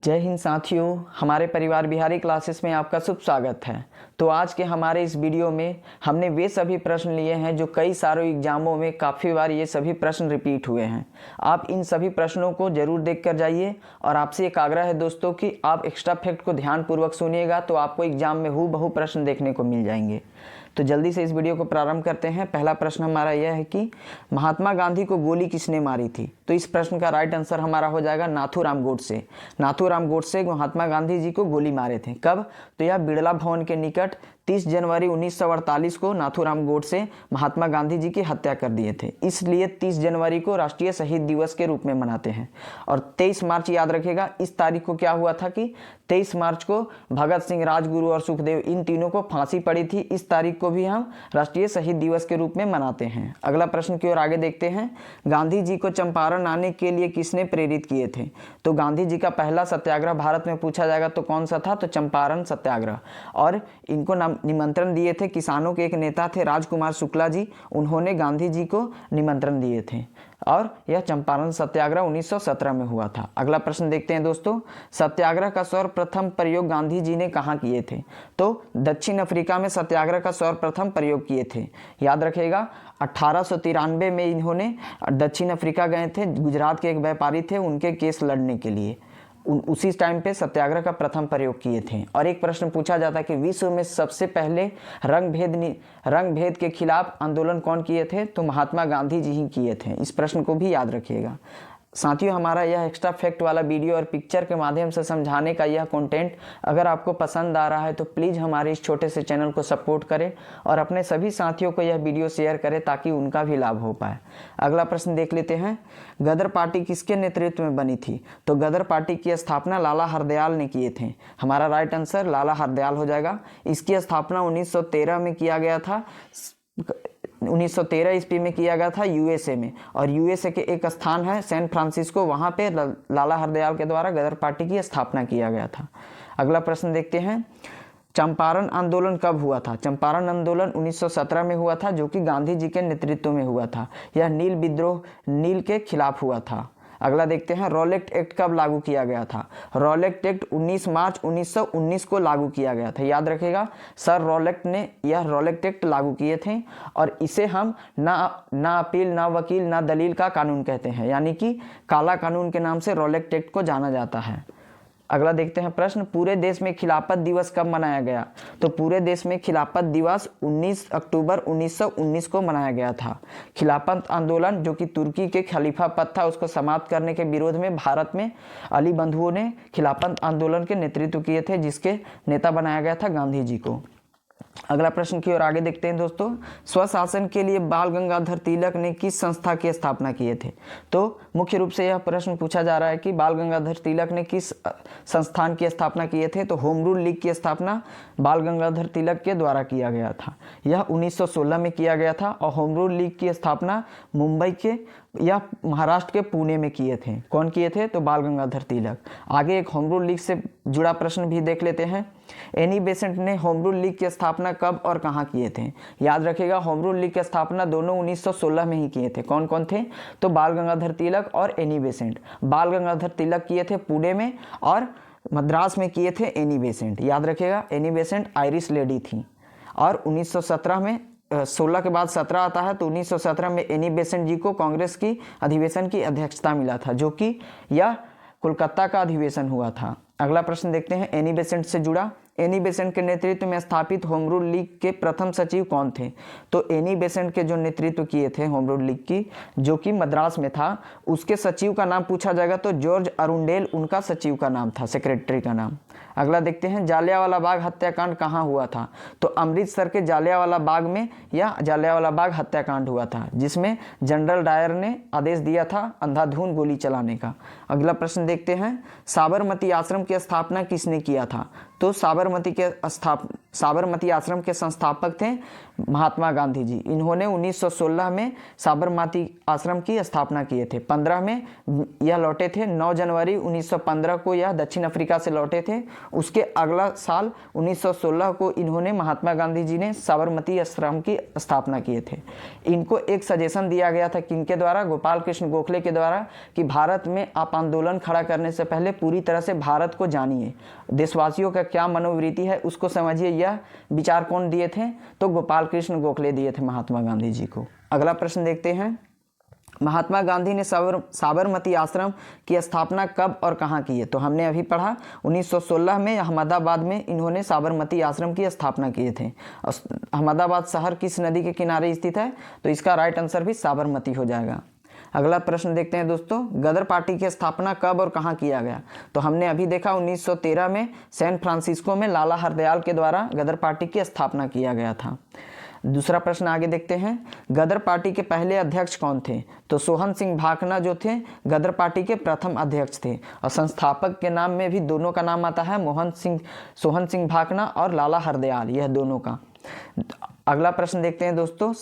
जय हिंद साथियों, हमारे परिवार बिहारी क्लासेस में आपका शुभ स्वागत है। तो आज के हमारे इस वीडियो में हमने वे सभी प्रश्न लिए हैं जो कई सारे एग्जामों में काफ़ी बार ये सभी प्रश्न रिपीट हुए हैं। आप इन सभी प्रश्नों को जरूर देख कर जाइए और आपसे एक आग्रह है दोस्तों कि आप एक्स्ट्रा फैक्ट को ध्यानपूर्वक सुनिएगा तो आपको एग्जाम में हूबहू प्रश्न देखने को मिल जाएंगे। तो जल्दी से इस वीडियो को प्रारंभ करते हैं। पहला प्रश्न हमारा यह है कि महात्मा गांधी को गोली किसने मारी थी? तो इस प्रश्न का राइट आंसर हमारा हो जाएगा नाथूराम गोडसे। नाथूराम गोडसे महात्मा गांधी जी को गोली मारे थे। कब? तो यह बिड़ला भवन के निकट 30 जनवरी 1948 को नाथूराम गोडसे महात्मा गांधी जी की हत्या कर दिए थे। इसलिए 30 जनवरी को राष्ट्रीय शहीद दिवस के रूप में मनाते हैं। और 23 मार्च याद रखेगा, इस तारीख को क्या हुआ था कि 23 मार्च को भगत सिंह, राजगुरु और सुखदेव इन तीनों को फांसी पड़ी थी। इस तारीख को भी हम राष्ट्रीय शहीद दिवस के रूप में मनाते हैं। अगला प्रश्न की ओर आगे देखते हैं। गांधी जी को चंपारण आने के लिए किसने प्रेरित किए थे? तो गांधी जी का पहला सत्याग्रह भारत में पूछा जाएगा तो कौन सा था? तो चंपारण सत्याग्रह। और इनको निमंत्रण दिए थे किसानों के एक नेता थे राजकुमार शुक्ला जी, उन्होंने गांधी जी को निमंत्रण दिए थे और यह चंपारण सत्याग्रह 1917 में हुआ था। अगला प्रश्न देखते हैं दोस्तों। सत्याग्रह का सर्वप्रथम प्रयोग गांधी जी ने कहाँ किए थे? तो दक्षिण अफ्रीका में सत्याग्रह का सर्वप्रथम प्रयोग किए थे। याद रखेगा 1893 में इन्होंने दक्षिण अफ्रीका गए थे। गुजरात के एक व्यापारी थे, उनके केस लड़ने के लिए उसी टाइम पे सत्याग्रह का प्रथम प्रयोग किए थे। और एक प्रश्न पूछा जाता है कि विश्व में सबसे पहले रंग भेद के खिलाफ आंदोलन कौन किए थे? तो महात्मा गांधी जी ही किए थे। इस प्रश्न को भी याद रखिएगा साथियों। हमारा यह एक्स्ट्रा फैक्ट वाला वीडियो और पिक्चर के माध्यम से समझाने का यह कंटेंट अगर आपको पसंद आ रहा है तो प्लीज़ हमारे इस छोटे से चैनल को सपोर्ट करें और अपने सभी साथियों को यह वीडियो शेयर करें ताकि उनका भी लाभ हो पाए। अगला प्रश्न देख लेते हैं। गदर पार्टी किसके नेतृत्व में बनी थी? तो गदर पार्टी की स्थापना लाला हरदयाल ने किए थे। हमारा राइट आंसर लाला हरदयाल हो जाएगा। इसकी स्थापना 1913 में किया गया था। 1913 ईस्वी में किया गया था यूएसए में। और यूएसए के एक स्थान है सैन फ्रांसिस्को, वहाँ पे लाला हरदयाल के द्वारा गदर पार्टी की स्थापना किया गया था। अगला प्रश्न देखते हैं। चंपारण आंदोलन कब हुआ था? चंपारण आंदोलन 1917 में हुआ था, जो कि गांधी जी के नेतृत्व में हुआ था। यह नील विद्रोह, नील के खिलाफ हुआ था। अगला देखते हैं। रॉलेट एक्ट कब लागू किया गया था? रॉलेट एक्ट 19 मार्च 1919 को लागू किया गया था। याद रखेगा सर रॉलेट ने यह रॉलेट एक्ट लागू किए थे और इसे हम ना अपील, ना वकील, ना दलील का कानून कहते हैं, यानी कि काला कानून के नाम से रॉलेट एक्ट को जाना जाता है। अगला देखते हैं प्रश्न। पूरे देश में खिलाफत दिवस कब मनाया गया? तो पूरे देश में खिलाफत दिवस 19 अक्टूबर 1919 को मनाया गया था। खिलाफत आंदोलन जो कि तुर्की के खलीफा पद था उसको समाप्त करने के विरोध में भारत में अली बंधुओं ने खिलाफत आंदोलन के नेतृत्व किए थे, जिसके नेता बनाया गया था गांधी जी को। अगला प्रश्न की ओर आगे देखते हैं दोस्तों। स्वशासन के लिए बाल गंगाधर तिलक ने किस संस्था की स्थापना किए थे? तो मुख्य रूप से यह प्रश्न पूछा जा रहा है कि बाल गंगाधर तिलक ने किस संस्थान की स्थापना किए थे? तो होम रूल लीग की स्थापना बाल गंगाधर तिलक के द्वारा किया गया था। यह 1916 में किया गया था और होम रूल लीग की स्थापना मुंबई के या महाराष्ट्र के पुणे में किए थे। कौन किए थे? तो बाल गंगाधर तिलक। आगे एक होम रूल लीग से जुड़ा प्रश्न भी देख लेते हैं। एनी बेसेंट ने होम रूल लीग की स्थापना कब और कहाँ किए थे? याद रखेगा होम रूल लीग की स्थापना दोनों 1916 में ही किए थे। कौन कौन थे? तो बाल गंगाधर तिलक और एनी बेसेंट। बाल गंगाधर तिलक किए थे पुणे में और मद्रास में किए थे एनी बेसेंट। याद रखेगा एनी बेसेंट आयरिश लेडी थी। और 1917 में 16 के बाद 17 आता है तो 1917 में एनी बेसेंट जी को कांग्रेस की अधिवेशन की अध्यक्षता मिला था, जो कि यह कोलकाता का अधिवेशन हुआ था। अगला प्रश्न देखते हैं एनी बेसेंट से जुड़ा। एनी बेसेंट के नेतृत्व में स्थापित होम रूल लीग के प्रथम सचिव कौन थे? तो एनी बेसेंट के जो नेतृत्व किए थे होम रूल लीग की, जो कि मद्रास में था, उसके सचिव का नाम पूछा जाएगा तो जॉर्ज अरुंडेल उनका सचिव का नाम था, सेक्रेटरी का नाम। अगला देखते हैं। जालियांवाला बाग हत्याकांड कहाँ हुआ था? तो अमृतसर के जालियांवाला बाग में यह जालियांवाला बाग हत्याकांड हुआ था, जिसमें जनरल डायर ने आदेश दिया था अंधाधुंध गोली चलाने का। अगला प्रश्न देखते हैं। साबरमती आश्रम की स्थापना किसने किया था? तो साबरमती आश्रम के संस्थापक थे महात्मा गांधी जी। इन्होंने 1916 में साबरमती आश्रम की स्थापना किए थे। 15 में यह लौटे थे। 9 जनवरी 1915 को यह दक्षिण अफ्रीका से लौटे थे। उसके अगला साल 1916 को इन्होंने महात्मा गांधी जी ने साबरमती आश्रम की स्थापना किए थे। इनको एक सजेशन दिया गया था किनके द्वारा, गोपाल कृष्ण गोखले के द्वारा, कि भारत में आप आंदोलन खड़ा करने से पहले पूरी तरह से भारत को जानिए, देशवासियों का क्या मनोवृत्ति है उसको समझिए। यह विचार कौन दिए थे? तो गोपाल कृष्ण गोखले दिए थे महात्मा गांधी जी को। अगला प्रश्न देखते हैं, महात्मा गांधी ने साबरमती आश्रम की स्थापना कब और कहाँ की है? तो हमने अभी पढ़ा 1916 में अहमदाबाद में इन्होंने साबरमती आश्रम की स्थापना किए थे। अहमदाबाद शहर किस नदी के किनारे स्थित है? तो इसका राइट आंसर भी साबरमती हो जाएगा। अगला प्रश्न देखते हैं दोस्तों, गदर पार्टी की स्थापना कब और कहाँ किया गया? तो हमने अभी देखा 1913 में सैन फ्रांसिस्को में लाला हरदयाल के द्वारा गदर पार्टी की स्थापना किया गया था। दूसरा प्रश्न आगे देखते हैं, गदर पार्टी के पहले अध्यक्ष कौन थे? तो सोहन सिंह भाखना जो थे गदर पार्टी के प्रथम अध्यक्ष थे। और संस्थापक के नाम में भी दोनों का नाम आता है, सोहन सिंह भाखना और लाला हरदयाल, यह दोनों का। अगला प्रश्न देखते हैं दोस्तों,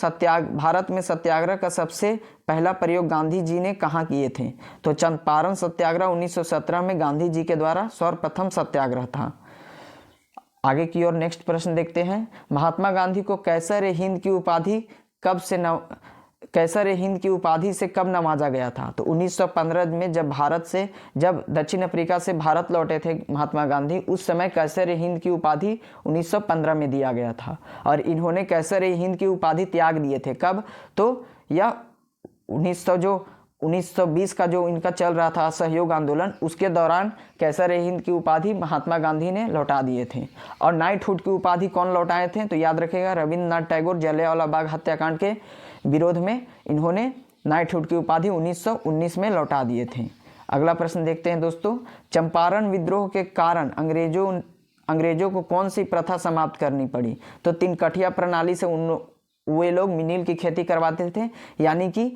भारत में सत्याग्रह का सबसे पहला प्रयोग गांधी जी ने कहाँ किए थे? तो चंपारण सत्याग्रह 1917 में गांधी जी के द्वारा सर्वप्रथम सत्याग्रह था। आगे की ओर नेक्स्ट प्रश्न देखते हैं, महात्मा गांधी को कैसर-ए-हिंद की उपाधि से कब नवाजा गया था? तो 1915 में जब दक्षिण अफ्रीका से भारत लौटे थे महात्मा गांधी, उस समय कैसर-ए-हिंद की उपाधि 1915 में दिया गया था। और इन्होंने कैसर-ए-हिंद की उपाधि त्याग दिए थे। कब? तो यह 1920 का जो इनका चल रहा था असहयोग आंदोलन, उसके दौरान कैसर-ए-हिंद की उपाधि महात्मा गांधी ने लौटा दिए थे। और नाइटहुड की उपाधि कौन लौटाए थे? तो याद रखिएगा, रविंद्रनाथ टैगोर जलियांवाला बाग हत्याकांड के विरोध में इन्होंने नाइटहुड की उपाधि 1919 में लौटा दिए थे। अगला प्रश्न देखते हैं दोस्तों, चंपारण विद्रोह के कारण अंग्रेजों को कौन सी प्रथा समाप्त करनी पड़ी? तो 3 कठिया प्रणाली से वे लोग नील की खेती करवाते थे। यानी कि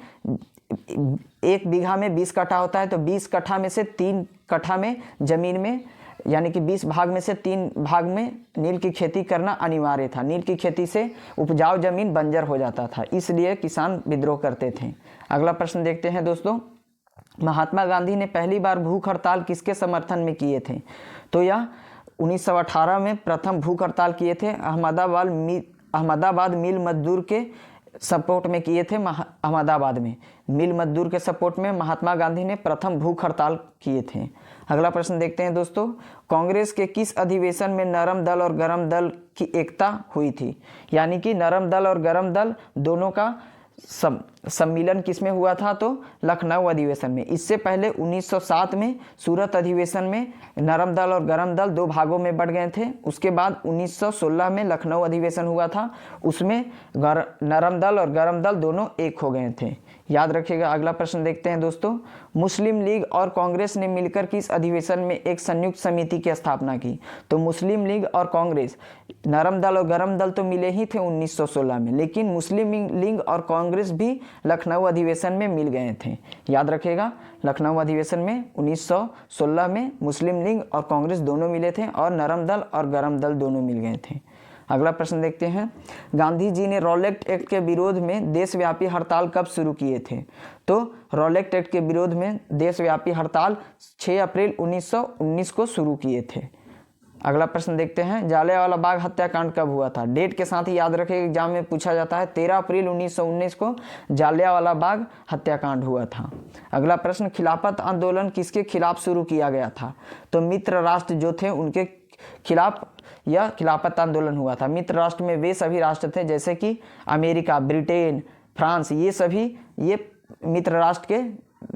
1 बीघा में 20 कट्ठा होता है, तो 20 कट्ठा में से 3 कट्ठा में जमीन में, यानी कि 20 भाग में से 3 भाग में नील की खेती करना अनिवार्य था। नील की खेती से उपजाऊ जमीन बंजर हो जाता था, इसलिए किसान विद्रोह करते थे। अगला प्रश्न देखते हैं दोस्तों, महात्मा गांधी ने पहली बार भूख हड़ताल किसके समर्थन में किए थे? तो यह 1918 में प्रथम भूख हड़ताल किए थे। अहमदाबाद मिल मजदूर के सपोर्ट में किए थे। अहमदाबाद में मिल मजदूर के सपोर्ट में महात्मा गांधी ने प्रथम भूख हड़ताल किए थे। अगला प्रश्न देखते हैं दोस्तों, कांग्रेस के किस अधिवेशन में नरम दल और गरम दल की एकता हुई थी? यानी कि नरम दल और गरम दल दोनों का सम्मिलन किसमें हुआ था? तो लखनऊ अधिवेशन में। इससे पहले 1907 में सूरत अधिवेशन में नरम दल और गरम दल 2 भागों में बढ़ गए थे। उसके बाद 1916 में लखनऊ अधिवेशन हुआ था, उसमें नरम दल और गरम दल दोनों एक हो गए थे। याद रखिएगा। अगला प्रश्न देखते हैं दोस्तों, मुस्लिम लीग और कांग्रेस ने मिलकर किस अधिवेशन में एक संयुक्त समिति की स्थापना की? तो मुस्लिम लीग और कांग्रेस, नरम दल और गरम दल तो मिले ही थे 1916 में, लेकिन मुस्लिम लीग और कांग्रेस भी लखनऊ अधिवेशन में मिल गए थे। याद रखिएगा, लखनऊ अधिवेशन में 1916 में मुस्लिम लीग और कांग्रेस दोनों मिले थे और नरम दल और गरम दल दोनों मिल गए थे। अगला प्रश्न देखते हैं, गांधी जी ने रॉलेट एक्ट के विरोध में देशव्यापी हड़ताल कब शुरू किए थे? तो रॉलेट एक्ट के विरोध में देशव्यापी हड़ताल 6 अप्रैल 1919 को शुरू किए थे। अगला प्रश्न देखते हैं, जलियांवाला बाग हत्याकांड कब हुआ था? डेट के साथ ही याद रखिए, एग्जाम में पूछा जाता है। 13 अप्रैल 1919 को जलियांवाला बाग हत्याकांड हुआ था। अगला प्रश्न, खिलाफत आंदोलन किसके खिलाफ शुरू किया गया था? तो मित्र राष्ट्र जो थे उनके खिलाफ यह खिलाफत आंदोलन हुआ था। मित्र राष्ट्र में वे सभी राष्ट्र थे जैसे कि अमेरिका, ब्रिटेन, फ्रांस, ये मित्र राष्ट्र के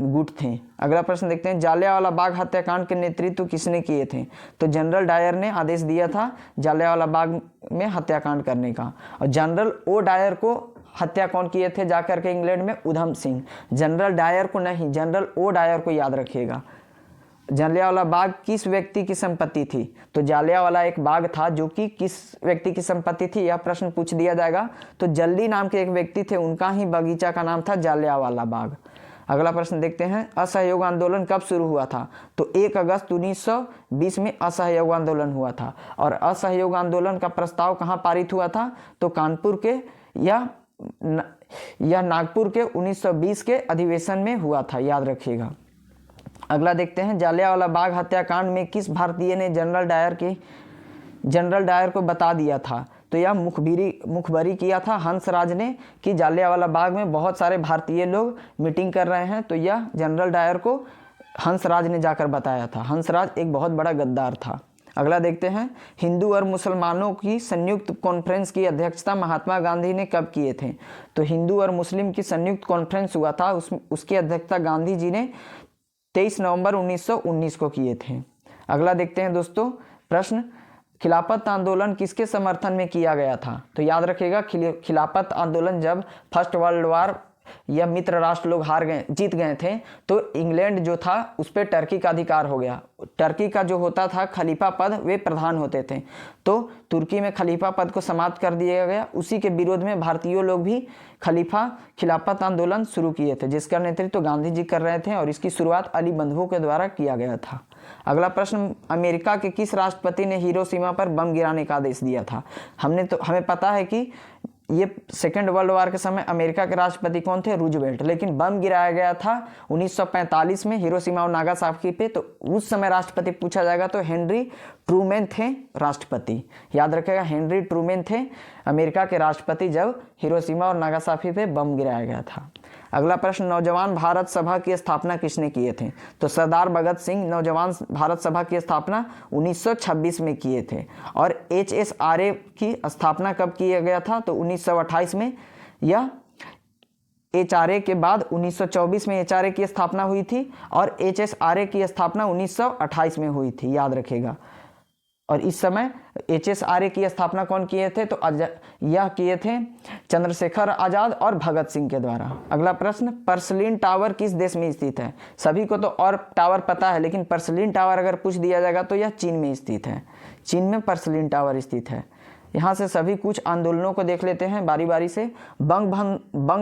गुट थे। अगला प्रश्न देखते हैं, जलियांवाला बाग हत्याकांड के नेतृत्व किसने किए थे? तो जनरल डायर ने आदेश दिया था जलियांवाला बाग में हत्याकांड करने का। और जनरल ओ डायर को हत्या कौन किए थे जाकर के इंग्लैंड में? उधम सिंह। जनरल डायर को नहीं, जनरल ओ डायर को याद रखिएगा। जलियांवाला बाग किस व्यक्ति की संपत्ति थी? तो जलियांवाला एक बाग था जो कि किस व्यक्ति की संपत्ति थी, यह प्रश्न पूछ दिया जाएगा। तो जल्दी नाम के एक व्यक्ति थे, उनका ही बगीचा का नाम था जलियांवाला बाग। अगला प्रश्न देखते हैं, असहयोग आंदोलन कब शुरू हुआ था? तो 1 अगस्त 1920 में असहयोग आंदोलन हुआ था। और असहयोग आंदोलन का प्रस्ताव कहाँ पारित हुआ था? तो कानपुर के या नागपुर के 1920 के अधिवेशन में हुआ था, याद रखिएगा। अगला देखते हैं, जालियांवाला बाग हत्याकांड में किस भारतीय ने जनरल डायर को बता दिया था? तो यह मुखबरी किया था हंसराज ने कि जालियांवाला बाग में बहुत सारे भारतीय लोग मीटिंग कर रहे हैं। तो यह जनरल डायर को हंसराज ने जाकर बताया था। हंसराज एक बहुत बड़ा गद्दार था। अगला देखते हैं, हिंदू और मुसलमानों की संयुक्त कॉन्फ्रेंस की अध्यक्षता महात्मा गांधी ने कब किए थे? तो हिंदू और मुस्लिम की संयुक्त कॉन्फ्रेंस हुआ था, उसकी अध्यक्षता गांधी जी ने 23 नवंबर 1919 को किए थे। अगला देखते हैं दोस्तों प्रश्न, खिलाफत आंदोलन किसके समर्थन में किया गया था? तो याद रखिएगा, खिलाफत आंदोलन जब फर्स्ट वर्ल्ड वार या मित्र राष्ट्र लोग जीत गए थे, तो इंग्लैंड जो था उस पर टर्की का अधिकार हो गया। टर्की का जो होता था खलीफा पद, वे प्रधान होते थे। तो तुर्की में खलीफा पद को समाप्त कर दिया गया। उसी के विरोध में भारतीय लोग भी खिलाफत आंदोलन शुरू किए थे, जिसका नेतृत्व गांधी जी कर रहे थे और इसकी शुरुआत अली बंधुओं के द्वारा किया गया था। अगला प्रश्न, अमेरिका के किस राष्ट्रपति ने हिरोशिमा पर बम गिराने का आदेश दिया था? हमें पता है कि ये सेकेंड वर्ल्ड वार के समय अमेरिका के राष्ट्रपति कौन थे? रूजवेल्ट। लेकिन बम गिराया गया था 1945 में हिरोशिमा और नागासाकी पे। तो उस समय राष्ट्रपति पूछा जाएगा तो हेनरी ट्रूमैन थे राष्ट्रपति। याद रखेगा, हेनरी ट्रूमैन थे अमेरिका के राष्ट्रपति जब हिरोशिमा और नागासाकी पे बम गिराया गया था। अगला प्रश्न, नौजवान भारत सभा की स्थापना किसने किए थे? तो सरदार भगत सिंह नौजवान भारत सभा की स्थापना 1926 में किए थे। और HSRA की स्थापना कब किया गया था? तो 1928 में। यह HRA के बाद 1924 में HRA की स्थापना हुई थी और HSRA की स्थापना 1928 में हुई थी, याद रखेगा। और इस समय HSRA की स्थापना कौन किए थे? तो यह किए थे चंद्रशेखर आजाद और भगत सिंह के द्वारा। अगला प्रश्न, पर्सलिन टावर किस देश में स्थित है? सभी को तो और टावर पता है, लेकिन पर्सलिन टावर अगर पूछ दिया जाएगा तो यह चीन में स्थित है। चीन में पर्सलिन टावर स्थित है। यहाँ से सभी कुछ आंदोलनों को देख लेते हैं बारी बारी से। बंग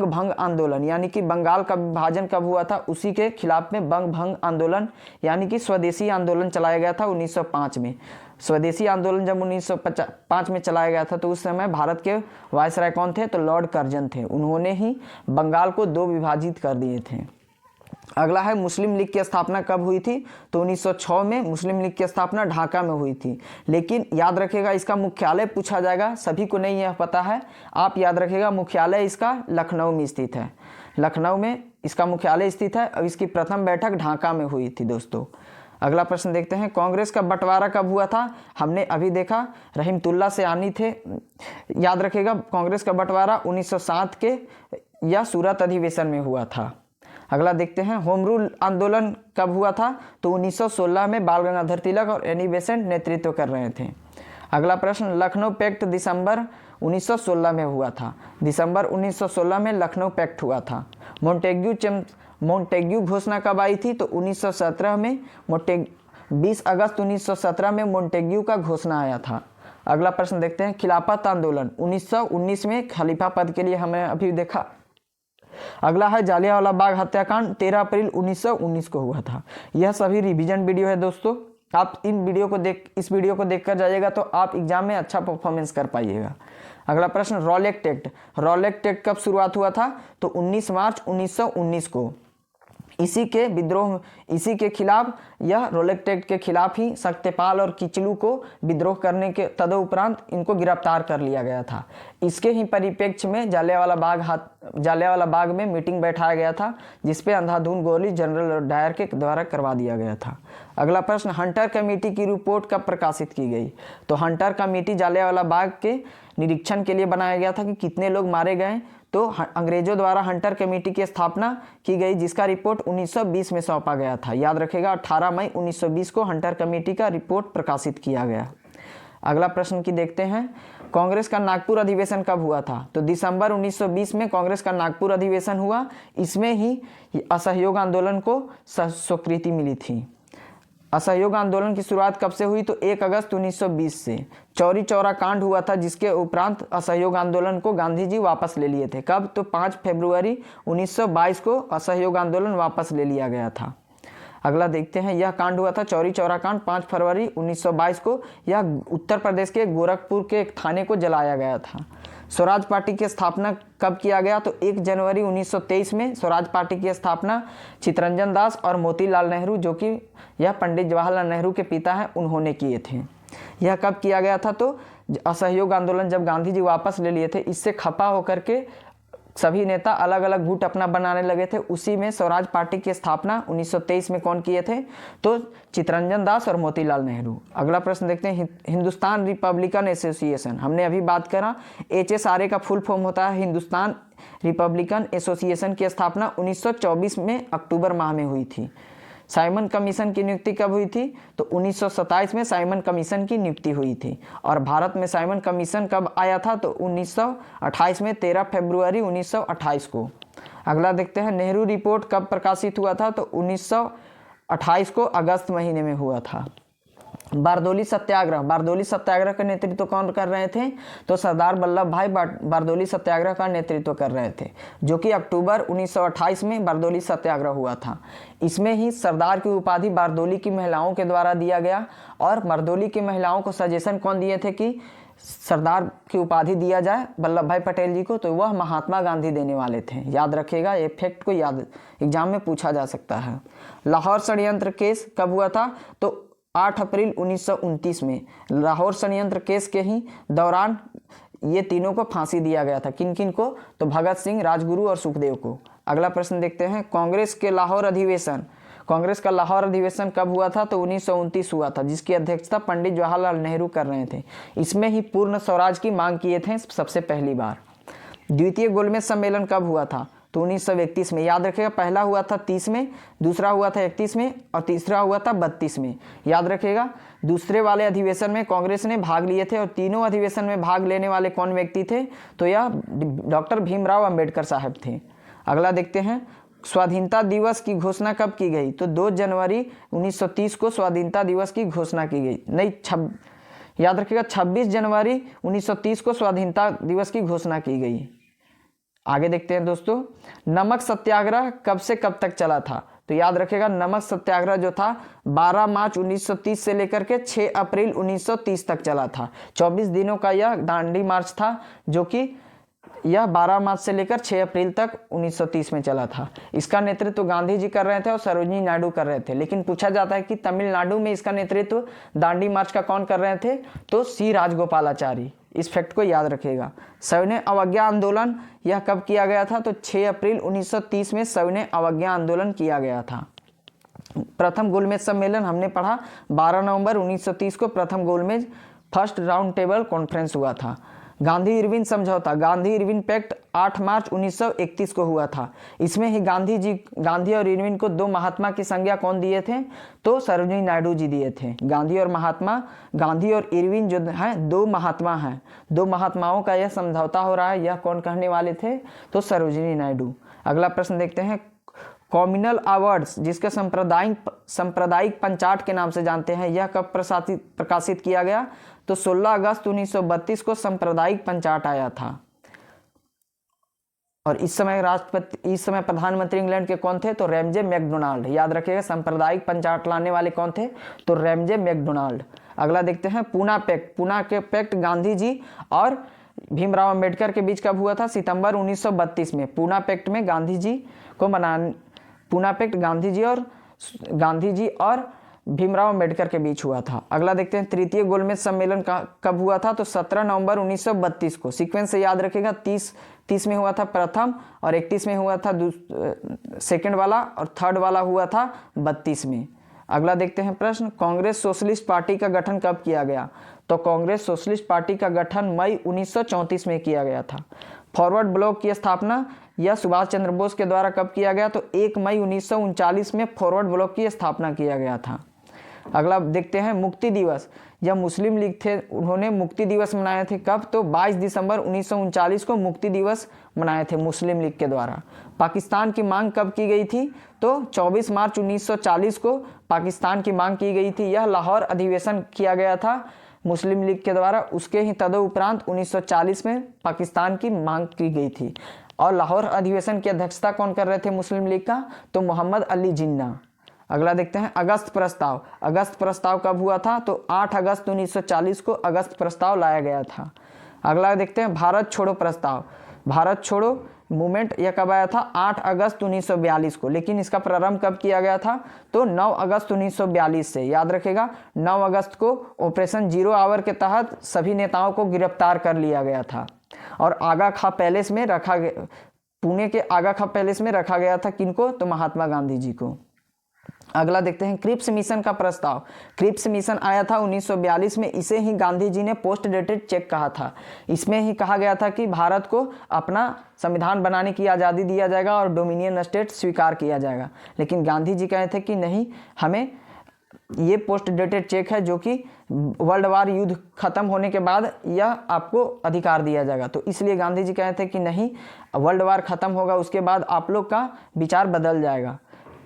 भंग आंदोलन यानी कि बंगाल का विभाजन कब हुआ था, उसी के खिलाफ में बंग भंग आंदोलन यानी कि स्वदेशी आंदोलन चलाया गया था 1905 में। स्वदेशी आंदोलन जब 1905 में चलाया गया था तो उस समय भारत के वायसराय कौन थे? तो लॉर्ड कर्जन थे। उन्होंने ही बंगाल को 2 विभाजित कर दिए थे। अगला है, मुस्लिम लीग की स्थापना कब हुई थी? तो 1906 में मुस्लिम लीग की स्थापना ढाका में हुई थी। लेकिन याद रखेगा, इसका मुख्यालय पूछा जाएगा, सभी को नहीं यह पता है। आप याद रखेगा, मुख्यालय इसका लखनऊ में स्थित है। लखनऊ में इसका मुख्यालय स्थित है और इसकी प्रथम बैठक ढाका में हुई थी दोस्तों। अगला प्रश्न देखते हैं, कांग्रेस का बंटवारा कब हुआ था? हमने अभी देखा, रहीमतुल्ला सयानी थे। याद रखेगा, कांग्रेस का बंटवारा 1907 के या सूरत अधिवेशन में हुआ था। अगला देखते हैं, होम रूल आंदोलन कब हुआ था? तो 1916 में बाल गंगाधर तिलक और एनी बेसेंट नेतृत्व कर रहे थे। अगला प्रश्न, लखनऊ पैक्ट दिसंबर 1916 में हुआ था। दिसंबर 1916 में लखनऊ पैक्ट हुआ था। मोंटेग्यू घोषणा कब आई थी? तो 1917 में 20 अगस्त 1917 में मोंटेग्यू का घोषणा आया था। अगला प्रश्न देखते हैं, खिलाफत आंदोलन 1919 में खलीफा पद के लिए हमने अभी देखा। अगला है, जालियांवाला बाग हत्याकांड 13 अप्रैल 1919 को हुआ था। यह सभी रिवीजन वीडियो है दोस्तों। आप इस वीडियो को देखकर जाइएगा तो आप एग्जाम में अच्छा परफॉर्मेंस कर पाइएगा। अगला प्रश्न, रॉलेक्ट एक्ट कब शुरुआत हुआ था? तो 19 मार्च 1919 को। इसी के खिलाफ, यह रॉलेक्ट एक्ट के खिलाफ ही सत्यपाल और किचलू को विद्रोह करने के तदुपरांत इनको गिरफ्तार कर लिया गया था। इसके ही परिप्रेक्ष्य में जालियांवाला बाग में मीटिंग बैठाया गया था, जिसपे अंधाधुंध गोली जनरल डायर के द्वारा करवा दिया गया था। अगला प्रश्न, हंटर कमेटी की रिपोर्ट कब प्रकाशित की गई? तो हंटर कमेटी जालियांवाला बाग के निरीक्षण के लिए बनाया गया था कि कितने लोग मारे गए। तो अंग्रेजों द्वारा हंटर कमेटी की स्थापना की गई, जिसका रिपोर्ट 1920 में सौंपा गया था। याद रखेगा, 18 मई 1920 को हंटर कमेटी का रिपोर्ट प्रकाशित किया गया। अगला प्रश्न की देखते हैं, कांग्रेस का नागपुर अधिवेशन कब हुआ था? तो दिसंबर 1920 में कांग्रेस का नागपुर अधिवेशन हुआ। इसमें ही असहयोग आंदोलन को स्वीकृति मिली थी। असहयोग आंदोलन की शुरुआत कब से हुई? तो 1 अगस्त 1920 से। चौरी चौरा कांड हुआ था, जिसके उपरांत असहयोग आंदोलन को गांधी जी वापस ले लिए थे। कब? तो 5 फरवरी 1922 को असहयोग आंदोलन वापस ले लिया गया था। अगला देखते हैं, यह कांड हुआ था चौरी चौरा कांड 5 फरवरी 1922 को। यह उत्तर प्रदेश के गोरखपुर के एक थाने को जलाया गया था। स्वराज पार्टी की स्थापना कब किया गया? तो 1 जनवरी 1923 में स्वराज पार्टी की स्थापना चित्तरंजन दास और मोतीलाल नेहरू, जो कि यह पंडित जवाहरलाल नेहरू के पिता हैं, उन्होंने किए थे। यह कब किया गया था? तो असहयोग आंदोलन जब गांधी जी वापस ले लिए थे, इससे खफा होकर के सभी नेता अलग अलग गुट अपना बनाने लगे थे। उसी में स्वराज पार्टी की स्थापना 1923 में कौन किए थे? तो चित्तरंजन दास और मोतीलाल नेहरू। अगला प्रश्न देखते हैं, हिंदुस्तान रिपब्लिकन एसोसिएशन, हमने अभी बात करा, HSRA का फुल फॉर्म होता है हिंदुस्तान रिपब्लिकन एसोसिएशन की स्थापना 1924 में अक्टूबर माह में हुई थी। साइमन कमीशन की नियुक्ति कब हुई थी? तो 1927 में साइमन कमीशन की नियुक्ति हुई थी। और भारत में साइमन कमीशन कब आया था? तो 1928 में 13 फरवरी 1928 को। अगला देखते हैं, नेहरू रिपोर्ट कब प्रकाशित हुआ था? तो 1928 को अगस्त महीने में हुआ था। बारदोली सत्याग्रह का नेतृत्व कौन कर रहे थे? तो सरदार वल्लभ भाई बारदोली सत्याग्रह का नेतृत्व कर रहे थे, जो कि अक्टूबर 1928 में बारदोली सत्याग्रह हुआ था। इसमें ही सरदार की उपाधि बारदोली की महिलाओं के द्वारा दिया गया, और बारदोली की महिलाओं को सजेशन कौन दिए थे कि सरदार की उपाधि दिया जाए वल्लभ भाई पटेल जी को? तो वह महात्मा गांधी देने वाले थे। याद रखिएगा, ये फैक्ट को याद एग्जाम में पूछा जा सकता है। लाहौर षड्यंत्र केस कब हुआ था? तो 8 अप्रैल 1929 में लाहौर षड्यंत्र केस के ही दौरान ये तीनों को फांसी दिया गया था। किन किन को? तो भगत सिंह, राजगुरु और सुखदेव को। अगला प्रश्न देखते हैं, कांग्रेस का लाहौर अधिवेशन कब हुआ था? तो 1929 हुआ था, जिसकी अध्यक्षता पंडित जवाहरलाल नेहरू कर रहे थे। इसमें ही पूर्ण स्वराज की मांग किए थे सबसे पहली बार। द्वितीय गोलमेज सम्मेलन कब हुआ था? तो 1931 में। याद रखिएगा, पहला हुआ था 30 में, दूसरा हुआ था 31 में और तीसरा हुआ था 32 में। याद रखिएगा, दूसरे वाले अधिवेशन में कांग्रेस ने भाग लिए थे, और तीनों अधिवेशन में भाग लेने वाले कौन व्यक्ति थे? तो यह डॉक्टर भीमराव अंबेडकर साहब थे। अगला देखते हैं, स्वाधीनता दिवस की घोषणा कब की गई? तो 2 जनवरी 1930 को स्वाधीनता दिवस की घोषणा की गई। याद रखिएगा, 26 जनवरी 1930 को स्वाधीनता दिवस की घोषणा की गई। आगे देखते हैं दोस्तों, नमक सत्याग्रह कब से कब तक चला था? तो याद रखिएगा, नमक सत्याग्रह जो था 12 मार्च 1930 से लेकर के 6 अप्रैल 1930 तक चला था। 24 दिनों का यह दांडी मार्च था, जो कि यह 12 मार्च से लेकर 6 अप्रैल तक 1930 में चला था। इसका नेतृत्व गांधी जी कर रहे थे और सरोजिनी नायडू कर रहे थे। लेकिन पूछा जाता है कि तमिलनाडु में इसका नेतृत्व दांडी मार्च का कौन कर रहे थे? तो सी राजगोपालाचारी। इस फैक्ट को याद रखिएगा। सविनय अवज्ञा आंदोलन यह कब किया गया था? तो 6 अप्रैल 1930 में सविनय अवज्ञा आंदोलन किया गया था। प्रथम गोलमेज सम्मेलन हमने पढ़ा 12 नवंबर 1930 को प्रथम गोलमेज फर्स्ट राउंड टेबल कॉन्फ्रेंस हुआ था। गांधी इरविन समझौता, गांधी इरविन पैक्ट 8 मार्च 1931 को हुआ था। इसमें ही गांधी और इरविन को 2 महात्मा की संज्ञा कौन दिए थे? तो सरोजिनी नायडू जी दिए थे। गांधी और इरविन जो हैं 2 महात्मा हैं, 2 महात्माओं का यह समझौता हो रहा है। यह कौन कहने वाले थे? तो सरोजिनी नायडू। अगला प्रश्न देखते हैं, कॉम्युनल अवार्ड्स जिसके सांप्रदायिक पंचाट के नाम से जानते हैं, यह कब प्रकाशित किया गया? तो 16 अगस्त 1932 को सांप्रदायिक पंचाट आया था। और इस समय प्रधानमंत्री इंग्लैंड के कौन थे? तो रैमजे मैकडोनाल्ड। याद रखिएगा, सांप्रदायिक पंचाट लाने वाले कौन थे? तो रैमजे मैकडोनाल्ड। अगला देखते हैं, पूना के पैक्ट गांधी जी और भीमराव अंबेडकर के बीच कब हुआ था? सितंबर 1932 में। पूना पैक्ट गांधी जी और भीमराव अंबेडकर के बीच हुआ था। अगला देखते हैं, तृतीय गोलमेज सम्मेलन कब हुआ था? तो 17 नवंबर 1932 को। सीक्वेंस से याद रखिएगा, 30 में हुआ था प्रथम, और 31 में हुआ था सेकंड वाला, और थर्ड वाला हुआ था 32 में। अगला देखते हैं प्रश्न, कांग्रेस सोशलिस्ट पार्टी का गठन कब किया गया? तो कांग्रेस सोशलिस्ट पार्टी का गठन मई 1934 में किया गया था। फॉरवर्ड ब्लॉक की स्थापना यह सुभाष चंद्र बोस के द्वारा कब किया गया? तो 1 मई 1939 में फॉरवर्ड ब्लॉक की स्थापना किया गया था। अगला देखते हैं मुक्ति दिवस। जब मुस्लिम लीग थे उन्होंने मुक्ति दिवस मनाए थे कब, तो 22 दिसंबर 1939 को मुक्ति दिवस मनाए थे मुस्लिम लीग के द्वारा। पाकिस्तान की मांग कब की गई थी, तो 24 मार्च 1940 को पाकिस्तान की मांग की गई थी। यह लाहौर अधिवेशन किया गया था मुस्लिम लीग के द्वारा। उसके ही तदुपरांत 1940 में पाकिस्तान की मांग की गई थी। और लाहौर अधिवेशन की अध्यक्षता कौन कर रहे थे मुस्लिम लीग का, तो मोहम्मद अली जिन्ना। अगला देखते हैं अगस्त प्रस्ताव। अगस्त प्रस्ताव कब हुआ था, तो 8 अगस्त 1940 को अगस्त प्रस्ताव लाया गया था। अगला देखते हैं भारत छोड़ो प्रस्ताव। भारत छोड़ो मूवमेंट यह कब आया था, 8 अगस्त 1942 को। लेकिन इसका प्रारंभ कब किया गया था, तो 9 अगस्त 1942 से। याद रखेगा 9 अगस्त को ऑपरेशन जीरो आवर के तहत सभी नेताओं को गिरफ्तार कर लिया गया था और आगा खां पैलेस में रखा गया, पुणे के आगा खां पैलेस में रखा गया था। किनको, तो महात्मा गांधी जी को। अगला देखते हैं क्रिप्स मिशन का प्रस्ताव। क्रिप्स मिशन आया था 1942 में। इसे ही गांधी जी ने पोस्ट डेटेड चेक कहा था। इसमें ही कहा गया था कि भारत को अपना संविधान बनाने की आज़ादी दिया जाएगा और डोमिनियन स्टेट स्वीकार किया जाएगा। लेकिन गांधी जी कहे थे कि नहीं, हमें ये पोस्ट डेटेड चेक है जो कि वर्ल्ड वार युद्ध खत्म होने के बाद यह आपको अधिकार दिया जाएगा। तो इसलिए गांधी जी कहे थे कि नहीं, वर्ल्ड वार खत्म होगा उसके बाद आप लोग का विचार बदल जाएगा।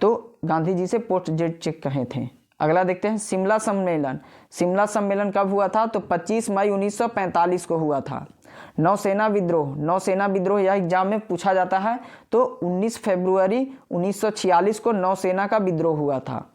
तो गांधी जी से पोस्ट डेटेड चेक कहे थे। अगला देखते हैं शिमला सम्मेलन। शिमला सम्मेलन कब हुआ था, तो 25 मई 1945 को हुआ था। नौसेना विद्रोह। नौसेना विद्रोह यह एग्जाम में पूछा जाता है। तो 19 फरवरी 1946 को नौसेना का विद्रोह हुआ था।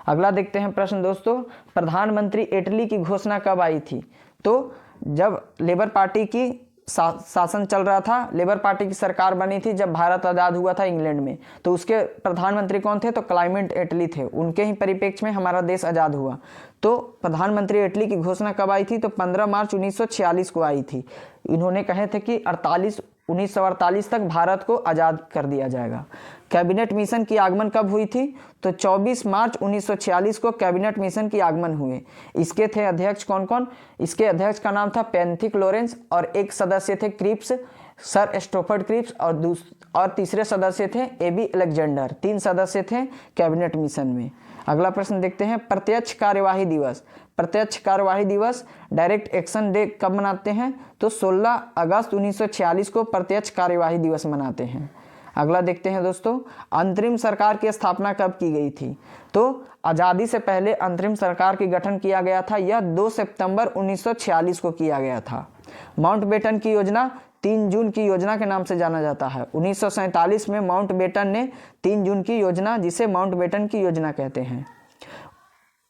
अगला देखते हैं प्रश्न दोस्तों, प्रधानमंत्री इटली की घोषणा कब आई थी, तो जब लेबर पार्टी की शासन चल रहा था, लेबर पार्टी की सरकार बनी थी जब भारत आज़ाद हुआ था इंग्लैंड में। तो उसके प्रधानमंत्री कौन थे, तो क्लाइमेट एटली थे। उनके ही परिप्रेक्ष्य में हमारा देश आज़ाद हुआ। तो प्रधानमंत्री एटली की घोषणा कब आई थी, तो 15 मार्च 1946 को आई थी। इन्होंने कहे थे कि 1948 तक भारत को आज़ाद कर दिया जाएगा। कैबिनेट मिशन की आगमन कब हुई थी, तो 24 मार्च 1946 को कैबिनेट मिशन की आगमन हुए। इसके थे अध्यक्ष कौन कौन, इसके अध्यक्ष का नाम था पेंथिक लॉरेंस और एक सदस्य थे क्रिप्स, सर स्टोफर्ड क्रिप्स और तीसरे सदस्य थे एबी अलेक्जेंडर। 3 सदस्य थे कैबिनेट मिशन में। अगला प्रश्न देखते हैं प्रत्यक्ष कार्यवाही दिवस। प्रत्यक्ष कार्यवाही दिवस डायरेक्ट एक्शन डे कब मनाते हैं, तो 16 अगस्त 1946 को प्रत्यक्ष कार्यवाही दिवस मनाते हैं। अगला देखते हैं दोस्तों अंतरिम सरकार की स्थापना कब की गई थी, तो आज़ादी से पहले अंतरिम सरकार की गठन किया गया था। यह 2 सितंबर 1946 को किया गया था। माउंटबेटन की योजना 3 जून की योजना के नाम से जाना जाता है। 1947 में माउंटबेटन ने 3 जून की योजना, जिसे माउंटबेटन की योजना कहते हैं।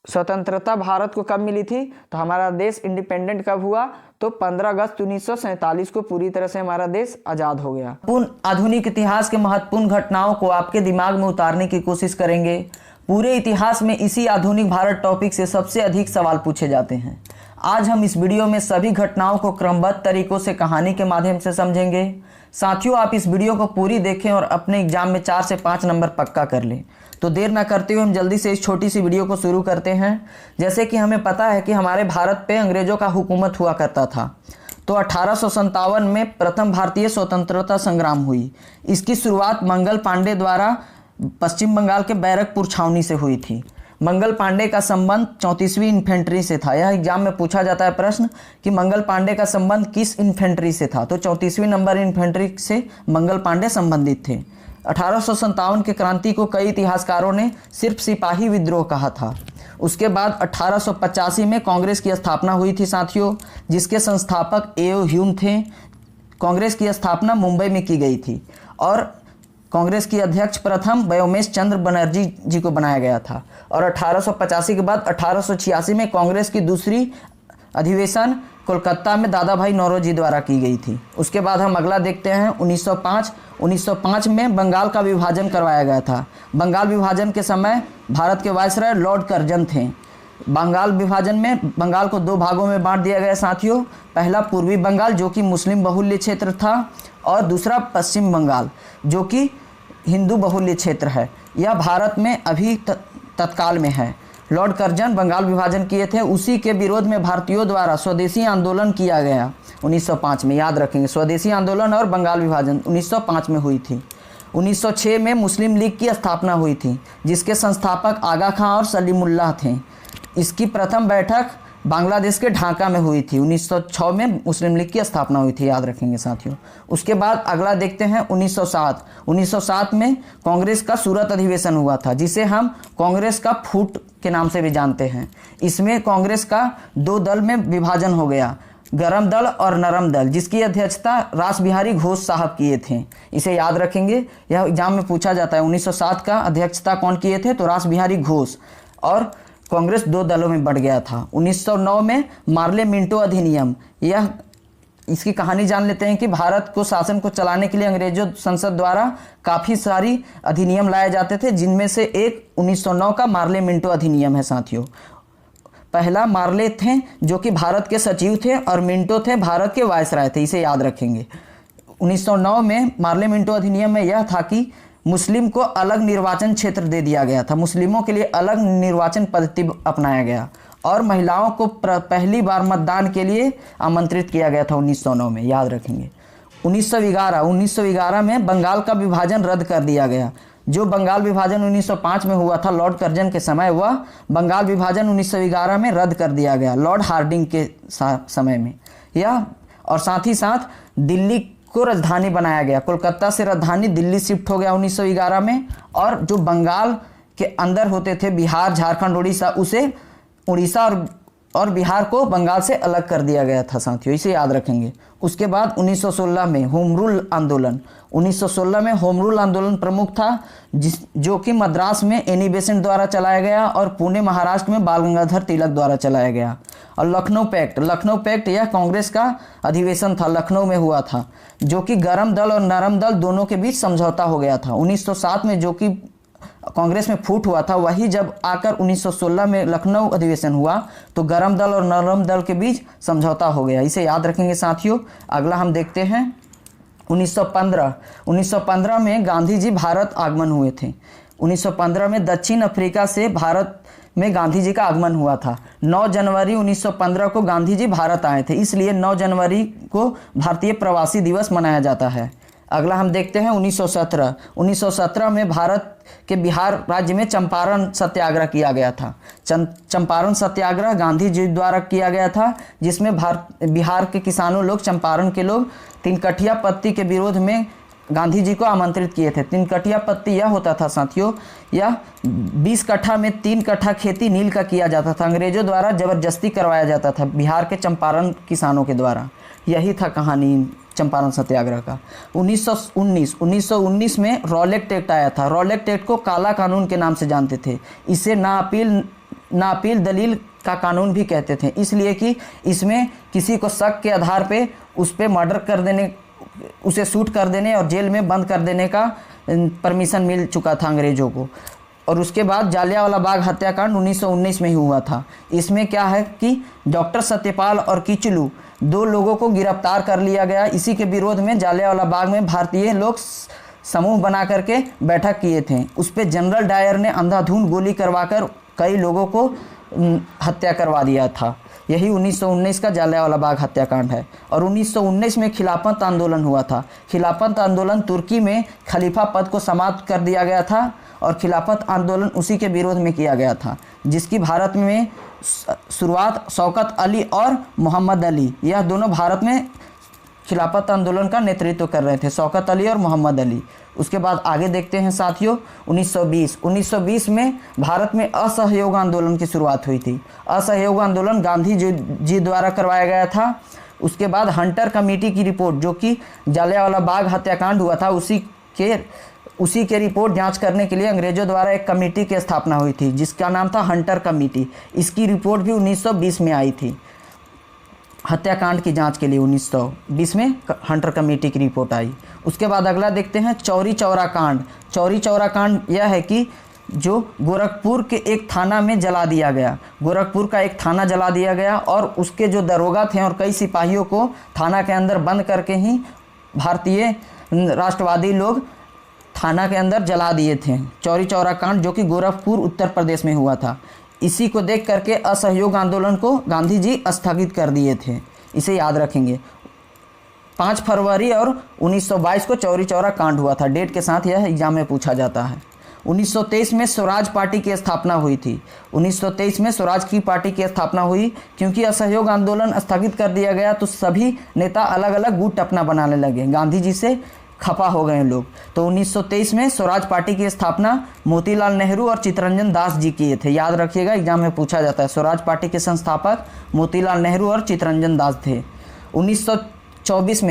स्वतंत्रता भारत को कब मिली थी, तो हमारा देश इंडिपेंडेंट कब हुआ, तो 15 अगस्त 1947 को पूरी तरह से हमारा देश आज़ाद हो गया। आधुनिक इतिहास के महत्वपूर्ण घटनाओं को आपके दिमाग में उतारने की कोशिश करेंगे। पूरे इतिहास में इसी आधुनिक भारत टॉपिक से सबसे अधिक सवाल पूछे जाते हैं। आज हम इस वीडियो में सभी घटनाओं को क्रमबद्ध तरीकों से कहानी के माध्यम से समझेंगे। साथियों, आप इस वीडियो को पूरी देखें और अपने एग्जाम में 4 से 5 नंबर पक्का कर लें। तो देर ना करते हुए हम जल्दी से इस छोटी सी वीडियो को शुरू करते हैं। जैसे कि हमें पता है कि हमारे भारत पे अंग्रेजों का हुकूमत हुआ करता था। तो 1857 में प्रथम भारतीय स्वतंत्रता संग्राम हुई। इसकी शुरुआत मंगल पांडे द्वारा पश्चिम बंगाल के बैरकपुर छावनी से हुई थी। मंगल पांडे का संबंध 34वीं इन्फेंट्री से था। यह एग्जाम में पूछा जाता है प्रश्न कि मंगल पांडे का संबंध किस इन्फेंट्री से था, तो 34वीं नंबर इन्फेंट्री से मंगल पांडे संबंधित थे। 1857 के क्रांति को कई इतिहासकारों ने सिर्फ सिपाही विद्रोह कहा था। उसके बाद 1885 में कांग्रेस की स्थापना हुई थी साथियों, जिसके संस्थापक ए.ओ. ह्यूम थे। कांग्रेस की स्थापना मुंबई में की गई थी और कांग्रेस की अध्यक्ष प्रथम व्योमेश चंद्र बनर्जी जी को बनाया गया था। और 1885 के बाद 1886 में कांग्रेस की दूसरी अधिवेशन कोलकाता में दादा भाई नौरोजी द्वारा की गई थी। उसके बाद हम अगला देखते हैं 1905 में बंगाल का विभाजन करवाया गया था। बंगाल विभाजन के समय भारत के वायसराय लॉर्ड कर्जन थे। बंगाल विभाजन में बंगाल को 2 भागों में बांट दिया गया साथियों। पहला पूर्वी बंगाल जो कि मुस्लिम बहुल्य क्षेत्र था और दूसरा पश्चिम बंगाल जो कि हिंदू बहुल्य क्षेत्र है। यह भारत में अभी तत्काल में है। लॉर्ड कर्जन बंगाल विभाजन किए थे। उसी के विरोध में भारतीयों द्वारा स्वदेशी आंदोलन किया गया 1905 में। याद रखेंगे, स्वदेशी आंदोलन और बंगाल विभाजन 1905 में हुई थी। 1906 में मुस्लिम लीग की स्थापना हुई थी, जिसके संस्थापक आगा खां और सलीमुल्लाह थे। इसकी प्रथम बैठक बांग्लादेश के ढाका में हुई थी। 1906 में मुस्लिम लीग की स्थापना हुई थी, याद रखेंगे साथियों। उसके बाद अगला देखते हैं 1907। 1907 में कांग्रेस का सूरत अधिवेशन हुआ था, जिसे हम कांग्रेस का फूट के नाम से भी जानते हैं। इसमें कांग्रेस का 2 दल में विभाजन हो गया, गरम दल और नरम दल, जिसकी अध्यक्षता रास बिहारी घोष साहब किए थे। इसे याद रखेंगे, यह एग्जाम में पूछा जाता है। 1907 का अध्यक्षता कौन किए थे? तो रास बिहारी घोष। और कांग्रेस 2 दलों में बढ़ गया था। 1909 में मार्ले मिंटो अधिनियम, यह इसकी कहानी जान लेते हैं कि भारत को शासन को चलाने के लिए अंग्रेजों संसद द्वारा काफ़ी सारी अधिनियम लाए जाते थे, जिनमें से एक 1909 का मार्ले मिंटो अधिनियम है साथियों। पहला मार्ले थे जो कि भारत के सचिव थे, और मिंटो थे भारत के वायसराय थे, इसे याद रखेंगे। 1909 में मार्ले मिंटो अधिनियम में यह था कि मुस्लिम को अलग निर्वाचन क्षेत्र दे दिया गया था, मुस्लिमों के लिए अलग निर्वाचन पद्धति अपनाया गया, और महिलाओं को पहली बार मतदान के लिए आमंत्रित किया गया था 1909 में, याद रखेंगे। 1911 में बंगाल का विभाजन रद्द कर दिया गया। जो बंगाल विभाजन 1905 में हुआ था लॉर्ड कर्जन के समय, वह बंगाल विभाजन 1911 में रद्द कर दिया गया लॉर्ड हार्डिंग के समय में। यह और साथ ही साथ दिल्ली को राजधानी बनाया गया। कोलकाता से राजधानी दिल्ली शिफ्ट हो गया 1911 में, और जो बंगाल के अंदर होते थे बिहार, झारखंड, उड़ीसा, उसे उड़ीसा और बिहार को बंगाल से अलग कर दिया गया था साथियों, इसे याद रखेंगे। उसके बाद 1916 में होम रूल आंदोलन। 1916 में होम रूल आंदोलन प्रमुख था, जो कि मद्रास में एनी बेसेंट द्वारा चलाया गया और पुणे महाराष्ट्र में बाल गंगाधर तिलक द्वारा चलाया गया। और लखनऊ पैक्ट यह कांग्रेस का अधिवेशन था, लखनऊ में हुआ था, जो कि गरम दल और नरम दल दोनों के बीच समझौता हो गया था। 1907 में जो कि कांग्रेस में फूट हुआ था, वही जब आकर 1916 में लखनऊ अधिवेशन हुआ तो गरम दल और नरम दल के बीच समझौता हो गया, इसे याद रखेंगे साथियों। अगला हम देखते हैं 1915 में गांधी जी भारत आगमन हुए थे। 1915 में दक्षिण अफ्रीका से भारत में गांधी जी का आगमन हुआ था। 9 जनवरी 1915 को गांधी जी भारत आए थे, इसलिए 9 जनवरी को भारतीय प्रवासी दिवस मनाया जाता है। अगला हम देखते हैं 1917 में भारत के बिहार राज्य में चंपारण सत्याग्रह किया गया था। चंपारण सत्याग्रह गांधी जी द्वारा किया गया था, जिसमें बिहार के किसानों लोग, चंपारण के लोग, 3 कठिया पत्ती के विरोध में गांधी जी को आमंत्रित किए थे। 3 कठिया पत्ती यह होता था साथियों, यह 20 कट्ठा में 3 कट्ठा खेती नील का किया जाता था, अंग्रेजों द्वारा जबरदस्ती करवाया जाता था बिहार के चंपारण किसानों के द्वारा। यही था कहानी चंपारण सत्याग्रह का। 1919 में रॉलेट एक्ट आया था। रॉलेट एक्ट को काला कानून के नाम से जानते थे। इसे ना अपील दलील का कानून भी कहते थे, इसलिए कि इसमें किसी को शक के आधार पे उस पर मर्डर कर देने, उसे शूट कर देने और जेल में बंद कर देने का परमिशन मिल चुका था अंग्रेजों को। और उसके बाद जालियांवाला बाग हत्याकांड 1919 में ही हुआ था। इसमें क्या है कि डॉक्टर सत्यपाल और किचलू 2 लोगों को गिरफ्तार कर लिया गया। इसी के विरोध में जालियांवाला बाग में भारतीय लोग समूह बना करके बैठक किए थे। उस पर जनरल डायर ने अंधाधुंध गोली करवाकर कई लोगों को हत्या करवा दिया था। यही 1919 का जालियांवाला बाग हत्याकांड है। और 1919 में खिलाफत आंदोलन हुआ था। खिलाफत आंदोलन तुर्की में खलीफा पद को समाप्त कर दिया गया था, और खिलाफत आंदोलन उसी के विरोध में किया गया था, जिसकी भारत में शुरुआत शौकत अली और मोहम्मद अली, यह दोनों भारत में खिलाफत आंदोलन का नेतृत्व कर रहे थे, शौकत अली और मोहम्मद अली। उसके बाद आगे देखते हैं साथियों 1920 में भारत में असहयोग आंदोलन की शुरुआत हुई थी। असहयोग आंदोलन गांधी जी द्वारा करवाया गया था। उसके बाद हंटर कमेटी की रिपोर्ट, जो कि जालियांवाला बाग हत्याकांड हुआ था, उसी के रिपोर्ट जांच करने के लिए अंग्रेजों द्वारा एक कमेटी की स्थापना हुई थी, जिसका नाम था हंटर कमेटी। इसकी रिपोर्ट भी 1920 में आई थी। हत्याकांड की जांच के लिए 1920 में हंटर कमेटी की रिपोर्ट आई। उसके बाद अगला देखते हैं चौरी चौरा कांड। चौरी चौरा कांड यह है कि जो गोरखपुर के एक थाना में जला दिया गया। गोरखपुर का एक थाना जला दिया गया, और उसके जो दरोगा थे और कई सिपाहियों को थाना के अंदर बंद करके ही भारतीय राष्ट्रवादी लोग थाना के अंदर जला दिए थे। चौरी चौरा कांड जो कि गोरखपुर उत्तर प्रदेश में हुआ था। इसी को देख करके असहयोग आंदोलन को गांधी जी स्थगित कर दिए थे, इसे याद रखेंगे। 5 फरवरी और 1922 को चौरी चौरा कांड हुआ था। डेट के साथ यह एग्जाम में पूछा जाता है। 1923 में स्वराज पार्टी की स्थापना हुई थी। 1923 में स्वराज की पार्टी की स्थापना हुई क्योंकि असहयोग आंदोलन स्थगित कर दिया गया तो सभी नेता अलग अलग गुट अपना बनाने लगे, गांधी जी से खफा हो गए लोग। तो 1923 में स्वराज पार्टी की स्थापना मोतीलाल नेहरू और चित्तरंजन दास जी किए थे। याद रखिएगा, एग्जाम में पूछा जाता है। स्वराज पार्टी के संस्थापक मोतीलाल नेहरू और चित्तरंजन दास थे। 1924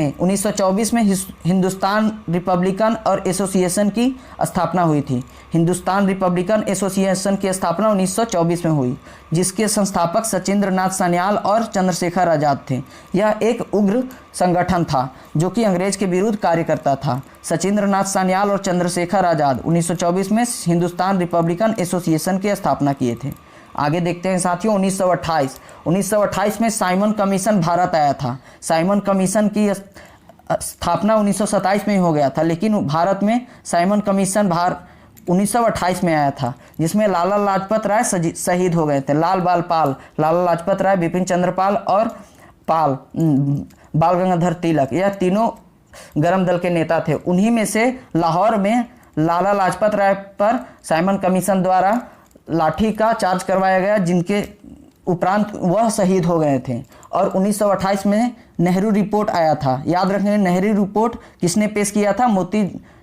में हिंदुस्तान रिपब्लिकन और एसोसिएशन की स्थापना हुई थी। हिंदुस्तान रिपब्लिकन एसोसिएशन की स्थापना 1924 में हुई, जिसके संस्थापक सचिंद्र नाथ सान्याल और चंद्रशेखर आज़ाद थे। यह एक उग्र संगठन था जो कि अंग्रेज के विरुद्ध कार्य करता था। सचिंद्र नाथ सान्याल और चंद्रशेखर आज़ाद 1924 में हिंदुस्तान रिपब्लिकन एसोसिएशन की स्थापना किए थे। आगे देखते हैं साथियों, 1928 में साइमन कमीशन भारत आया था। साइमन कमीशन की स्थापना 1927 में ही हो गया था, लेकिन भारत में साइमन कमीशन 1928 में आया था, जिसमें लाला लाजपत राय शहीद हो गए थे। लाला लाजपत राय, बिपिन चंद्र पाल और बाल गंगाधर तिलक, यह तीनों गरम दल के नेता थे। उन्हीं में से लाहौर में लाला लाजपत राय पर साइमन कमीशन द्वारा लाठी का चार्ज करवाया गया, जिनके उपरांत वह शहीद हो गए थे। और 1928 में नेहरू रिपोर्ट आया था। याद रखेंगे, नेहरू रिपोर्ट किसने पेश किया था?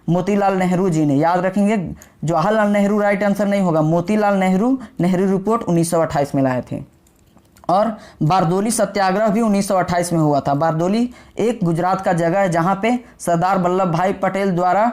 मोतीलाल नेहरू जी ने। याद रखेंगे, जवाहरलाल नेहरू राइट आंसर नहीं होगा, मोतीलाल नेहरू रिपोर्ट 1928 में लाए थे। और बारदोली सत्याग्रह भी 1928 में हुआ था। बारदोली एक गुजरात का जगह है जहाँ पे सरदार वल्लभ भाई पटेल द्वारा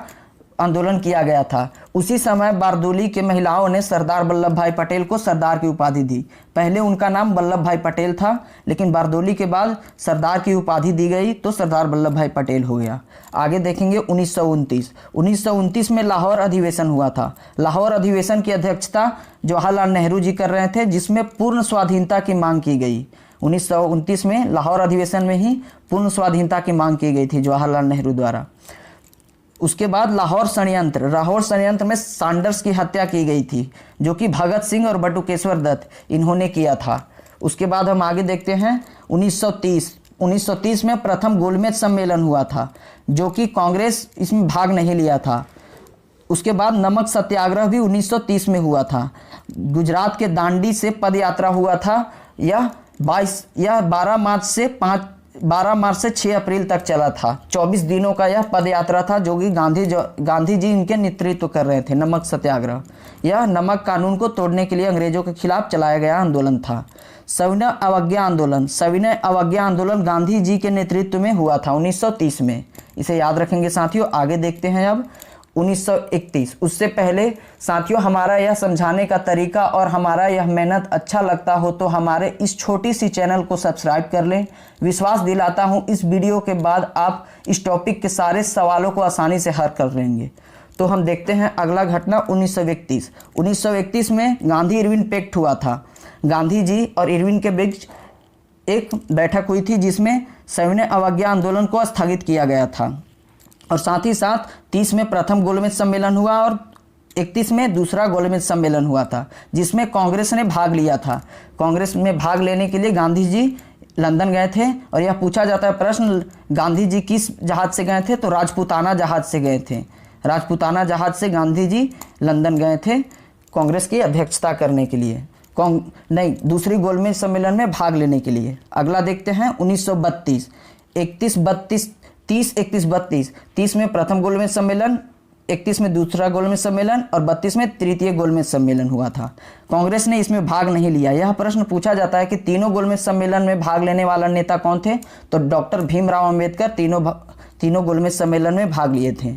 आंदोलन किया गया था। उसी समय बारदोली के महिलाओं ने सरदार वल्लभ भाई पटेल को सरदार की उपाधि दी। पहले उनका नाम वल्लभ भाई पटेल था, लेकिन बारदोली के बाद सरदार की उपाधि दी गई तो सरदार वल्लभ भाई पटेल हो गया। आगे देखेंगे 1929 में लाहौर अधिवेशन हुआ था। लाहौर अधिवेशन की अध्यक्षता जवाहरलाल नेहरू जी कर रहे थे, जिसमें पूर्ण स्वाधीनता की मांग की गई। 1929 में लाहौर अधिवेशन में ही पूर्ण स्वाधीनता की मांग की गई थी जवाहरलाल नेहरू द्वारा। उसके बाद लाहौर षड्यंत्र में सैंडर्स की हत्या की गई थी, जो कि भगत सिंह और बटुकेश्वर दत्त इन्होंने किया था। उसके बाद हम आगे देखते हैं 1930 में प्रथम गोलमेज सम्मेलन हुआ था, जो कि कांग्रेस इसमें भाग नहीं लिया था। उसके बाद नमक सत्याग्रह भी 1930 में हुआ था। गुजरात के दांडी से पद यात्रा हुआ था। यह 12 मार्च से 6 अप्रैल तक चला था। 24 दिनों का यह पद यात्रा था, जो कि गांधी जी इनके नेतृत्व कर रहे थे। नमक सत्याग्रह यह नमक कानून को तोड़ने के लिए अंग्रेजों के खिलाफ चलाया गया आंदोलन था। सविनय अवज्ञा आंदोलन गांधी जी के नेतृत्व में हुआ था 1930 में। इसे याद रखेंगे साथियों। आगे देखते हैं अब 1931। उससे पहले साथियों, हमारा यह समझाने का तरीका और हमारा यह मेहनत अच्छा लगता हो तो हमारे इस छोटी सी चैनल को सब्सक्राइब कर लें। विश्वास दिलाता हूं इस वीडियो के बाद आप इस टॉपिक के सारे सवालों को आसानी से हल कर लेंगे। तो हम देखते हैं अगला घटना 1931 में गांधी इरविन पैक्ट हुआ था। गांधी जी और इरविन के बीच एक बैठक हुई थी, जिसमें सविनय अवज्ञा आंदोलन को स्थगित किया गया था। और साथ ही साथ 30 में प्रथम गोलमेज सम्मेलन हुआ और 31 में दूसरा गोलमेज सम्मेलन हुआ था, जिसमें कांग्रेस ने भाग लिया था। कांग्रेस में भाग लेने के लिए गांधी जी लंदन गए थे। और यह पूछा जाता है प्रश्न, गांधी जी किस जहाज से गए थे? तो राजपूताना जहाज से गए थे। राजपूताना जहाज से गांधी जी लंदन गए थे कांग्रेस की अध्यक्षता करने के लिए, दूसरी गोलमेज सम्मेलन में भाग लेने के लिए। अगला देखते हैं 1932। 30 में प्रथम गोलमेज सम्मेलन, 31 में दूसरा गोलमेज सम्मेलन और 32 में तृतीय गोलमेज सम्मेलन हुआ था। कांग्रेस ने इसमें भाग नहीं लिया। यह प्रश्न पूछा जाता है कि तीनों गोलमेज सम्मेलन में भाग लेने वाला नेता कौन थे? तो डॉक्टर भीमराव अंबेडकर तीनों गोलमेज सम्मेलन में भाग लिए थे।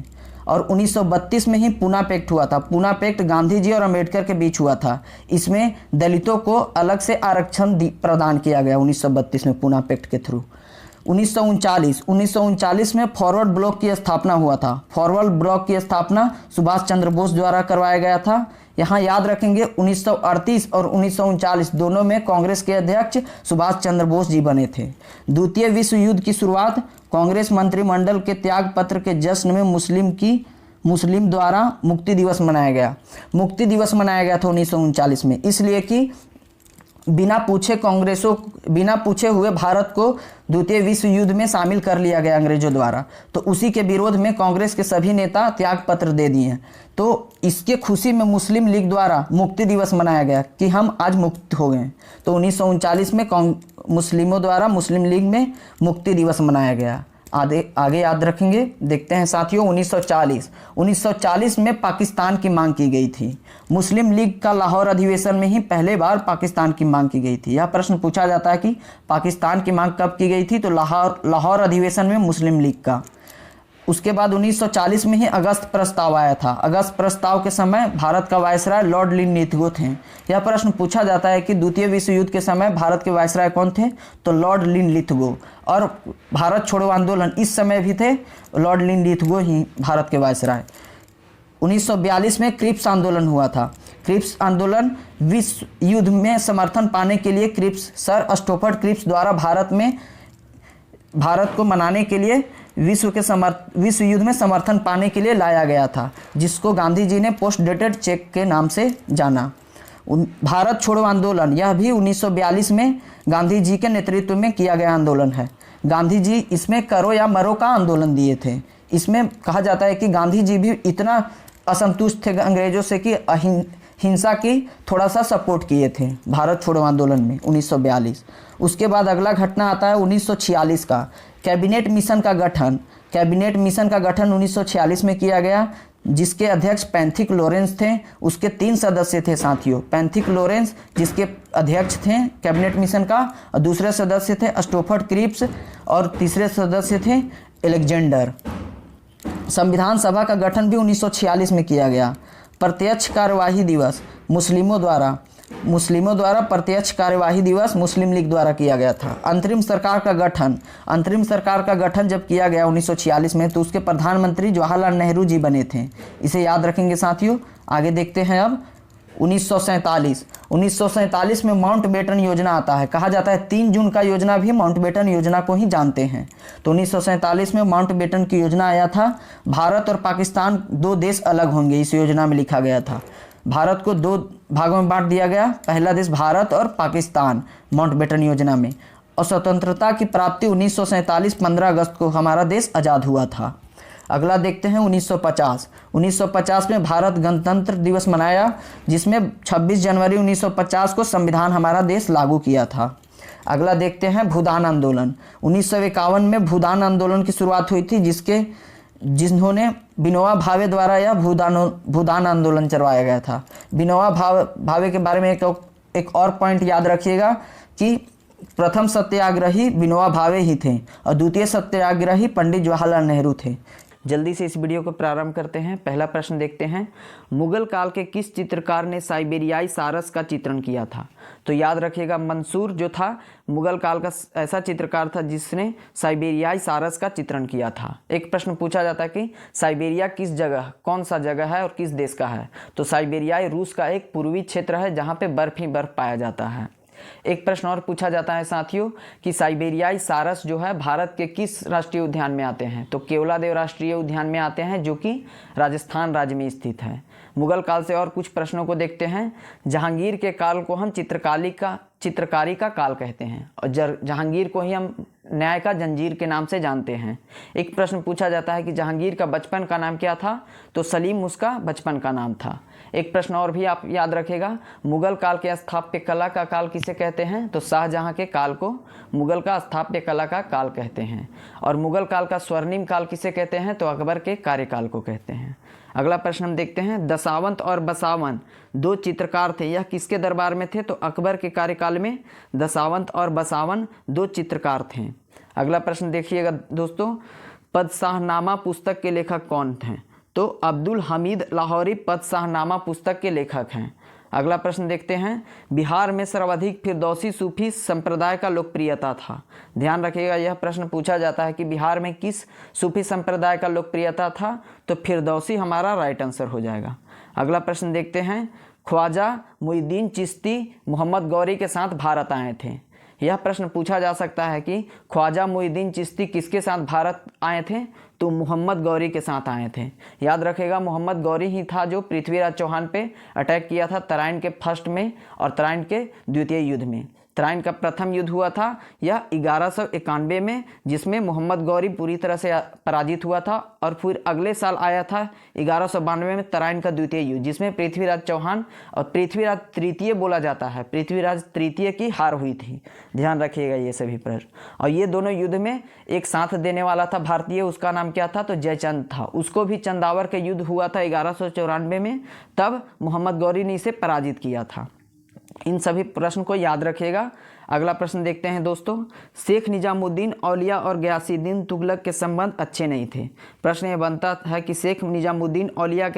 और 1932 में ही पूना पैक्ट हुआ था। पूना पैक्ट गांधी जी और अंबेडकर के बीच हुआ था। इसमें दलितों को अलग से आरक्षण प्रदान किया गया 1932 में पूना पैक्ट के थ्रू। 1939 में फॉरवर्ड ब्लॉक की स्थापना हुआ था। फॉरवर्ड ब्लॉक की स्थापना सुभाष चंद्र बोस द्वारा करवाया गया था। यहाँ याद रखेंगे 1938 और 1939 दोनों में कांग्रेस के अध्यक्ष सुभाष चंद्र बोस जी बने थे। द्वितीय विश्व युद्ध की शुरुआत कांग्रेस मंत्रिमंडल के त्याग पत्र के जश्न में मुस्लिम द्वारा मुक्ति दिवस मनाया गया था 1939 में, इसलिए कि बिना पूछे हुए भारत को द्वितीय विश्व युद्ध में शामिल कर लिया गया अंग्रेजों द्वारा। तो उसी के विरोध में कांग्रेस के सभी नेता त्याग पत्र दे दिए। तो इसके खुशी में मुस्लिम लीग द्वारा मुक्ति दिवस मनाया गया कि हम आज मुक्त हो गए। तो 1939 में मुस्लिमों द्वारा मुस्लिम लीग में मुक्ति दिवस मनाया गया। आगे याद रखेंगे। देखते हैं साथियों 1940 में पाकिस्तान की मांग की गई थी। मुस्लिम लीग का लाहौर अधिवेशन में ही पहले बार पाकिस्तान की मांग की गई थी। यह प्रश्न पूछा जाता है कि पाकिस्तान की मांग कब की गई थी, तो लाहौर अधिवेशन में मुस्लिम लीग का। उसके बाद 1940 में ही अगस्त प्रस्ताव आया था। अगस्त प्रस्ताव के समय भारत का वायसराय लॉर्ड लिनलिथगो थे। यह प्रश्न पूछा जाता है कि द्वितीय विश्व युद्ध के समय भारत के वायसराय कौन थे, तो लॉर्ड लिनलिथगो। और भारत छोड़ो आंदोलन इस समय भी थे, लॉर्ड लिनलिथगो ही भारत के वायसराय। 1942 में क्रिप्स आंदोलन हुआ था। क्रिप्स आंदोलन विश्व युद्ध में समर्थन पाने के लिए सर स्टोफर्ड क्रिप्स द्वारा भारत को मनाने के लिए विश्व युद्ध में समर्थन पाने के लिए लाया गया था, जिसको गांधी जी ने पोस्ट डेटेड चेक के नाम से जाना। भारत छोड़ो आंदोलन यह भी 1942 में गांधी जी के नेतृत्व में किया गया आंदोलन है। गांधी जी इसमें करो या मरो का आंदोलन दिए थे। इसमें कहा जाता है कि गांधी जी भी इतना असंतुष्ट थे अंग्रेजों से कि हिंसा की थोड़ा सा सपोर्ट किए थे भारत छोड़ो आंदोलन में 1942। उसके बाद अगला घटना आता है 1946 का कैबिनेट मिशन का गठन। कैबिनेट मिशन का गठन 1946 में किया गया, जिसके अध्यक्ष पैंथिक लॉरेंस थे। उसके 3 सदस्य थे साथियों। पैंथिक लॉरेंस जिसके अध्यक्ष थे कैबिनेट मिशन का, और दूसरे सदस्य थे स्टोफर्ड क्रिप्स, और तीसरे सदस्य थे एलेक्जेंडर। संविधान सभा का गठन भी 1946 में किया गया। प्रत्यक्ष कार्यवाही दिवस मुस्लिमों द्वारा प्रत्यक्ष कार्यवाही दिवस मुस्लिम लीग द्वारा किया गया था। अंतरिम सरकार का गठन जब किया गया 1946 में, तो उसके प्रधानमंत्री जवाहरलाल नेहरू जी बने थे। इसे याद रखेंगे साथियों। आगे देखते हैं अब 1947 में माउंटबेटन योजना आता है। कहा जाता है 3 जून का योजना भी माउंटबेटन योजना को ही जानते हैं। तो 1947 में माउंटबेटन की योजना आया था। भारत और पाकिस्तान 2 देश अलग होंगे, इस योजना में लिखा गया था। भारत को 2 भागों में बांट दिया गया। पहला देश भारत और पाकिस्तान माउंटबेटन योजना में। और स्वतंत्रता की प्राप्ति 1947 15 अगस्त को हमारा देश आज़ाद हुआ था। अगला देखते हैं 1950 में भारत गणतंत्र दिवस मनाया, जिसमें 26 जनवरी 1950 को संविधान हमारा देश लागू किया था। अगला देखते हैं भूदान आंदोलन। 1951 में भूदान आंदोलन की शुरुआत हुई थी, जिन्होंने विनोबा भावे द्वारा यह भूदान आंदोलन चलवाया गया था। विनोबा भावे के बारे में एक और पॉइंट याद रखिएगा कि प्रथम सत्याग्रही विनोबा भावे ही थे और द्वितीय सत्याग्रही पंडित जवाहरलाल नेहरू थे। जल्दी से इस वीडियो को प्रारंभ करते हैं। पहला प्रश्न देखते हैं, मुगल काल के किस चित्रकार ने साइबेरियाई सारस का चित्रण किया था? तो याद रखिएगा मंसूर जो था मुगल काल का ऐसा चित्रकार था जिसने साइबेरियाई सारस का चित्रण किया था। एक प्रश्न पूछा जाता है कि साइबेरिया किस जगह, कौन सा जगह है और किस देश का है? तो साइबेरियाई रूस का एक पूर्वी क्षेत्र है जहाँ पे बर्फ ही बर्फ पाया जाता है। एक प्रश्न और पूछा जाता है साथियों कि साइबेरियाई सारस जो है भारत के किस राष्ट्रीय उद्यान में आते हैं? तो केवलादेव राष्ट्रीय उद्यान में आते हैं, जो कि राजस्थान राज्य में स्थित है। मुगल काल से और कुछ प्रश्नों को देखते हैं। जहांगीर के काल को हम चित्रकारी का काल कहते हैं और जहांगीर को ही हम न्याय का जंजीर के नाम से जानते हैं। एक प्रश्न पूछा जाता है कि जहांगीर का बचपन का नाम क्या था? तो सलीम उसका बचपन का नाम था। एक प्रश्न और भी आप याद रखेगा, मुगल काल के स्थापत्य कला का काल किसे कहते हैं? तो शाहजहां के काल को मुगल का स्थापत्य कला का काल कहते हैं। और मुगल काल का स्वर्णिम काल किसे कहते हैं? तो अकबर के कार्यकाल को कहते हैं। अगला प्रश्न हम देखते हैं, दशावंत और बसावन 2 चित्रकार थे, यह किसके दरबार में थे? तो अकबर के कार्यकाल में दशावंत और बसावन 2 चित्रकार थे। अगला प्रश्न देखिएगा दोस्तों, पदशाहनामा पुस्तक के लेखक कौन थे? तो अब्दुल हमीद लाहौरी पदशाहनामा पुस्तक के लेखक हैं। अगला प्रश्न देखते हैं, बिहार में सर्वाधिक फिरदौसी सूफी संप्रदाय का लोकप्रियता था। ध्यान रखिएगा, यह प्रश्न पूछा जाता है कि बिहार में किस सूफी संप्रदाय का लोकप्रियता था? तो फिरदौसी हमारा राइट आंसर हो जाएगा। अगला प्रश्न देखते हैं, ख्वाजा मुईनुद्दीन चिश्ती मोहम्मद गौरी के साथ भारत आए थे। यह प्रश्न पूछा जा सकता है कि ख्वाजा मुईनुद्दीन चिश्ती किसके साथ भारत आए थे, तो मोहम्मद गौरी के साथ आए थे। याद रखेगा मोहम्मद गौरी ही था जो पृथ्वीराज चौहान पे अटैक किया था तराइन के फर्स्ट में और तराइन के द्वितीय युद्ध में। तराइन का प्रथम युद्ध हुआ था यह 1191 में, जिसमें मोहम्मद गौरी पूरी तरह से पराजित हुआ था, और फिर अगले साल आया था 1192 में तराइन का द्वितीय युद्ध, जिसमें पृथ्वीराज चौहान और पृथ्वीराज तृतीय बोला जाता है, पृथ्वीराज तृतीय की हार हुई थी। ध्यान रखिएगा ये सभी प्रश्न। और ये दोनों युद्ध में एक साथ देने वाला था भारतीय, उसका नाम क्या था, तो जयचंद था। उसको भी चंदावर के युद्ध हुआ था 1194 में, तब मोहम्मद गौरी ने इसे पराजित किया था। इन सभी प्रश्न को याद रखिएगा। अगला प्रश्न देखते हैं दोस्तों, शेख निजामुद्दीन औलिया और गयासुद्दीन तुगलक के संबंध अच्छे नहीं थे। प्रश्न यह बनता है कि शेख निजामुद्दीन औलिया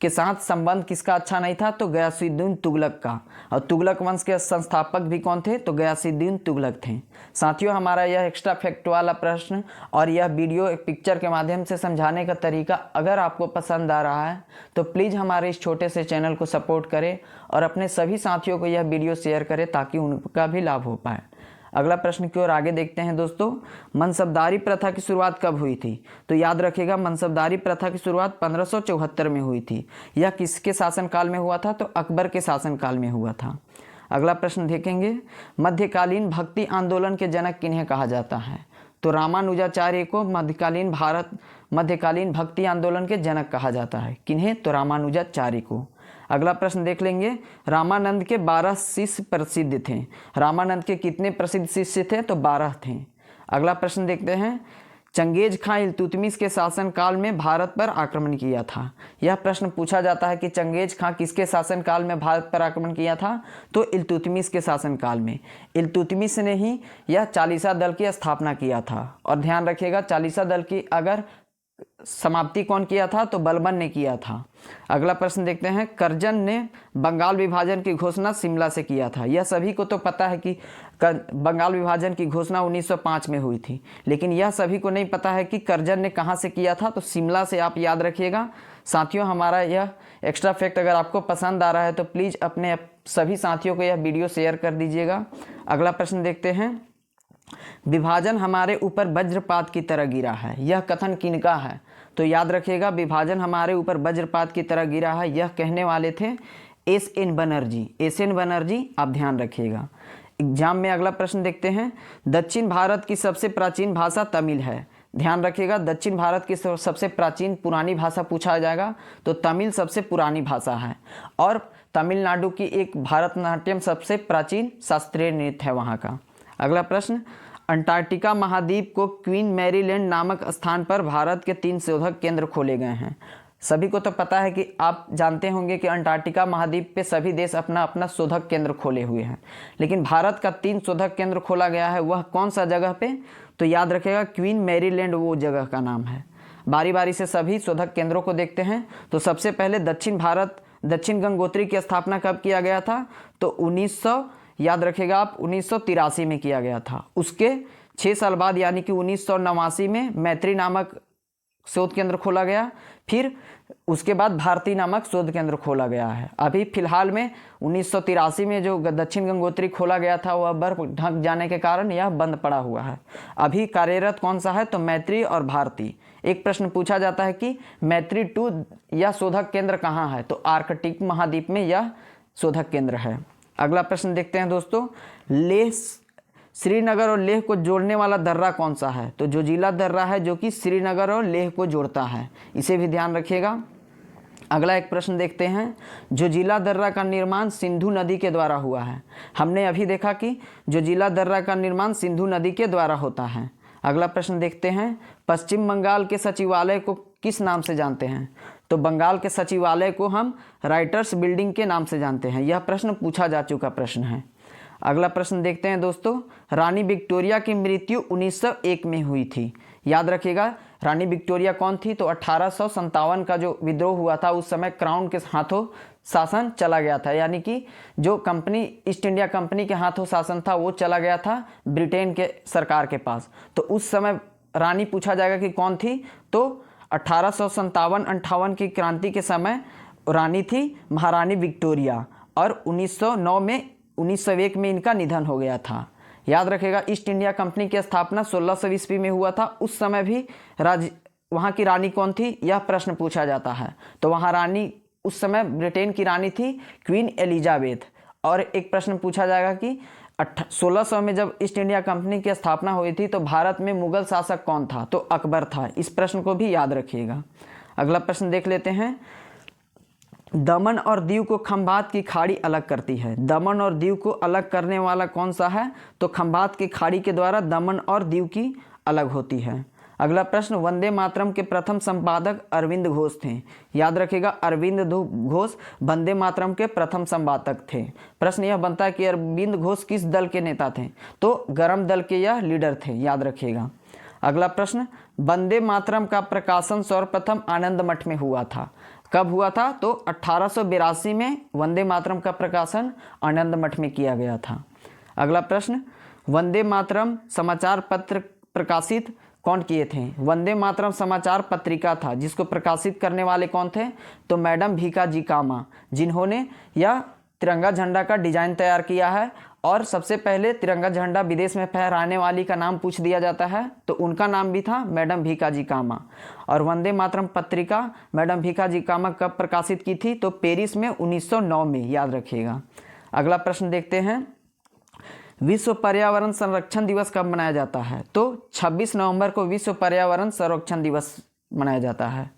के साथ संबंध किसका अच्छा नहीं था, तो गयासुद्दीन तुगलक का। और तुगलक वंश के संस्थापक भी कौन थे, तो गयासुद्दीन तुगलक थे। साथियों, हमारा यह एक्स्ट्रा फैक्ट वाला प्रश्न और यह वीडियो एक पिक्चर के माध्यम से समझाने का तरीका अगर आपको पसंद आ रहा है तो प्लीज़ हमारे इस छोटे से चैनल को सपोर्ट करें और अपने सभी साथियों को यह वीडियो शेयर करें ताकि उनका भी लाभ हो पाए। अगला प्रश्न की ओर आगे देखते हैं दोस्तों, मनसबदारी प्रथा की शुरुआत कब हुई थी, तो याद रखिएगा मनसबदारी प्रथा की शुरुआत 1574 में हुई थी। यह किसके शासनकाल में हुआ था, तो अकबर के शासनकाल में हुआ था। अगला प्रश्न देखेंगे, मध्यकालीन भक्ति आंदोलन के जनक किन्हें कहा जाता है, तो रामानुजाचार्य को मध्यकालीन भक्ति आंदोलन के जनक कहा जाता है। किन्हें, तो रामानुजाचार्य को। अगला प्रश्न देख लेंगे, रामानंद के 12 शिष्य प्रसिद्ध थे। रामानंद के कितने प्रसिद्ध शिष्य थे, तो 12 थे। अगला प्रश्न देखते हैं, चंगेज खां इल्तुतमिश के शासनकाल में भारत पर आक्रमण किया था। यह प्रश्न पूछा जाता है कि चंगेज खां किसके शासनकाल में भारत पर आक्रमण किया था, तो इल्तुतमिश के शासनकाल में। इल्तुतमिश ने ही यह चालीसा दल की स्थापना किया था। और ध्यान रखिएगा चालीसा दल की अगर समाप्ति कौन किया था, तो बलबन ने किया था। अगला प्रश्न देखते हैं, करजन ने बंगाल विभाजन की घोषणा शिमला से किया था। यह सभी को तो पता है कि बंगाल विभाजन की घोषणा 1905 में हुई थी, लेकिन यह सभी को नहीं पता है कि करजन ने कहां से किया था, तो शिमला से। आप याद रखिएगा साथियों, हमारा यह एक्स्ट्रा फैक्ट अगर आपको पसंद आ रहा है तो प्लीज़ अपने सभी साथियों को यह वीडियो शेयर कर दीजिएगा। अगला प्रश्न देखते हैं, विभाजन हमारे ऊपर वज्रपात की तरह गिरा है, यह कथन किनका है, तो याद रखिएगा विभाजन हमारे ऊपर वज्रपात की तरह गिरा है, यह कहने वाले थे एस.एन. बनर्जी। एस.एन. बनर्जी, आप ध्यान रखिएगा। एग्जाम में अगला प्रश्न देखते हैं, दक्षिण भारत की सबसे प्राचीन भाषा तमिल है। ध्यान रखिएगा दक्षिण भारत की सबसे प्राचीन पुरानी भाषा पूछा जाएगा, तो तमिल सबसे पुरानी भाषा है। और तमिलनाडु की एक भारतनाट्यम सबसे प्राचीन शास्त्रीय नृत्य है वहाँ का। अगला प्रश्न, अंटार्कटिका महाद्वीप को क्वीन मैरी लैंड नामक स्थान पर भारत के 3 शोधक केंद्र खोले गए हैं। सभी को तो पता है कि आप जानते होंगे कि अंटार्कटिका महाद्वीप पे सभी देश अपना अपना शोधक केंद्र खोले हुए हैं, लेकिन भारत का 3 शोधक केंद्र खोला गया है। वह कौन सा जगह पे, तो याद रखेगा क्वीन मैरी लैंड वो जगह का नाम है। बारी बारी से सभी शोधक केंद्रों को देखते हैं। तो सबसे पहले दक्षिण गंगोत्री की स्थापना कब किया गया था, तो 1983 में किया गया था। उसके 6 साल बाद यानी कि 1989 में मैत्री नामक शोध केंद्र खोला गया। फिर उसके बाद भारती नामक शोध केंद्र खोला गया है। अभी फिलहाल में 1983 में जो दक्षिण गंगोत्री खोला गया था वह बर्फ ढक जाने के कारण यह बंद पड़ा हुआ है। अभी कार्यरत कौन सा है, तो मैत्री और भारती। एक प्रश्न पूछा जाता है कि मैत्री 2 यह शोधक केंद्र कहाँ है, तो आर्कटिक महाद्वीप में यह शोधक केंद्र है। अगला प्रश्न देखते हैं दोस्तों, लेह श्रीनगर और लेह को जोड़ने वाला दर्रा कौन सा है, तो जोजिला दर्रा है जो कि श्रीनगर और लेह को जोड़ता है, इसे भी ध्यान रखिएगा। अगला एक प्रश्न देखते हैं, जोजिला दर्रा का निर्माण सिंधु नदी के द्वारा हुआ है। हमने अभी देखा कि जोजिला दर्रा का निर्माण सिंधु नदी के द्वारा होता है। अगला प्रश्न देखते हैं, पश्चिम बंगाल के सचिवालय को किस नाम से जानते हैं, तो बंगाल के सचिवालय को हम राइटर्स बिल्डिंग के नाम से जानते हैं। यह प्रश्न पूछा जा चुका प्रश्न है। अगला प्रश्न देखते हैं दोस्तों, रानी विक्टोरिया की मृत्यु 1901 में हुई थी। याद रखिएगा रानी विक्टोरिया कौन थी, तो 1857 का जो विद्रोह हुआ था उस समय क्राउन के हाथों शासन चला गया था, यानी कि जो कंपनी ईस्ट इंडिया कंपनी के हाथों शासन था वो चला गया था ब्रिटेन के सरकार के पास। तो उस समय रानी पूछा जाएगा कि कौन थी, तो 1857-58 की क्रांति के समय रानी थी महारानी विक्टोरिया। और 1909 में 1901 में इनका निधन हो गया था। याद रखेगा, ईस्ट इंडिया कंपनी की स्थापना 1600 ईस्वी में हुआ था। उस समय भी वहाँ की रानी कौन थी, यह प्रश्न पूछा जाता है। तो वहाँ रानी उस समय ब्रिटेन की रानी थी क्वीन एलिजाबेथ। और एक प्रश्न पूछा जाएगा कि 1600 में जब ईस्ट इंडिया कंपनी की स्थापना हुई थी तो भारत में मुगल शासक कौन था, तो अकबर था। इस प्रश्न को भी याद रखिएगा। अगला प्रश्न देख लेते हैं। दमन और दीव को खंभात की खाड़ी अलग करती है। दमन और दीव को अलग करने वाला कौन सा है, तो खंभात की खाड़ी के द्वारा दमन और दीव की अलग होती है। अगला प्रश्न, वंदे मातरम के प्रथम संपादक अरविंद घोष थे। याद रखिएगा, अरविंद घोष वंदे मातरम के प्रथम संपादक थे। प्रश्न यह बनता है कि अरविंद घोष किस दल के नेता थे, तो गरम दल के यह लीडर थे। याद रखिएगा। अगला प्रश्न, वंदे मातरम का प्रकाशन सर्वप्रथम आनंद मठ में हुआ था। कब हुआ था, तो 1882 में वंदे मातरम का प्रकाशन आनंद मठ में किया गया था। अगला प्रश्न, वंदे मातरम समाचार पत्र प्रकाशित कौन किए थे। वंदे मातरम समाचार पत्रिका था जिसको प्रकाशित करने वाले कौन थे, तो मैडम भीकाजी कामा, जिन्होंने यह तिरंगा झंडा का डिजाइन तैयार किया है। और सबसे पहले तिरंगा झंडा विदेश में फहराने वाली का नाम पूछ दिया जाता है, तो उनका नाम भी था मैडम भीकाजी कामा। और वंदे मातरम पत्रिका मैडम भीकाजी कामा कब प्रकाशित की थी, तो पेरिस में 1909 में। याद रखिएगा। अगला प्रश्न देखते हैं। विश्व पर्यावरण संरक्षण दिवस कब मनाया जाता है, तो 26 नवंबर को विश्व पर्यावरण संरक्षण दिवस मनाया जाता है।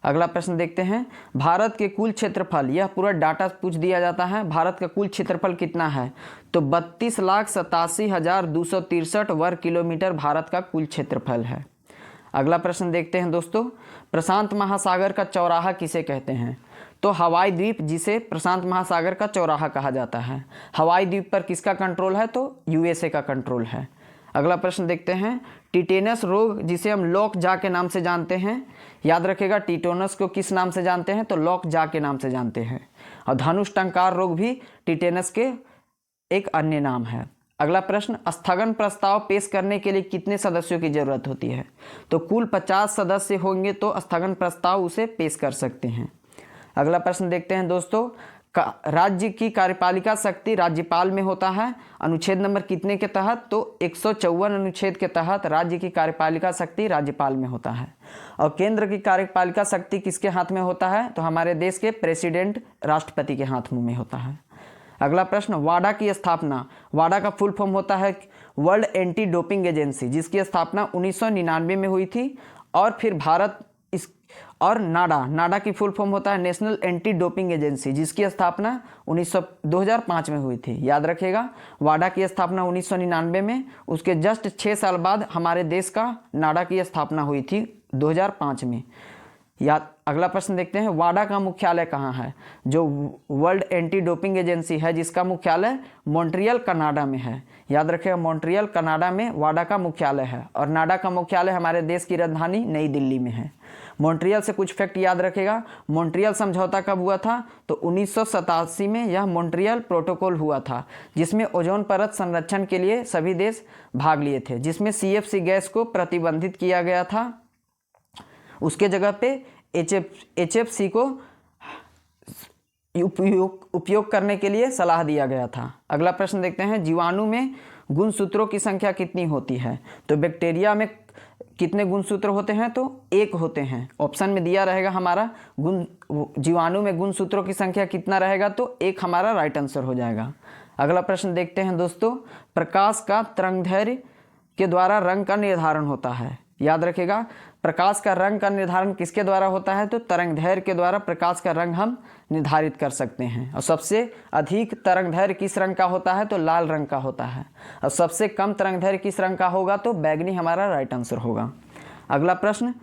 अगला प्रश्न देखते हैं। भारत के कुल क्षेत्रफल, यह पूरा डाटा पूछ दिया जाता है। भारत का कुल क्षेत्रफल कितना है, तो 32,87,263 वर्ग किलोमीटर भारत का कुल क्षेत्रफल है। अगला प्रश्न देखते हैं दोस्तों। प्रशांत महासागर का चौराहा किसे कहते हैं, तो हवाई द्वीप, जिसे प्रशांत महासागर का चौराहा कहा जाता है। हवाई द्वीप पर किसका कंट्रोल है, तो यूएसए का कंट्रोल है। अगला प्रश्न देखते हैं। टिटेनस रोग, जिसे हम लॉक जा के नाम से जानते हैं। याद रखेगा, टिटेनस को किस नाम से जानते हैं, तो लॉक जा के नाम से जानते हैं। और धनुष टंकार रोग भी टिटेनस के एक अन्य नाम है। अगला प्रश्न, स्थगन प्रस्ताव पेश करने के लिए कितने सदस्यों की जरूरत होती है, तो कुल 50 सदस्य होंगे तो स्थगन प्रस्ताव उसे पेश कर सकते हैं। अगला प्रश्न देखते हैं दोस्तों। राज्य की कार्यपालिका शक्ति राज्यपाल में होता है। अनुच्छेद नंबर कितने के तहत, तो 154 अनुच्छेद के तहत राज्य की कार्यपालिका शक्ति राज्यपाल में होता है। और केंद्र की कार्यपालिका शक्ति किसके हाथ में होता है, तो हमारे देश के प्रेसिडेंट राष्ट्रपति के हाथ में होता है। अगला प्रश्न, वाडा की स्थापना। वाडा का फुल फॉर्म होता है वर्ल्ड एंटी डोपिंग एजेंसी, जिसकी स्थापना 1999 में हुई थी। और फिर भारत और नाडा की फुल फॉर्म होता है नेशनल एंटी डोपिंग एजेंसी, जिसकी स्थापना 2005 में हुई थी। याद रखिएगा, वाडा की स्थापना 1999 में, उसके जस्ट 6 साल बाद हमारे देश का नाडा की स्थापना हुई थी 2005 में। अगला प्रश्न देखते हैं। वाडा का मुख्यालय कहाँ है, जो वर्ल्ड एंटी डोपिंग एजेंसी है जिसका मुख्यालय मॉन्ट्रियल कनाडा में है। याद रखिएगा, मॉन्ट्रियल कनाडा में वाडा का मुख्यालय है। और नाडा का मुख्यालय हमारे देश की राजधानी नई दिल्ली में है। मॉन्ट्रियल से कुछ फैक्ट याद रखेगा। मॉन्ट्रियल समझौता कब हुआ था, तो 1987 में यह मॉन्ट्रियल प्रोटोकॉल हुआ था, जिसमें ओजोन परत संरक्षण के लिए सभी देश भाग लिए थे, जिसमें CFC गैस को प्रतिबंधित किया गया था। उसके जगह पे HFC को उपयोग करने के लिए सलाह दिया गया था। अगला प्रश्न देखते हैं। जीवाणु में गुणसूत्रों की संख्या कितनी होती है, तो बैक्टीरिया में कितने गुणसूत्र होते हैं, तो 1 होते हैं। ऑप्शन में दिया रहेगा हमारा जीवाणु में गुणसूत्रों की संख्या कितना रहेगा, तो 1 हमारा राइट आंसर हो जाएगा। अगला प्रश्न देखते हैं दोस्तों। प्रकाश का तरंगदैर्घ्य के द्वारा रंग का निर्धारण होता है। याद रखिएगा, प्रकाश का रंग का निर्धारण किसके द्वारा होता है, तो तरंगदैर्घ्य के द्वारा प्रकाश का रंग हम निर्धारित कर सकते हैं। और सबसे अधिक तरंगदैर्घ्य किस रंग का होता है, तो लाल रंग का होता है। और सबसे कम तरंगदैर्घ्य किस रंग का होगा, तो बैगनी हमारा राइट आंसर होगा। अगला प्रश्न।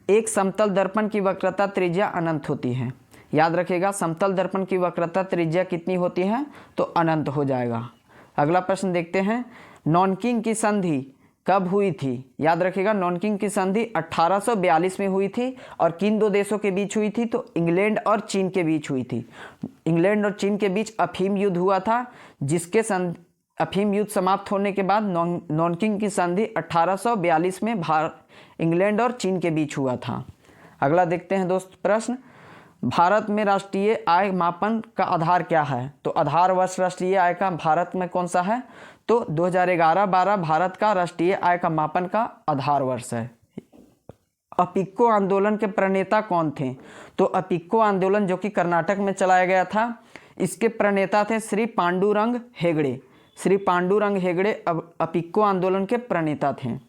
एक समतल दर्पण की वक्रता त्रिज्या अनंत होती है। याद रखिएगा, समतल दर्पण की वक्रता त्रिज्या कितनी होती है, तो अनंत हो जाएगा। अगला प्रश्न देखते हैं। नॉनकिंग की संधि कब हुई थी। याद रखिएगा, नॉनकिंग की संधि 1842 में हुई थी। और किन 2 देशों के बीच हुई थी, तो इंग्लैंड और चीन के बीच हुई थी। इंग्लैंड और चीन के बीच अफीम युद्ध हुआ था, जिसके अफीम युद्ध समाप्त होने के बाद नॉनकिंग की संधि 1842 में इंग्लैंड और चीन के बीच हुआ था। अगला देखते हैं दोस्त प्रश्न। भारत में राष्ट्रीय आय मापन का आधार क्या है? तो आधार वर्ष राष्ट्रीय आय का भारत में कौन सा है? तो 2011-12 भारत का राष्ट्रीय आय का मापन का आधार वर्ष है। अपिक्को आंदोलन के प्रणेता कौन थे? तो अपिक्को आंदोलन जो कि कर्नाटक में चलाया गया था, इसके प्रणेता थे श्री पांडुरंग हेगड़े। श्री पांडुरंग हेगड़े अपिक्को आंदोलन के प्रणेता थे।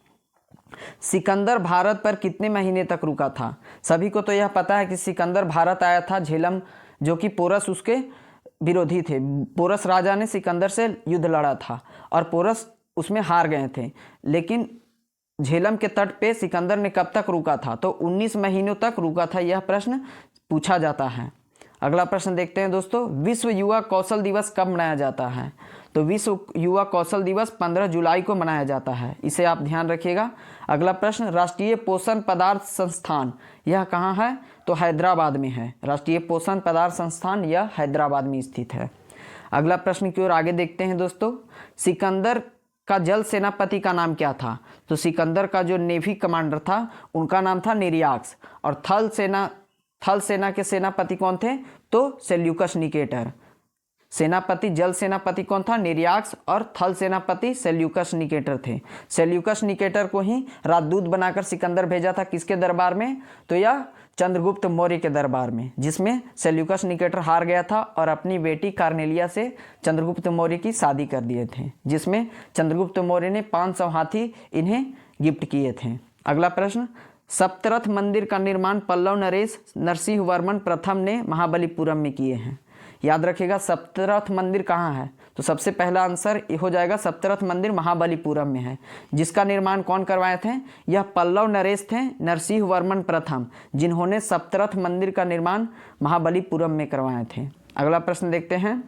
सिकंदर भारत पर कितने महीने तक रुका था? सभी को तो यह पता है कि सिकंदर भारत आया था। झेलम जो कि पोरस उसके विरोधी थे। पोरस राजा ने सिकंदर से युद्ध लड़ा था और पोरस उसमें हार गए थे, लेकिन झेलम के तट पे सिकंदर ने कब तक रुका था? तो 19 महीनों तक रुका था। यह प्रश्न पूछा जाता है। अगला प्रश्न देखते हैं दोस्तों, विश्व युवा कौशल दिवस कब मनाया जाता है? तो विश्व युवा कौशल दिवस 15 जुलाई को मनाया जाता है, इसे आप ध्यान रखिएगा। अगला प्रश्न, राष्ट्रीय पोषण पदार्थ संस्थान यह कहाँ है? तो हैदराबाद में है। राष्ट्रीय पोषण पदार्थ संस्थान यह हैदराबाद में स्थित है। अगला प्रश्न की ओर आगे देखते हैं दोस्तों, सिकंदर का जल सेनापति का नाम क्या था? तो सिकंदर का जो नेवी कमांडर था उनका नाम था निरियाक्स। और थल सेना के सेनापति कौन थे? तो सेल्यूकस निकेटर। सेनापति जल सेनापति कौन था? निरियाक्स। और थल सेनापति सेल्यूकस निकेटर थे। सेल्यूकस निकेटर को ही राजदूत बनाकर सिकंदर भेजा था किसके दरबार में? तो यह चंद्रगुप्त मौर्य के दरबार में, जिसमें सेल्यूकस निकेटर हार गया था और अपनी बेटी कार्नेलिया से चंद्रगुप्त मौर्य की शादी कर दिए थे, जिसमें चंद्रगुप्त मौर्य ने 500 हाथी इन्हें गिफ्ट किए थे। अगला प्रश्न, सप्तरथ मंदिर का निर्माण पल्लव नरेश नरसिंह वर्मन प्रथम ने महाबलीपुरम में किए हैं। याद रखिएगा सप्तरथ मंदिर कहाँ है? तो सबसे पहला आंसर हो जाएगा सप्तरथ मंदिर महाबलीपुरम में है। जिसका निर्माण कौन करवाए थे? यह पल्लव नरेश थे नरसिंह वर्मन प्रथम, जिन्होंने सप्तरथ मंदिर का निर्माण महाबलीपुरम में करवाए थे। अगला प्रश्न देखते हैं,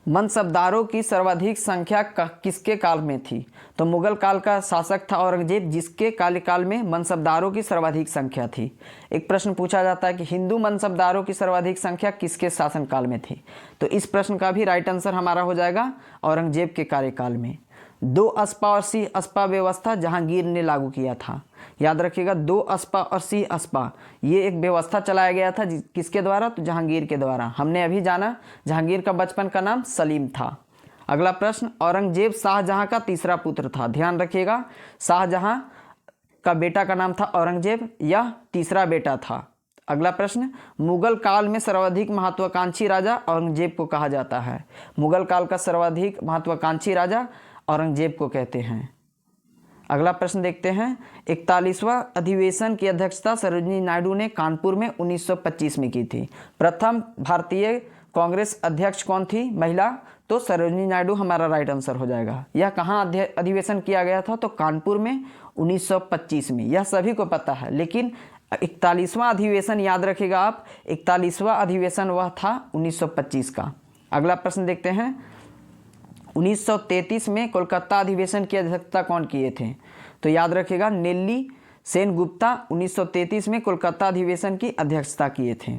मनसबदारों की सर्वाधिक संख्या किसके काल में थी? तो मुगल काल का शासक था औरंगजेब, जिसके कार्यकाल में मनसबदारों की सर्वाधिक संख्या थी। एक प्रश्न पूछा जाता है कि हिंदू मनसबदारों की सर्वाधिक संख्या किसके शासनकाल में थी? तो इस प्रश्न का भी राइट आंसर हमारा हो जाएगा औरंगजेब के कार्यकाल में। 2 अस्पा और सी अस्पा व्यवस्था जहांगीर ने लागू किया था। याद रखिएगा 2 अस्पा और सी अस्पा ये एक व्यवस्था चलाया गया था किसके द्वारा? तो जहांगीर के द्वारा। हमने अभी जाना जहांगीर का बचपन का नाम सलीम था। अगला प्रश्न, औरंगजेब शाहजहां का तीसरा पुत्र था। ध्यान रखिएगा शाहजहां का बेटा का नाम था औरंगजेब, यह तीसरा बेटा था। अगला प्रश्न, मुगल काल में सर्वाधिक महत्वाकांक्षी राजा औरंगजेब को कहा जाता है। मुगल काल का सर्वाधिक महत्वाकांक्षी राजा औरंगजेब को कहते हैं। अगला प्रश्न देखते हैं, 41वां अधिवेशन की अध्यक्षता सरोजिनी नायडू ने कानपुर में 1925 में की थी। प्रथम भारतीय कांग्रेस अध्यक्ष कौन थी महिला? तो सरोजिनी नायडू हमारा राइट आंसर हो जाएगा। यह कहाँ अधिवेशन किया गया था? तो कानपुर में 1925 में। यह सभी को पता है, लेकिन 41वां अधिवेशन याद रखिएगा आप, 41वां अधिवेशन वह था 1925 का। अगला प्रश्न देखते हैं, 1933 में कोलकाता अधिवेशन की अध्यक्षता कौन किए थे? तो याद रखिएगा नेल्ली सेनगुप्ता 1933 में कोलकाता अधिवेशन की अध्यक्षता किए थे।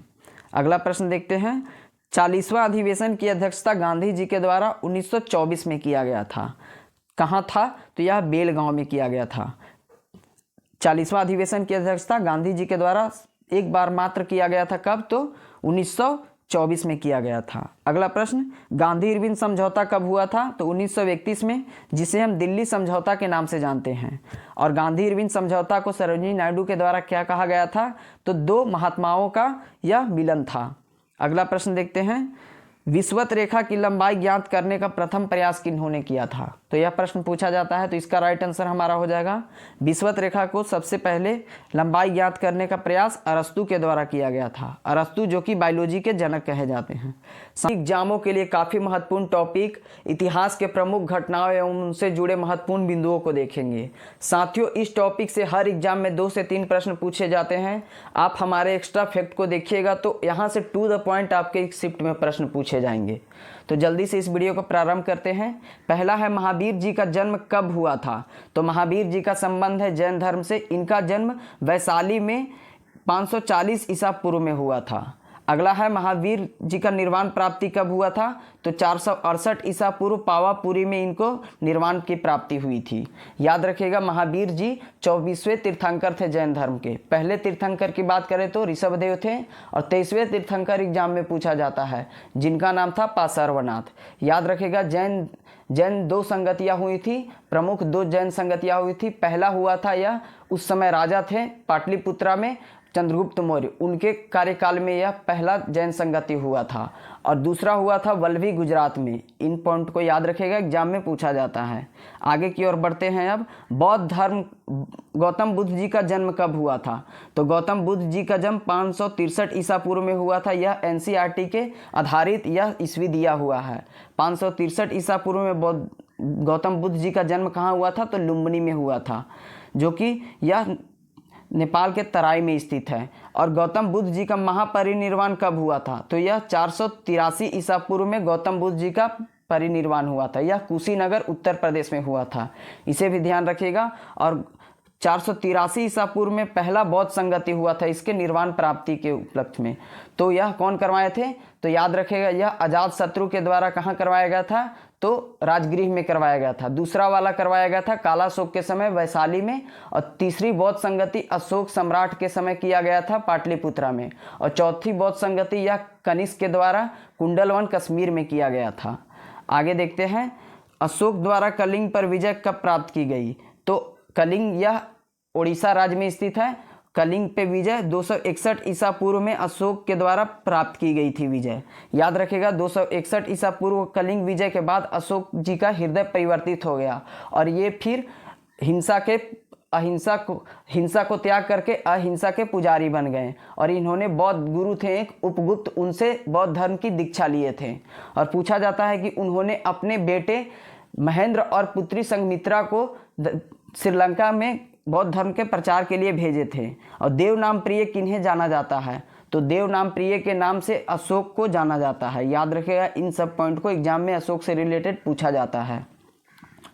अगला प्रश्न देखते हैं, 40वां अधिवेशन की अध्यक्षता गांधी जी के द्वारा 1924 में किया गया था। कहाँ था? तो यह बेलगांव में किया गया था। 40वां अधिवेशन की अध्यक्षता गांधी जी के द्वारा एक बार मात्र किया गया था। कब? तो 1924 में किया गया था। अगला प्रश्न, गांधी इरविन समझौता कब हुआ था? तो 1931 में, जिसे हम दिल्ली समझौता के नाम से जानते हैं। और गांधी इरविन समझौता को सरोजिनी नायडू के द्वारा क्या कहा गया था? तो 2 महात्माओं का यह मिलन था। अगला प्रश्न देखते हैं, विषुवत रेखा की लंबाई ज्ञात करने का प्रथम प्रयास किन्होंने किया था? तो यह प्रश्न पूछा जाता है, तो इसका राइट आंसर हमारा हो जाएगा विषुवत रेखा को सबसे पहले लंबाई ज्ञात करने का प्रयास अरस्तु के द्वारा किया गया था। अरस्तु जो कि बायोलॉजी के जनक कहे जाते हैं। एग्जामों के लिए काफ़ी महत्वपूर्ण टॉपिक, इतिहास के प्रमुख घटनाओं एवं उनसे जुड़े महत्वपूर्ण बिंदुओं को देखेंगे। साथियों, इस टॉपिक से हर एग्जाम में 2 से 3 प्रश्न पूछे जाते हैं। आप हमारे एक्स्ट्रा फैक्ट को देखिएगा तो यहाँ से टू द पॉइंट आपके एक शिफ्ट में प्रश्न पूछे जाएंगे। तो जल्दी से इस वीडियो को प्रारंभ करते हैं। पहला है, महावीर जी का जन्म कब हुआ था? तो महावीर जी का संबंध है जैन धर्म से। इनका जन्म वैशाली में 540 ईसा पूर्व में हुआ था। अगला है महावीर जी का निर्वाण प्राप्ति कब हुआ था, तो 468 ईसा पूर्व पावापुरी में इनको निर्वाण की प्राप्ति हुई थी। याद रखिएगा महावीर जी 24वें तीर्थंकर थे जैन धर्म के। पहले तीर्थंकर की बात करें तो ऋषभदेव थे, और 23वें तीर्थंकर एग्जाम में पूछा जाता है, जिनका नाम था पार्श्वनाथ। याद रखिएगा जैन 2 संगतियाँ हुई थी, प्रमुख 2 जैन संगतियाँ हुई थी। पहला हुआ था यह उस समय राजा थे पाटलिपुत्रा में चंद्रगुप्त मौर्य, उनके कार्यकाल में यह पहला जैन संगति हुआ था। और दूसरा हुआ था वल्लभी गुजरात में। इन पॉइंट को याद रखिएगा, एग्जाम में पूछा जाता है। आगे की ओर बढ़ते हैं। अब बौद्ध धर्म, गौतम बुद्ध जी का जन्म कब हुआ था, तो गौतम बुद्ध जी का जन्म 563 ईसा पूर्व में हुआ था। यह NCERT के आधारित यह ईस्वी दिया हुआ है। 563 ईसा पूर्व में गौतम बुद्ध जी का जन्म कहाँ हुआ था, तो लुम्बिनी में हुआ था, जो कि यह नेपाल के तराई में स्थित है। और गौतम बुद्ध जी का महापरिनिर्वाण कब हुआ था, तो यह 483 ईसा पूर्व में गौतम बुद्ध जी का परिनिर्वाण हुआ था। यह कुशीनगर उत्तर प्रदेश में हुआ था, इसे भी ध्यान रखिएगा। और 483 ईसा पूर्व में पहला बौद्ध संगति हुआ था इसके निर्वाण प्राप्ति के उपलक्ष्य में। तो यह कौन करवाए थे, तो याद रखिएगा यह अजातशत्रु के द्वारा कहाँ करवाया गया था, तो राजगृह में करवाया गया था। दूसरा वाला करवाया गया था कालाशोक के समय वैशाली में, और तीसरी बौद्ध संगति अशोक सम्राट के समय किया गया था पाटलिपुत्रा में, और चौथी बौद्ध संगति यह कनिष्क के द्वारा कुंडलवन कश्मीर में किया गया था। आगे देखते हैं, अशोक द्वारा कलिंग पर विजय कब प्राप्त की गई, तो कलिंग यह उड़ीसा राज्य में स्थित है। कलिंग पे विजय 261 ईसा पूर्व में अशोक के द्वारा प्राप्त की गई थी विजय। याद रखिएगा 261 ईसा पूर्व कलिंग विजय के बाद अशोक जी का हृदय परिवर्तित हो गया, और ये फिर हिंसा को त्याग करके अहिंसा के पुजारी बन गए। और इन्होंने बौद्ध गुरु थे एक उपगुप्त, उनसे बौद्ध धर्म की दीक्षा लिए थे। और पूछा जाता है कि उन्होंने अपने बेटे महेंद्र और पुत्री संघमित्रा को श्रीलंका में बौद्ध धर्म के प्रचार के लिए भेजे थे। और देव नाम प्रिय किन्हें जाना जाता है, तो देव नाम प्रिय के नाम से अशोक को जाना जाता है। याद रखिएगा इन सब पॉइंट को एग्जाम में अशोक से रिलेटेड पूछा जाता है।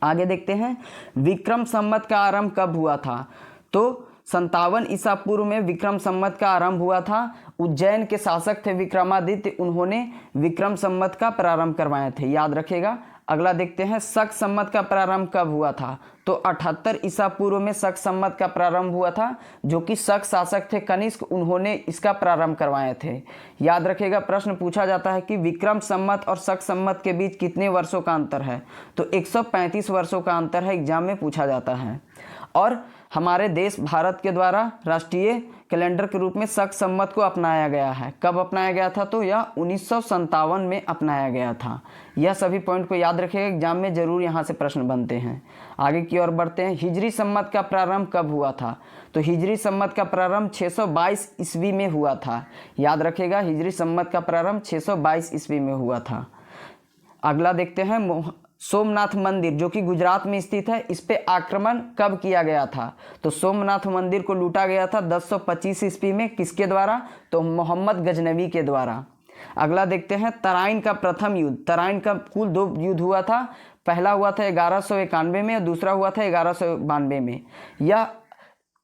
आगे देखते हैं, विक्रम संवत का आरंभ कब हुआ था, तो 57 ईसा पूर्व में विक्रम संवत का आरंभ हुआ था। उज्जैन के शासक थे विक्रमादित्य, उन्होंने विक्रम संवत का प्रारंभ करवाए थे। याद रखिएगा। अगला देखते हैं, शक संवत का प्रारंभ कब हुआ था, तो 78 ईसा पूर्व में शक संवत का प्रारंभ हुआ था, जो कि शक शासक थे कनिष्क, उन्होंने इसका प्रारंभ करवाए थे। याद रखिएगा प्रश्न पूछा जाता है कि विक्रम संवत और शक संवत के बीच कितने वर्षों का अंतर है, तो 135 वर्षों का अंतर है, एग्जाम में पूछा जाता है। और हमारे देश भारत के द्वारा राष्ट्रीय कैलेंडर के रूप में शक संवत को अपनाया गया है। कब अपनाया गया था, तो यह 1957 में अपनाया गया था। यह सभी पॉइंट को याद रखिएगा, एग्जाम में जरूर यहाँ से प्रश्न बनते हैं। आगे की ओर बढ़ते हैं, हिजरी संवत का प्रारंभ कब हुआ था, तो हिजरी संवत का प्रारंभ 622 ईस्वी में हुआ था। याद रखिएगा हिजरी संवत का प्रारंभ 622 ईस्वी में हुआ था। अगला देखते हैं, सोमनाथ मंदिर जो कि गुजरात में स्थित है, इस पे आक्रमण कब किया गया था, तो सोमनाथ मंदिर को लूटा गया था 1025 ईस्वी में। किसके द्वारा, तो मोहम्मद गजनवी के द्वारा। अगला देखते हैं, तराइन का प्रथम युद्ध। तराइन का कुल 2 युद्ध हुआ था, पहला हुआ था 1191 में और दूसरा हुआ था 1192 में। यह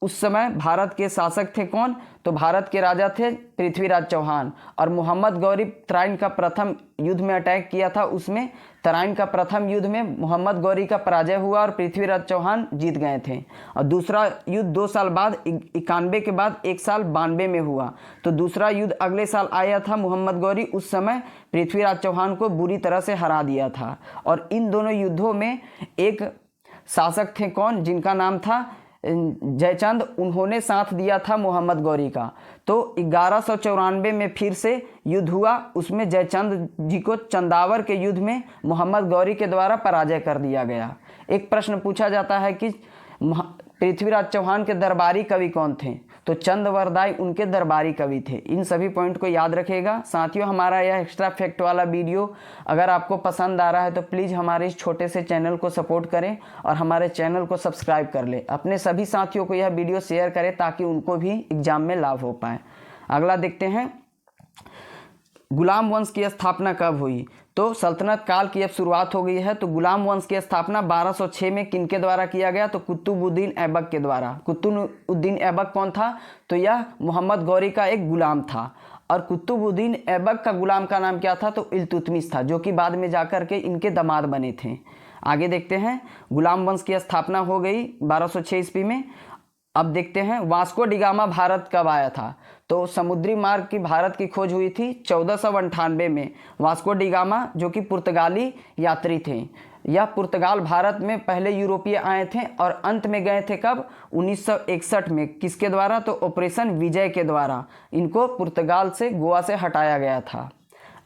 उस समय भारत के शासक थे कौन, तो भारत के राजा थे पृथ्वीराज चौहान, और मोहम्मद गौरी तराइन का प्रथम युद्ध में अटैक किया था। उसमें तराइन का प्रथम युद्ध में मोहम्मद गौरी का पराजय हुआ और पृथ्वीराज चौहान जीत गए थे। और दूसरा युद्ध 2 साल बाद 91 के बाद 1 साल 92 में हुआ। तो दूसरा युद्ध अगले साल आया था मोहम्मद गौरी, उस समय पृथ्वीराज चौहान को बुरी तरह से हरा दिया था। और इन दोनों युद्धों में एक शासक थे कौन, जिनका नाम था जयचंद, उन्होंने साथ दिया था मोहम्मद गौरी का। तो 1194 में फिर से युद्ध हुआ, उसमें जयचंद जी को चंदावर के युद्ध में मोहम्मद गौरी के द्वारा पराजय कर दिया गया। एक प्रश्न पूछा जाता है कि पृथ्वीराज चौहान के दरबारी कवि कौन थे, तो चंदवरदाई उनके दरबारी कवि थे। इन सभी पॉइंट को याद रखिएगा। साथियों, हमारा यह एक्स्ट्रा फैक्ट वाला वीडियो अगर आपको पसंद आ रहा है तो प्लीज़ हमारे इस छोटे से चैनल को सपोर्ट करें और हमारे चैनल को सब्सक्राइब कर लें। अपने सभी साथियों को यह वीडियो शेयर करें ताकि उनको भी एग्जाम में लाभ हो पाए। अगला देखते हैं, गुलाम वंश की स्थापना कब हुई, तो सल्तनत काल की अब शुरुआत हो गई है। तो गुलाम वंश की स्थापना 1206 में किनके द्वारा किया गया, तो कुतुबुद्दीन ऐबक के द्वारा। कुतुबुद्दीन ऐबक कौन था, तो यह मोहम्मद गौरी का एक गुलाम था। और कुतुबुद्दीन ऐबक का गुलाम का नाम क्या था, तो इल्तुतमिश था, जो कि बाद में जाकर के इनके दामाद बने थे। आगे देखते हैं, गुलाम वंश की स्थापना हो गई 1206 ईस्वी में। अब देखते हैं वास्को डिगामा भारत कब आया था, तो समुद्री मार्ग की भारत की खोज हुई थी 1498 में। वास्को डिगामा जो कि पुर्तगाली यात्री थे, यह पुर्तगाल भारत में पहले यूरोपीय आए थे और अंत में गए थे कब, 1961 में। किसके द्वारा, तो ऑपरेशन विजय के द्वारा इनको पुर्तगाल से, गोवा से हटाया गया था।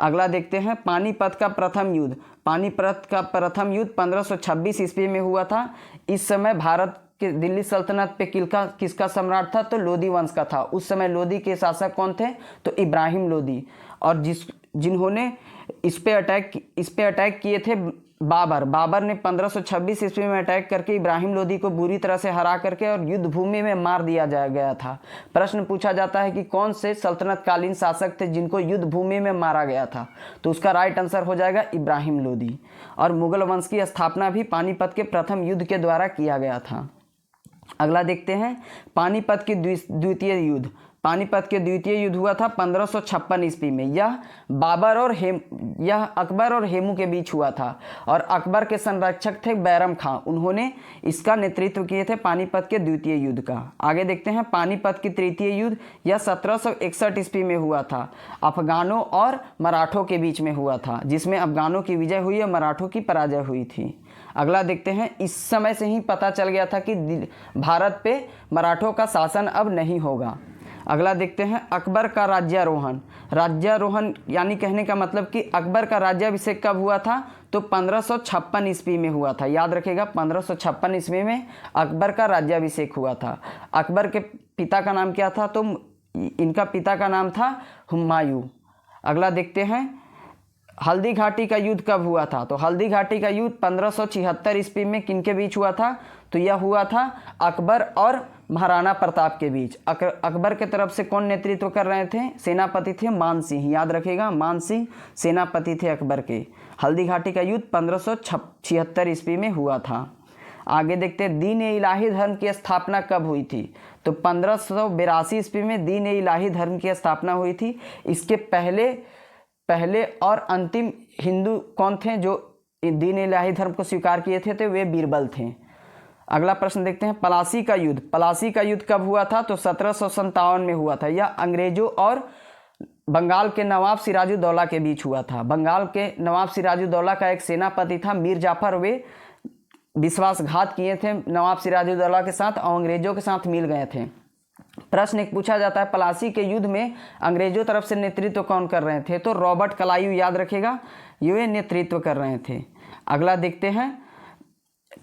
अगला देखते हैं पानीपत का प्रथम युद्ध। पानीपत का प्रथम युद्ध 1526 ईस्वी में हुआ था। इस समय भारत के दिल्ली सल्तनत पे किसका सम्राट था, तो लोदी वंश का था। उस समय लोदी के शासक कौन थे, तो इब्राहिम लोदी, और जिन्होंने इस पे अटैक किए थे बाबर ने 1526 ईस्वी में अटैक करके इब्राहिम लोदी को बुरी तरह से हरा करके और युद्ध भूमि में मार दिया गया था। प्रश्न पूछा जाता है कि कौन से सल्तनतकालीन शासक थे जिनको युद्ध भूमि में मारा गया था, तो उसका राइट आंसर हो जाएगा इब्राहिम लोदी। और मुगल वंश की स्थापना भी पानीपत के प्रथम युद्ध के द्वारा किया गया था। अगला देखते हैं पानीपत की द्वितीय युद्ध। पानीपत के द्वितीय युद्ध हुआ था 1556 ईस्वी में। यह अकबर और हेमू के बीच हुआ था और अकबर के संरक्षक थे बैरम खां। उन्होंने इसका नेतृत्व किए थे पानीपत के द्वितीय युद्ध का। आगे देखते हैं पानीपत की तृतीय युद्ध। यह 1761 ईस्वी में हुआ था। अफगानों और मराठों के बीच में हुआ था, जिसमें अफगानों की विजय हुई और मराठों की पराजय हुई थी। अगला देखते हैं, इस समय से ही पता चल गया था कि भारत पे मराठों का शासन अब नहीं होगा। अगला देखते हैं अकबर का राज्यारोहण यानी कहने का मतलब कि अकबर का राज्याभिषेक कब हुआ था, तो 1556 ईस्वी में हुआ था। याद रखिएगा 1556 ईस्वी में अकबर का राज्याभिषेक हुआ था। अकबर के पिता का नाम क्या था, तो इनका पिता का नाम था हुमायूं। अगला देखते हैं हल्दी घाटी का युद्ध कब हुआ था, तो हल्दी घाटी का युद्ध 1576 ईस्वी में किनके बीच हुआ था, तो यह हुआ था अकबर और महाराणा प्रताप के बीच। अकबर के तरफ से कौन नेतृत्व कर रहे थे, सेनापति थे मान सिंह। याद रखिएगा मान सिंह सेनापति थे अकबर के। हल्दी घाटी का युद्ध 1576 ईस्वी में हुआ था। आगे देखते हैं दीन ए इलाही धर्म की स्थापना कब हुई थी, तो 1582 ईस्वी में दीन ए इलाही धर्म की स्थापना हुई थी। इसके पहले और अंतिम हिंदू कौन थे जो दीन ए इलाही धर्म को स्वीकार किए थे, तो वे बीरबल थे। अगला प्रश्न देखते हैं पलासी का युद्ध कब हुआ था, तो 1757 में हुआ था। यह अंग्रेजों और बंगाल के नवाब सिराजुद्दौला के बीच हुआ था। बंगाल के नवाब सिराजुद्दौला का एक सेनापति था मीर जाफर। वे विश्वासघात किए थे नवाब सिराजुद्दौला के साथ और अंग्रेजों के साथ मिल गए थे। प्रश्न एक पूछा जाता है पलासी के युद्ध में अंग्रेजों तरफ से नेतृत्व कौन कर रहे थे, तो रॉबर्ट क्लाइव। याद रखेगा ये नेतृत्व कर रहे थे। अगला देखते हैं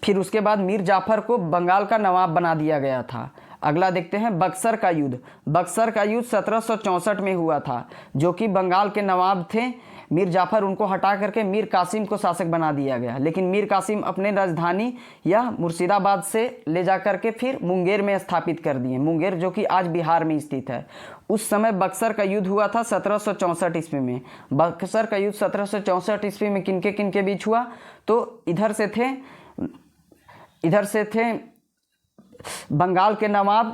फिर उसके बाद मीर जाफर को बंगाल का नवाब बना दिया गया था। अगला देखते हैं बक्सर का युद्ध 1764 में हुआ था, जो कि बंगाल के नवाब थे मीर जाफर, उनको हटा करके मीर कासिम को शासक बना दिया गया। लेकिन मीर कासिम अपने राजधानी या मुर्शिदाबाद से ले जा करके फिर मुंगेर में स्थापित कर दिए। मुंगेर जो कि आज बिहार में स्थित है। उस समय बक्सर का युद्ध हुआ था 1764 ईस्वी में। बक्सर का युद्ध 1764 ईस्वी में किनके बीच हुआ, तो इधर से थे बंगाल के नवाब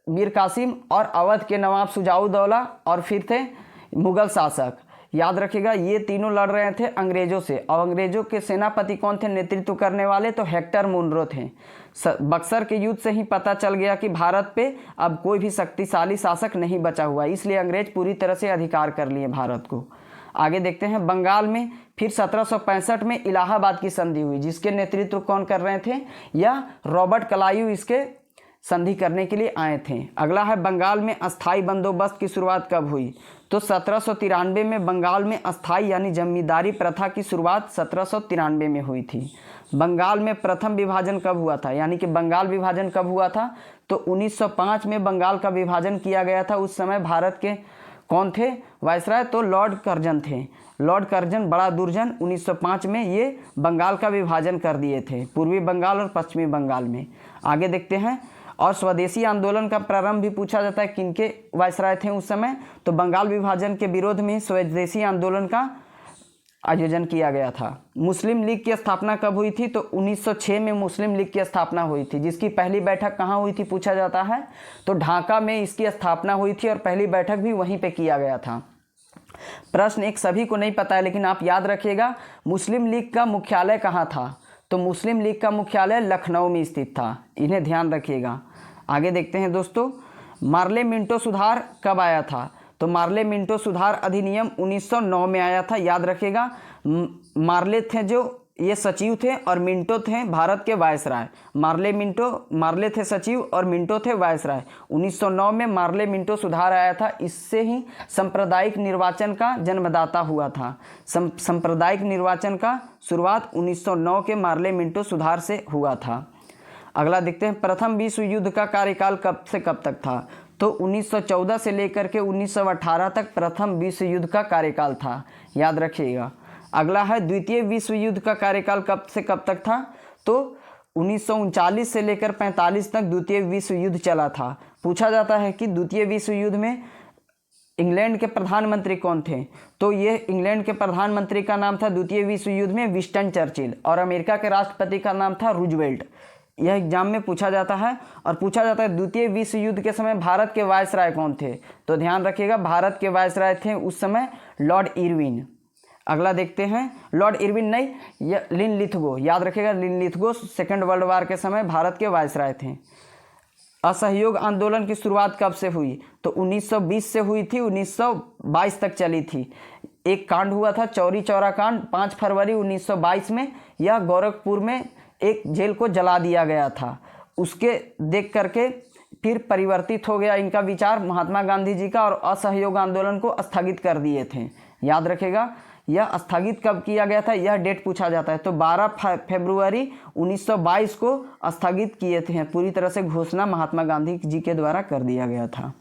मीर कासिम और अवध के नवाब शुजाउद्दौला और फिर थे मुगल शासक। याद रखिएगा ये तीनों लड़ रहे थे अंग्रेजों से और अंग्रेजों के सेनापति कौन थे नेतृत्व करने वाले, तो हेक्टर मुनरो थे। बक्सर के युद्ध से ही पता चल गया कि भारत पे अब कोई भी शक्तिशाली शासक नहीं बचा हुआ, इसलिए अंग्रेज पूरी तरह से अधिकार कर लिए भारत को। आगे देखते हैं बंगाल में फिर 1765 में इलाहाबाद की संधि हुई, जिसके नेतृत्व कौन कर रहे थे, या रॉबर्ट क्लाइव इसके संधि करने के लिए आए थे। अगला है बंगाल में अस्थाई बंदोबस्त की शुरुआत कब हुई, तो 1793 में बंगाल में अस्थाई यानी जमींदारी प्रथा की शुरुआत 1793 में हुई थी। बंगाल में प्रथम विभाजन कब हुआ था, यानी कि बंगाल विभाजन कब हुआ था, तो 1905 में बंगाल का विभाजन किया गया था। उस समय भारत के कौन थे वायसराय, तो लॉर्ड कर्जन थे। लॉर्ड कर्जन बड़ा दुर्जन 1905 में ये बंगाल का विभाजन कर दिए थे, पूर्वी बंगाल और पश्चिमी बंगाल में। आगे देखते हैं और स्वदेशी आंदोलन का प्रारंभ भी पूछा जाता है, किनके वायसराय थे उस समय, तो बंगाल विभाजन के विरोध में स्वदेशी आंदोलन का आयोजन किया गया था। मुस्लिम लीग की स्थापना कब हुई थी? तो 1906 में मुस्लिम लीग की स्थापना हुई थी, जिसकी पहली बैठक कहाँ हुई थी पूछा जाता है, तो ढाका में इसकी स्थापना हुई थी और पहली बैठक भी वहीं पे किया गया था। प्रश्न एक सभी को नहीं पता है, लेकिन आप याद रखिएगा, मुस्लिम लीग का मुख्यालय कहाँ था? तो मुस्लिम लीग का मुख्यालय लखनऊ में स्थित था, इन्हें ध्यान रखिएगा। आगे देखते हैं दोस्तों, मार्ले मिंटो सुधार कब आया था? तो मार्ले मिंटो सुधार अधिनियम 1909 में आया था, याद रखिएगा। मार्ले थे जो ये सचिव थे और मिंटो थे भारत के वायसराय। मार्ले थे सचिव और मिंटो थे वायसराय। 1909 में मार्ले मिंटो सुधार आया था, इससे ही सांप्रदायिक निर्वाचन का जन्मदाता हुआ था। सांप्रदायिक निर्वाचन का शुरुआत 1909 के मार्ले मिंटो सुधार से हुआ था। अगला देखते हैं, प्रथम विश्व युद्ध का कार्यकाल कब से कब तक था? तो 1914 से लेकर के 1918 तक प्रथम विश्व युद्ध का कार्यकाल था, याद रखिएगा। अगला है, द्वितीय विश्व युद्ध का कार्यकाल कब से कब तक था? तो 1939 से लेकर 45 तक द्वितीय विश्व युद्ध चला था। पूछा जाता है कि द्वितीय विश्व युद्ध में इंग्लैंड के प्रधानमंत्री कौन थे? तो ये इंग्लैंड के प्रधानमंत्री का नाम था द्वितीय विश्व युद्ध में विंस्टन चर्चिल, और अमेरिका के राष्ट्रपति का नाम था रूजवेल्ट। यह एग्जाम में पूछा जाता है। और पूछा जाता है द्वितीय विश्व युद्ध के समय भारत के वायसराय कौन थे? तो ध्यान रखिएगा, भारत के वायसराय थे उस समय लॉर्ड इरविन। अगला देखते हैं, लॉर्ड इरविन नहीं, यह लिनलिथगो, याद रखिएगा, लिनलिथगो सेकेंड वर्ल्ड वार के समय भारत के वायसराय थे। असहयोग आंदोलन की शुरुआत कब से हुई? तो 1920 से हुई थी, 1922 तक चली थी। एक कांड हुआ था, चौरी चौरा कांड, 5 फरवरी 1922 में। यह गोरखपुर में एक जेल को जला दिया गया था। उसके देख करके फिर परिवर्तित हो गया इनका विचार महात्मा गांधी जी का, और असहयोग आंदोलन को स्थगित कर दिए थे। याद रखेगा, यह स्थगित कब किया गया था, यह डेट पूछा जाता है। तो 12 फरवरी 1922 को स्थगित किए थे, पूरी तरह से घोषणा महात्मा गांधी जी के द्वारा कर दिया गया था।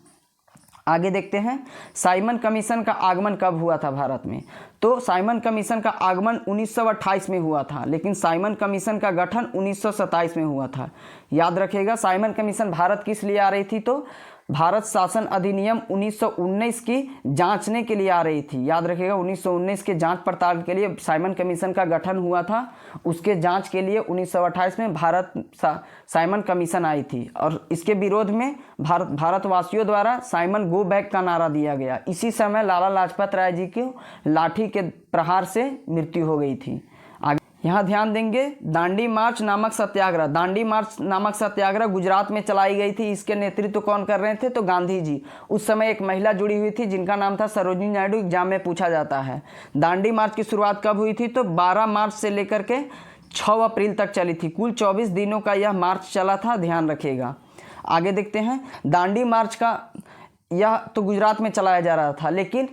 आगे देखते हैं, साइमन कमीशन का आगमन कब हुआ था भारत में? तो साइमन कमीशन का आगमन 1928 में हुआ था, लेकिन साइमन कमीशन का गठन 1927 में हुआ था। याद रखिएगा, साइमन कमीशन भारत किस लिए आ रही थी? तो भारत शासन अधिनियम 1919 की जांचने के लिए आ रही थी। याद रखिएगा, 1919 के जांच पड़ताल के लिए साइमन कमीशन का गठन हुआ था। उसके जांच के लिए 1928 में भारत साइमन कमीशन आई थी, और इसके विरोध में भारतवासियों द्वारा साइमन गो बैक का नारा दिया गया। इसी समय लाला लाजपत राय जी की लाठी के प्रहार से मृत्यु हो गई थी। यहाँ ध्यान देंगे, दांडी मार्च नामक सत्याग्रह, दांडी मार्च नामक सत्याग्रह गुजरात में चलाई गई थी। इसके नेतृत्व कौन कर रहे थे? तो गांधी जी। उस समय एक महिला जुड़ी हुई थी जिनका नाम था सरोजिनी नायडू, एग्जाम में पूछा जाता है। दांडी मार्च की शुरुआत कब हुई थी? तो 12 मार्च से लेकर के 6 अप्रैल तक चली थी। कुल 24 दिनों का यह मार्च चला था, ध्यान रखिएगा। आगे देखते हैं, दांडी मार्च का यह तो गुजरात में चलाया जा रहा था, लेकिन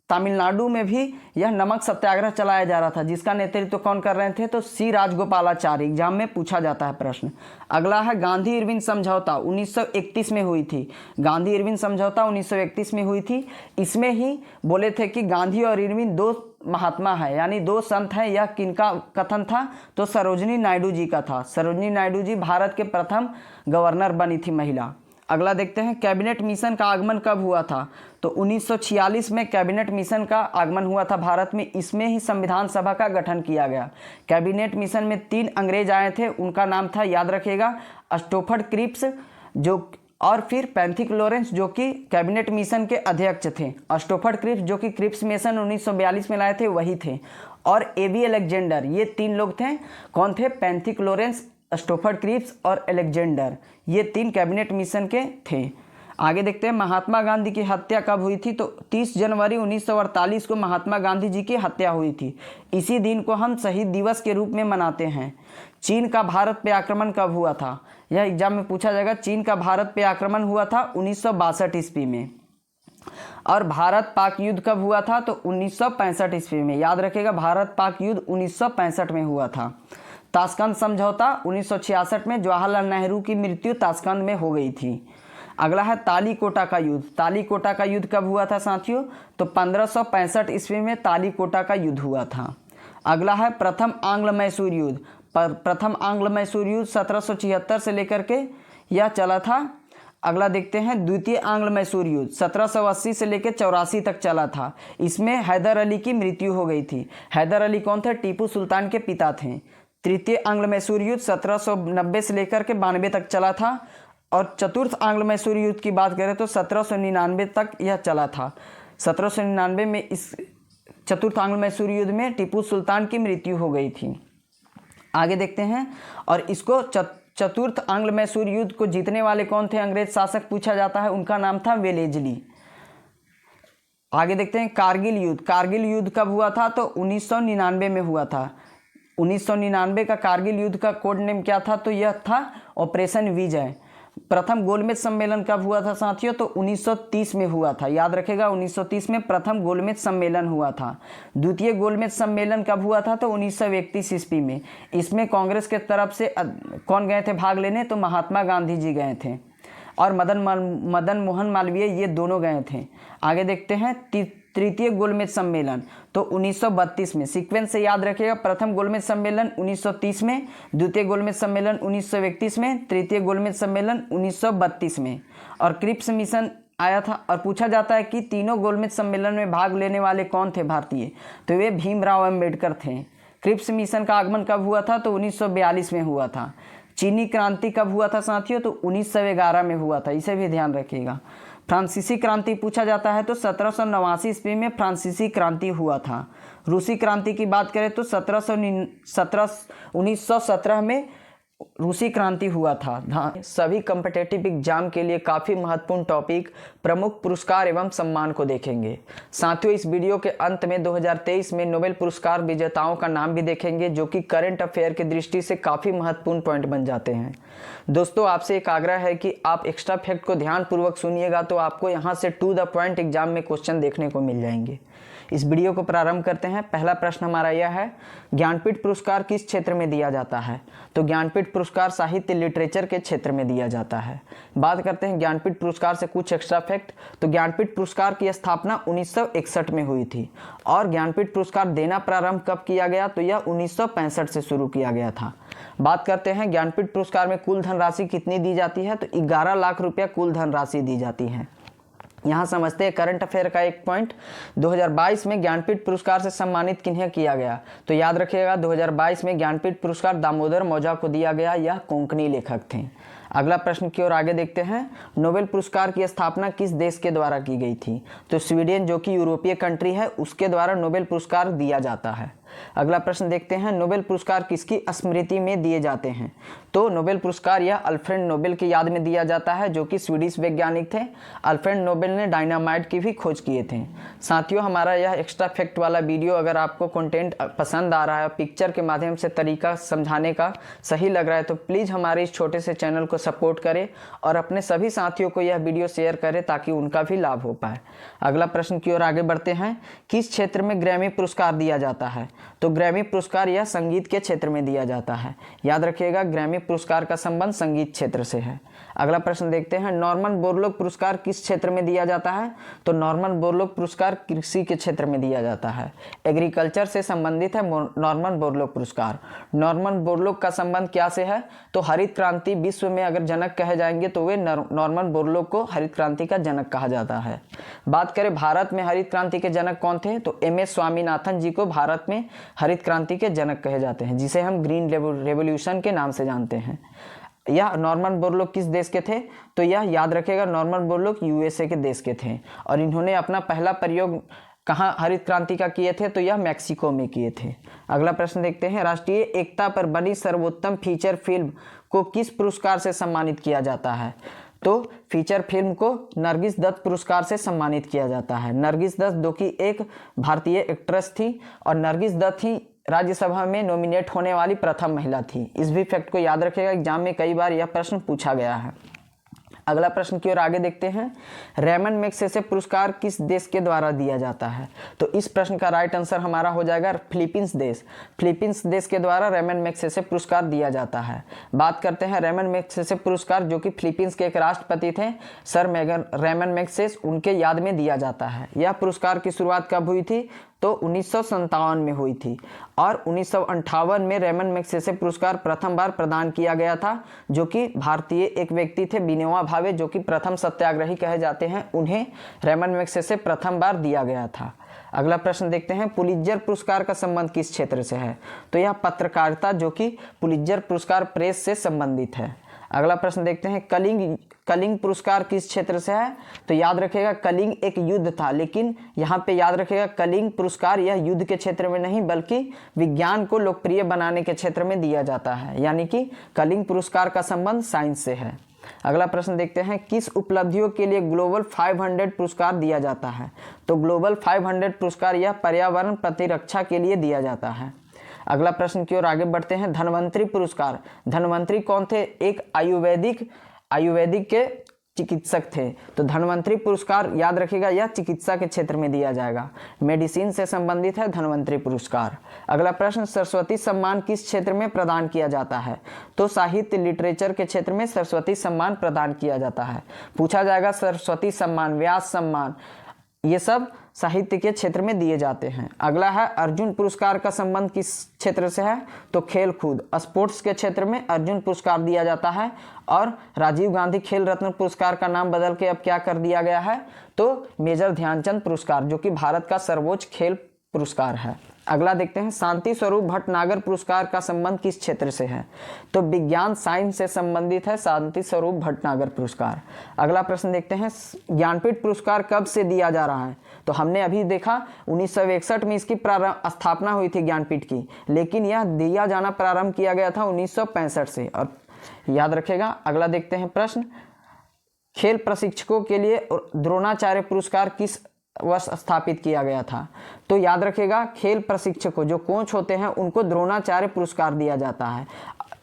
तमिलनाडु में भी यह नमक सत्याग्रह चलाया जा रहा था, जिसका नेतृत्व कौन कर रहे थे? तो सी राजगोपालाचारी, एग्जाम में पूछा जाता है प्रश्न। अगला है, गांधी इरविन समझौता 1931 में हुई थी। गांधी इरविन समझौता 1931 में हुई थी। इसमें ही बोले थे कि गांधी और इरविन 2 महात्मा है, यानी 2 संत हैं। यह किनका कथन था? तो सरोजिनी नायडू जी का था। सरोजिनी नायडू जी भारत के प्रथम गवर्नर बनी थी महिला। अगला देखते हैं, कैबिनेट मिशन का आगमन कब हुआ था? तो 1946 में कैबिनेट मिशन का आगमन हुआ था भारत में। इसमें ही संविधान सभा का गठन किया गया। कैबिनेट मिशन में 3 अंग्रेज आए थे, उनका नाम था, याद रखिएगा, स्टोफर्ड क्रिप्स और फिर पैंथिक लॉरेंस, जो कि कैबिनेट मिशन के अध्यक्ष थे। स्टोफर्ड क्रिप्स, जो कि क्रिप्स मिशन 1942 में लाए थे, वही थे। और एबी अलेक्जेंडर, ये 3 लोग थे। कौन थे? पैंथिक लॉरेंस, स्टोफर्ड क्रिप्स और अलेक्जेंडर, ये 3 कैबिनेट मिशन के थे। आगे देखते हैं, महात्मा गांधी की हत्या कब हुई थी? तो 30 जनवरी 1948 को महात्मा गांधी जी की हत्या हुई थी। इसी दिन को हम शहीद दिवस के रूप में मनाते हैं। चीन का भारत पे आक्रमण कब हुआ था? यह एग्जाम में पूछा जाएगा। चीन का भारत पे आक्रमण हुआ था 1962 ईस्वी में। और भारत पाक युद्ध कब हुआ था? तो 1965 ईस्वी में। याद रखिएगा, भारत पाक युद्ध 1965 में हुआ था। ताशकंद समझौता 1966 में, जवाहरलाल नेहरू की मृत्यु ताशकंद में हो गई थी। अगला है, तालीकोटा का युद्ध। तालीकोटा का युद्ध कब हुआ था साथियों? तो 1565 ईस्वी में तालीकोटा का युद्ध हुआ था। अगला है, प्रथम आंग्ल मैसूर युद्ध। प्रथम आंग्ल मैसूर युद्ध 1776 से लेकर के यह चला था अगला देखते हैं द्वितीय आंग्ल मैसूर युद्ध 1780 से लेकर 84 तक चला था। इसमें हैदर अली की मृत्यु हो गई थी। हैदर अली कौन थे? टीपू सुल्तान के पिता थे। तृतीय आंग्ल मैसूर युद्ध 1790 से लेकर के 92 तक चला था। और चतुर्थ आंग्ल मैसूर युद्ध की बात करें तो 1799 तक यह चला था। 1799 में इस चतुर्थ आंग्ल मैसूर युद्ध में टीपू सुल्तान की मृत्यु हो गई थी। आगे देखते हैं। और इसको चतुर्थ आंग्ल मैसूर युद्ध को जीतने वाले कौन थे अंग्रेज शासक पूछा जाता है, उनका नाम था वेलेजली। आगे देखते हैं कारगिल युद्ध। कारगिल युद्ध कब हुआ था? तो 1999 में हुआ था। 1999 का कारगिल युद्ध का कोड नेम क्या था? तो यह था ऑपरेशन विजय। प्रथम गोलमेज सम्मेलन कब हुआ था साथियों? तो 1930 में हुआ था। याद रखेगा 1930 में प्रथम गोलमेज सम्मेलन हुआ था। द्वितीय गोलमेज सम्मेलन कब हुआ था? तो 1931 ईस्वी में। इसमें कांग्रेस के तरफ से कौन गए थे भाग लेने? तो महात्मा गांधी जी गए थे और मदन मोहन मालवीय, ये दोनों गए थे। आगे देखते हैं तृतीय गोलमेज सम्मेलन तो 1932 में। सीक्वेंस से याद रखिएगा, प्रथम गोलमेज सम्मेलन 1930 में, द्वितीय गोलमेज सम्मेलन 1931 में, तृतीय गोलमेज सम्मेलन 1932 में। और क्रिप्स मिशन आया था। और पूछा जाता है कि तीनों गोलमेज सम्मेलन में भाग लेने वाले कौन थे भारतीय? तो वे भीमराव अम्बेडकर थे। क्रिप्स मिशन का आगमन कब हुआ था? तो 1942 में हुआ था। चीनी क्रांति कब हुआ था साथियों? तो 1911 में हुआ था। इसे भी ध्यान रखिएगा। फ्रांसीसी क्रांति पूछा जाता है तो 1789 ईस्वी में फ्रांसीसी क्रांति हुआ था। रूसी क्रांति की बात करें तो 1917 में रूसी क्रांति हुआ था। सभी कॉम्पिटिटिव एग्जाम के लिए काफ़ी महत्वपूर्ण टॉपिक प्रमुख पुरस्कार एवं सम्मान को देखेंगे। साथियों, इस वीडियो के अंत में 2023 में नोबेल पुरस्कार विजेताओं का नाम भी देखेंगे, जो कि करंट अफेयर की दृष्टि से काफ़ी महत्वपूर्ण पॉइंट बन जाते हैं। दोस्तों, आपसे एक आग्रह है कि आप एक्स्ट्रा फैक्ट को ध्यानपूर्वक सुनिएगा तो आपको यहाँ से टू द पॉइंट एग्जाम में क्वेश्चन देखने को मिल जाएंगे। इस वीडियो को प्रारंभ करते हैं। पहला प्रश्न हमारा यह है, ज्ञानपीठ पुरस्कार किस क्षेत्र में दिया जाता है? तो ज्ञानपीठ पुरस्कार साहित्य लिटरेचर के क्षेत्र में दिया जाता है। बात करते हैं ज्ञानपीठ पुरस्कार से कुछ एक्स्ट्रा फैक्ट। तो ज्ञानपीठ पुरस्कार की स्थापना 1961 में हुई थी। और ज्ञानपीठ पुरस्कार देना प्रारंभ कब किया गया? तो यह 1965 से शुरू किया गया था। बात करते हैं ज्ञानपीठ पुरस्कार में कुल धनराशि कितनी दी जाती है? तो 11 लाख रुपया कुल धनराशि दी जाती है। यहाँ समझते हैं करंट अफेयर का एक पॉइंट। 2022 में ज्ञानपीठ पुरस्कार से सम्मानित किन्हें किया गया? तो याद रखिएगा 2022 में ज्ञानपीठ पुरस्कार दामोदर मौजा को दिया गया। यह कोंकणी लेखक थे। अगला प्रश्न की ओर आगे देखते हैं। नोबेल पुरस्कार की स्थापना किस देश के द्वारा की गई थी? तो स्वीडन, जो कि यूरोपीय कंट्री है, उसके द्वारा नोबेल पुरस्कार दिया जाता है। अगला प्रश्न देखते हैं, नोबेल पुरस्कार किसकी स्मृति में दिए जाते हैं? तो नोबेल पुरस्कार यह अल्फ्रेड नोबेल की याद में दिया जाता है, जो कि स्वीडिश वैज्ञानिक थे। अल्फ्रेड नोबेल ने डायनामाइट की भी खोज किए थे। साथियों, हमारा यह एक्स्ट्रा फैक्ट वाला वीडियो अगर आपको कंटेंट पसंद आ रहा है, पिक्चर के माध्यम से तरीका समझाने का सही लग रहा है, तो प्लीज़ हमारे इस छोटे से चैनल को सपोर्ट करें और अपने सभी साथियों को यह वीडियो शेयर करें ताकि उनका भी लाभ हो पाए। अगला प्रश्न की ओर आगे बढ़ते हैं। किस क्षेत्र में ग्रैमी पुरस्कार दिया जाता है? तो ग्रैमी पुरस्कार यह संगीत के क्षेत्र में दिया जाता है। याद रखिएगा, ग्रैमी पुरस्कार का संबंध संगीत क्षेत्र से है। अगला प्रश्न देखते हैं, नॉर्मन बोरलॉग पुरस्कार किस क्षेत्र में दिया जाता है? तो नॉर्मन बोरलॉग पुरस्कार कृषि के क्षेत्र में दिया जाता है। एग्रीकल्चर से संबंधित है नॉर्मन बोरलॉग पुरस्कार। नॉर्मन बोरलॉग का संबंध क्या से है? तो हरित क्रांति विश्व में अगर जनक कहे जाएंगे तो वे नॉर्मन बोरलॉग को हरित क्रांति का जनक कहा जाता है। बात करें भारत में हरित क्रांति के जनक कौन थे? तो एम.एस. स्वामीनाथन जी को भारत में हरित क्रांति के जनक कहे जाते हैं, जिसे हम ग्रीन रेवोल्यूशन के नाम से जानते हैं। यह नॉर्मन बोरलॉग किस देश के थे? तो यह याद रखेगा, नॉर्मन बोरलॉग यूएसए के देश के थे। और इन्होंने अपना पहला प्रयोग कहाँ हरित क्रांति का किए थे? तो यह मैक्सिको में किए थे। अगला प्रश्न देखते हैं, राष्ट्रीय एकता पर बनी सर्वोत्तम फीचर फिल्म को किस पुरस्कार से सम्मानित किया जाता है? तो फीचर फिल्म को नरगिस दत्त पुरस्कार से सम्मानित किया जाता है। नरगिस दत्त, जो कि एक भारतीय एक्ट्रेस थी, और नरगिस दत्त ही राज्यसभा में नॉमिनेट होने वाली प्रथम महिला थी। इस भी फैक्ट को याद रखिएगा, एग्जाम में कई बार यह प्रश्न पूछा गया है। अगला प्रश्न की ओर आगे देखते हैं, रेमन मैग्सेसे पुरस्कार किस देश के द्वारा दिया जाता है? तो इस प्रश्न का राइट आंसर हमारा हो जाएगा फिलीपींस देश। फिलीपींस देश के द्वारा रेमन मैग्सेसे पुरस्कार दिया जाता है। बात करते हैं रेमन मैग्सेसे पुरस्कार, जो कि फिलीपींस के एक राष्ट्रपति थे, सर रेमन मैग्सेसे, उनके याद में दिया जाता है। यह पुरस्कार की शुरुआत कब हुई थी? तो 1957 में हुई थी। और 1958 में रेमन मैग्सेसे पुरस्कार प्रथम बार प्रदान किया गया था, जो कि भारतीय एक व्यक्ति थे विनोबा भावे, जो कि प्रथम सत्याग्रही कहे जाते हैं, उन्हें रेमन मैग्सेसे प्रथम बार दिया गया था। अगला प्रश्न देखते हैं, पुलित्जर पुरस्कार का संबंध किस क्षेत्र से है? तो यह पत्रकारिता, जो कि पुलित्जर पुरस्कार प्रेस से संबंधित है। अगला प्रश्न देखते हैं, कलिंग पुरस्कार किस क्षेत्र से है? तो याद रखिएगा कलिंग एक युद्ध था, लेकिन यहाँ पे याद रखिएगा कलिंग पुरस्कार यह युद्ध के क्षेत्र में नहीं बल्कि विज्ञान को लोकप्रिय बनाने के क्षेत्र में दिया जाता है, यानी कि कलिंग पुरस्कार का संबंध साइंस से है। अगला प्रश्न देखते हैं, किस उपलब्धियों के लिए ग्लोबल 500 पुरस्कार दिया जाता है? तो ग्लोबल 500 पुरस्कार यह पर्यावरण प्रतिरक्षा के लिए दिया जाता है। अगला प्रश्न की ओर आगे बढ़ते हैं, धन्वंतरी पुरस्कार। धन्वंतरी कौन थे? एक आयुर्वेदिक के चिकित्सक थे। तो धन्वंतरी पुरस्कार याद रखिएगा यह चिकित्सा के क्षेत्र में दिया जाएगा, मेडिसिन से संबंधित है धन्वंतरी पुरस्कार। अगला प्रश्न, सरस्वती सम्मान किस क्षेत्र में प्रदान किया जाता है? तो साहित्य लिटरेचर के क्षेत्र में सरस्वती सम्मान प्रदान किया जाता है। पूछा जाएगा सरस्वती सम्मान, व्यास सम्मान, ये सब साहित्य के क्षेत्र में दिए जाते हैं। अगला है, अर्जुन पुरस्कार का संबंध किस क्षेत्र से है? तो खेल कूद, स्पोर्ट्स के क्षेत्र में अर्जुन पुरस्कार दिया जाता है। और राजीव गांधी खेल रत्न पुरस्कार का नाम बदल के अब क्या कर दिया गया है? तो मेजर ध्यानचंद पुरस्कार, जो कि भारत का सर्वोच्च खेल पुरस्कार है। अगला देखते हैं, शांति स्वरूप भटनागर पुरस्कार का संबंध किस क्षेत्र से है? तो विज्ञान साइंस से संबंधित है शांति स्वरूप भटनागर पुरस्कार। अगला प्रश्न देखते हैं, ज्ञानपीठ पुरस्कार कब से दिया जा रहा है? तो हमने अभी देखा 1961 में इसकी स्थापना हुई थी ज्ञानपीठ की, लेकिन यह दिया जाना प्रारंभ किया गया था 1965 से, और याद रखेगा। अगला देखते हैं प्रश्न, खेल प्रशिक्षकों के लिए द्रोणाचार्य पुरस्कार किस वर्ष स्थापित किया गया था? तो याद रखिएगा खेल प्रशिक्षकों जो कोच होते हैं उनको द्रोणाचार्य पुरस्कार दिया जाता है।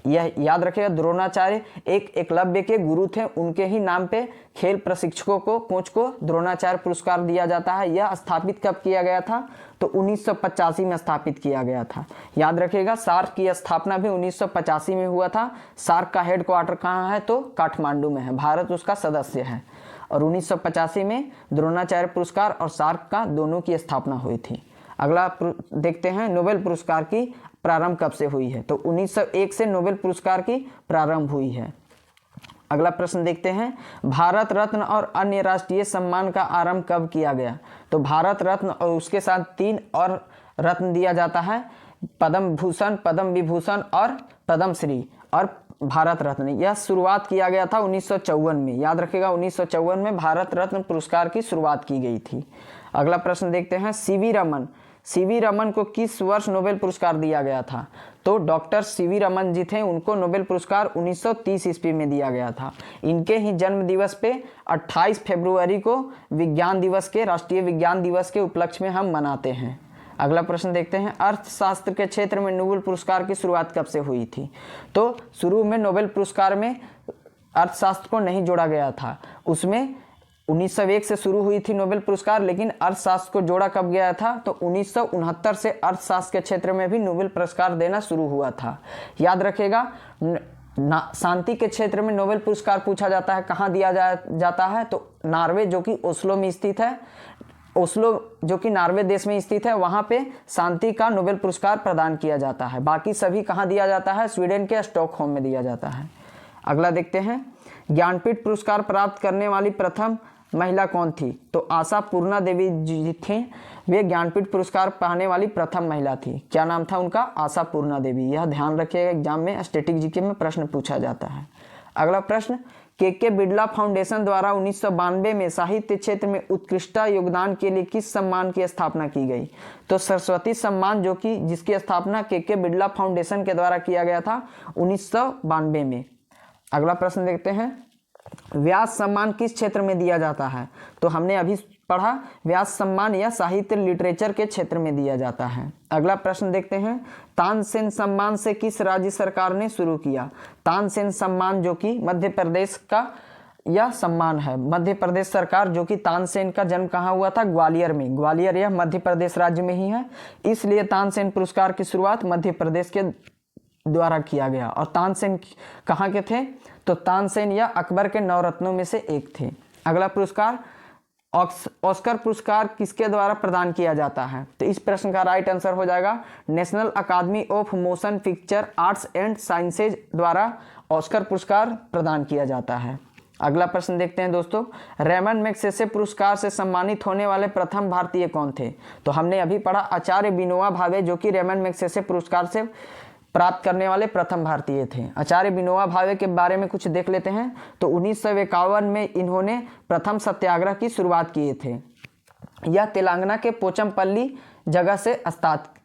यह याद रखिएगा द्रोणाचार्य एक एकलव्य के गुरु थे, उनके ही नाम पे खेल प्रशिक्षकों को, कोच को द्रोणाचार्य पुरस्कार दिया जाता है। यह स्थापित कब किया गया था? तो 1985 में स्थापित किया गया था। याद रखिएगा सार्क की स्थापना भी 1985 में हुआ था। सार्क का हेडक्वार्टर कहाँ है? तो काठमांडू में है, भारत उसका सदस्य है। और 1985 में द्रोणाचार्य पुरस्कार और सार्क का दोनों की स्थापना हुई थी। अगला देखते हैं, नोबेल पुरस्कार की प्रारंभ कब से हुई है? तो 1901 से नोबेल पुरस्कार की प्रारंभ हुई है। अगला प्रश्न देखते हैं, भारत रत्न और अन्य राष्ट्रीय सम्मान का आरंभ कब किया गया? तो भारत रत्न और उसके साथ 3 और रत्न दिया जाता है, पद्म भूषण, पद्म विभूषण और पद्मश्री और भारत रत्न। यह शुरुआत किया गया था 1954 में। याद रखिएगा 1954 में भारत रत्न पुरस्कार की शुरुआत की गई थी। अगला प्रश्न देखते हैं, सीवी रमन को किस वर्ष नोबेल पुरस्कार दिया गया था? तो डॉक्टर सीवी रमन जी थे, उनको नोबेल पुरस्कार 1930 ईस्वी में दिया गया था। इनके ही जन्म दिवस पे 28 फरवरी को विज्ञान दिवस के, राष्ट्रीय विज्ञान दिवस के उपलक्ष्य में हम मनाते हैं। अगला प्रश्न देखते हैं, अर्थशास्त्र के क्षेत्र में नोबेल पुरस्कार की शुरुआत कब से हुई थी? तो शुरू में नोबेल पुरस्कार में अर्थशास्त्र को नहीं जोड़ा गया था, उसमें 1901 से शुरू हुई थी नोबेल पुरस्कार, लेकिन अर्थशास्त्र को जोड़ा कब गया था? तो 1969 से अर्थशास्त्र के क्षेत्र में भी नोबेल पुरस्कार देना शुरू हुआ था। याद रखिएगा शांति के क्षेत्र में नोबेल पुरस्कार पूछा जाता है, कहाँ दिया जाता है? तो नॉर्वे, जो कि ओस्लो में स्थित है, ओस्लो जो कि नॉर्वे देश में स्थित है, वहाँ पे शांति का नोबेल पुरस्कार प्रदान किया जाता है। बाकी सभी कहाँ दिया जाता है? स्वीडन के स्टॉकहोम में दिया जाता है। अगला देखते हैं, ज्ञानपीठ पुरस्कार प्राप्त करने वाली प्रथम महिला कौन थी? तो आशा पूर्णा देवी जी थी, वे ज्ञानपीठ पुरस्कार पाने वाली प्रथम महिला थी। क्या नाम था उनका? आशा पूर्णा देवी। यह ध्यान रखिएगा, एग्जाम में स्टैटिक जीके में प्रश्न पूछा जाता है। अगला प्रश्न, के बिड़ला फाउंडेशन द्वारा 1992 में साहित्य क्षेत्र में उत्कृष्ट योगदान के लिए किस सम्मान की स्थापना की गई? तो सरस्वती सम्मान, जो कि जिसकी स्थापना के बिड़ला फाउंडेशन के द्वारा किया गया था 1992 में। अगला प्रश्न देखते हैं, व्यास सम्मान किस क्षेत्र में दिया जाता है? तो हमने अभी पढ़ा, व्यास सम्मान या साहित्य लिटरेचर के क्षेत्र में दिया जाता है। अगला प्रश्न देखते हैं, तानसेन सम्मान से किस राज्य सरकार ने शुरू किया? तानसेन सम्मान जो कि मध्य प्रदेश का यह सम्मान है। मध्य प्रदेश सरकार, जो कि तानसेन का जन्म कहाँ हुआ था? ग्वालियर में। ग्वालियर यह मध्य प्रदेश राज्य में ही है, इसलिए तानसेन पुरस्कार की शुरुआत मध्य प्रदेश के द्वारा किया गया। और तानसेन कहाँ के थे? तो तानसेन या अकबर के 9 रत्नों में से एक थे। अगला पुरस्कार, ऑस्कर पुरस्कार किसके द्वारा प्रदान किया जाता है? तो इस प्रश्न का राइट आंसर हो जाएगा national academy of motion picture arts and sciences द्वारा ऑस्कर पुरस्कार प्रदान किया जाता है। अगला प्रश्न देखते हैं दोस्तों, रेमन मैग्सेसे पुरस्कार से सम्मानित होने वाले प्रथम भारतीय कौन थे? तो हमने अभी पढ़ा आचार्य विनोबा भावे, जो कि रेमन मैग्सेसे पुरस्कार से प्राप्त करने वाले प्रथम भारतीय थे। आचार्य विनोबा भावे के बारे में कुछ देख लेते हैं। तो 1951 में इन्होंने प्रथम सत्याग्रह की शुरुआत किए थे। यह तेलंगाना के पोचमपल्ली जगह से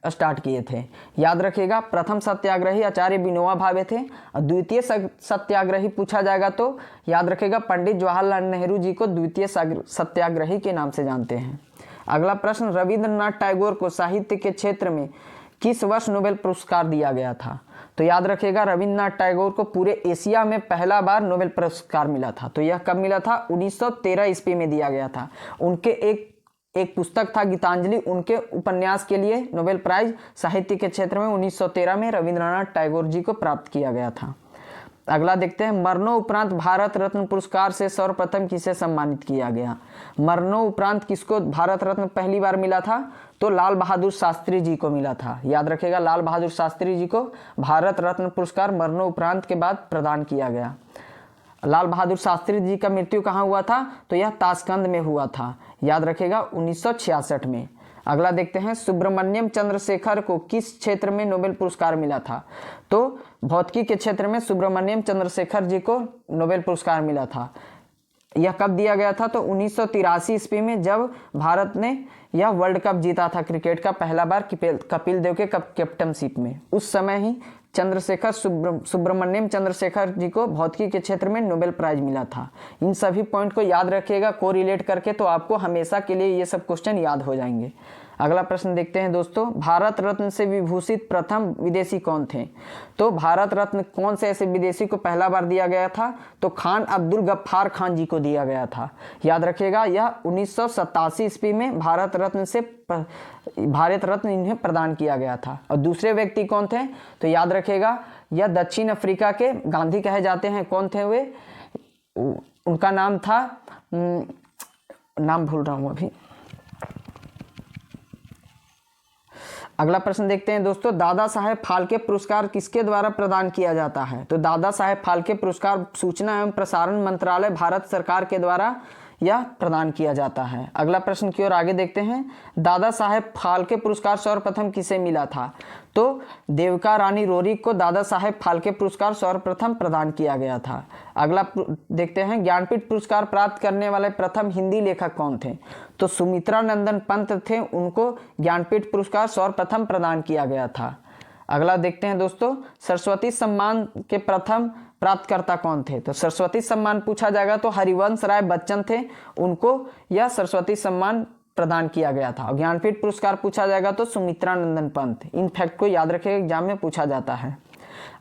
स्टार्ट किए थे। याद रखिएगा, प्रथम सत्याग्रही आचार्य विनोबा भावे थे। और द्वितीय सत्याग्रही पूछा जाएगा तो याद रखिएगा पंडित जवाहरलाल नेहरू जी को द्वितीय सत्याग्रही के नाम से जानते हैं। अगला प्रश्न, रविंद्रनाथ टैगोर को साहित्य के क्षेत्र में किस वर्ष नोबेल पुरस्कार दिया गया था? तो याद रखिएगा, रविंद्रनाथ टैगोर को पूरे एशिया में पहला बार नोबेल पुरस्कार मिला था। तो यह कब मिला था? 1913 ईस्वी में दिया गया था। उनके एक पुस्तक था गीतांजलि, उनके उपन्यास के लिए नोबेल प्राइज साहित्य के क्षेत्र में 1913 में रविंद्रनाथ टैगोर जी को प्राप्त किया गया था। अगला देखते हैं, मरणोपरांत भारत रत्न पुरस्कार से सर्वप्रथम किसे सम्मानित किया गया? मरणोपरांत किसको भारत रत्न पहली बार मिला था? तो लाल बहादुर शास्त्री जी को मिला था। याद रखिएगा, लाल बहादुर शास्त्री जी को भारत रत्न पुरस्कार मरणोपरांत के बाद प्रदान किया गया। लाल बहादुर शास्त्री जी का मृत्यु कहाँ हुआ था? तो यह ताशकंद में हुआ था। याद रखिएगा, 1966 में। अगला देखते हैं, सुब्रमण्यम चंद्रशेखर को किस क्षेत्र में नोबेल पुरस्कार मिला था? तो भौतिकी के क्षेत्र में सुब्रमण्यम चंद्रशेखर जी को नोबेल पुरस्कार मिला था। यह कब दिया गया था? तो 1983 ईस्वी में, जब भारत ने यह वर्ल्ड कप जीता था क्रिकेट का पहला बार कपिल देव के कैप्टनशिप में। उस समय ही सुब्रमण्यम चंद्रशेखर जी को भौतिकी के क्षेत्र में नोबेल प्राइज मिला था। इन सभी पॉइंट को याद रखिएगा को रिलेट करके, तो आपको हमेशा के लिए ये सब क्वेश्चन याद हो जाएंगे। अगला प्रश्न देखते हैं दोस्तों, भारत रत्न से विभूषित प्रथम विदेशी कौन थे? तो भारत रत्न कौन से ऐसे विदेशी को पहला बार दिया गया था? तो खान अब्दुल गफ्फार खान जी को दिया गया था। याद रखिएगा, यह 1987 ईस्वी में भारत रत्न इन्हें प्रदान किया गया था। और दूसरे व्यक्ति कौन थे? तो याद रखिएगा, यह दक्षिण अफ्रीका के गांधी कहे जाते हैं। कौन थे वे? उनका नाम था, नाम भूल रहा हूं अभी। अगला प्रश्न देखते हैं दोस्तों, दादा साहेब फाल्के पुरस्कार किसके द्वारा प्रदान किया जाता है? तो दादा साहेब फाल्के पुरस्कार सूचना एवं प्रसारण मंत्रालय भारत सरकार के द्वारा यह प्रदान किया जाता है। अगला प्रश्न की ओर आगे देखते हैं, दादा साहेब फाल्के पुरस्कार सर्वप्रथम किसे मिला था? तो देविका रानी रोरी को दादा साहेब फाल्के पुरस्कार सर्वप्रथम प्रदान किया गया था। अगला देखते हैं, ज्ञानपीठ पुरस्कार प्राप्त करने वाले प्रथम हिंदी लेखक कौन थे? तो सुमित्रा नंदन पंत थे, उनको ज्ञानपीठ पुरस्कार सर्वप्रथम प्रदान किया गया था। अगला देखते हैं दोस्तों, सरस्वती सम्मान के प्रथम प्राप्तकर्ता कौन थे? तो सरस्वती सम्मान पूछा जाएगा तो हरिवंश राय बच्चन थे, उनको यह सरस्वती सम्मान प्रदान किया गया था। और ज्ञानपीठ पुरस्कार पूछा जाएगा तो सुमित्रा नंदन पंत। इन फैक्ट को याद रखिएगा, एग्जाम में पूछा जाता है।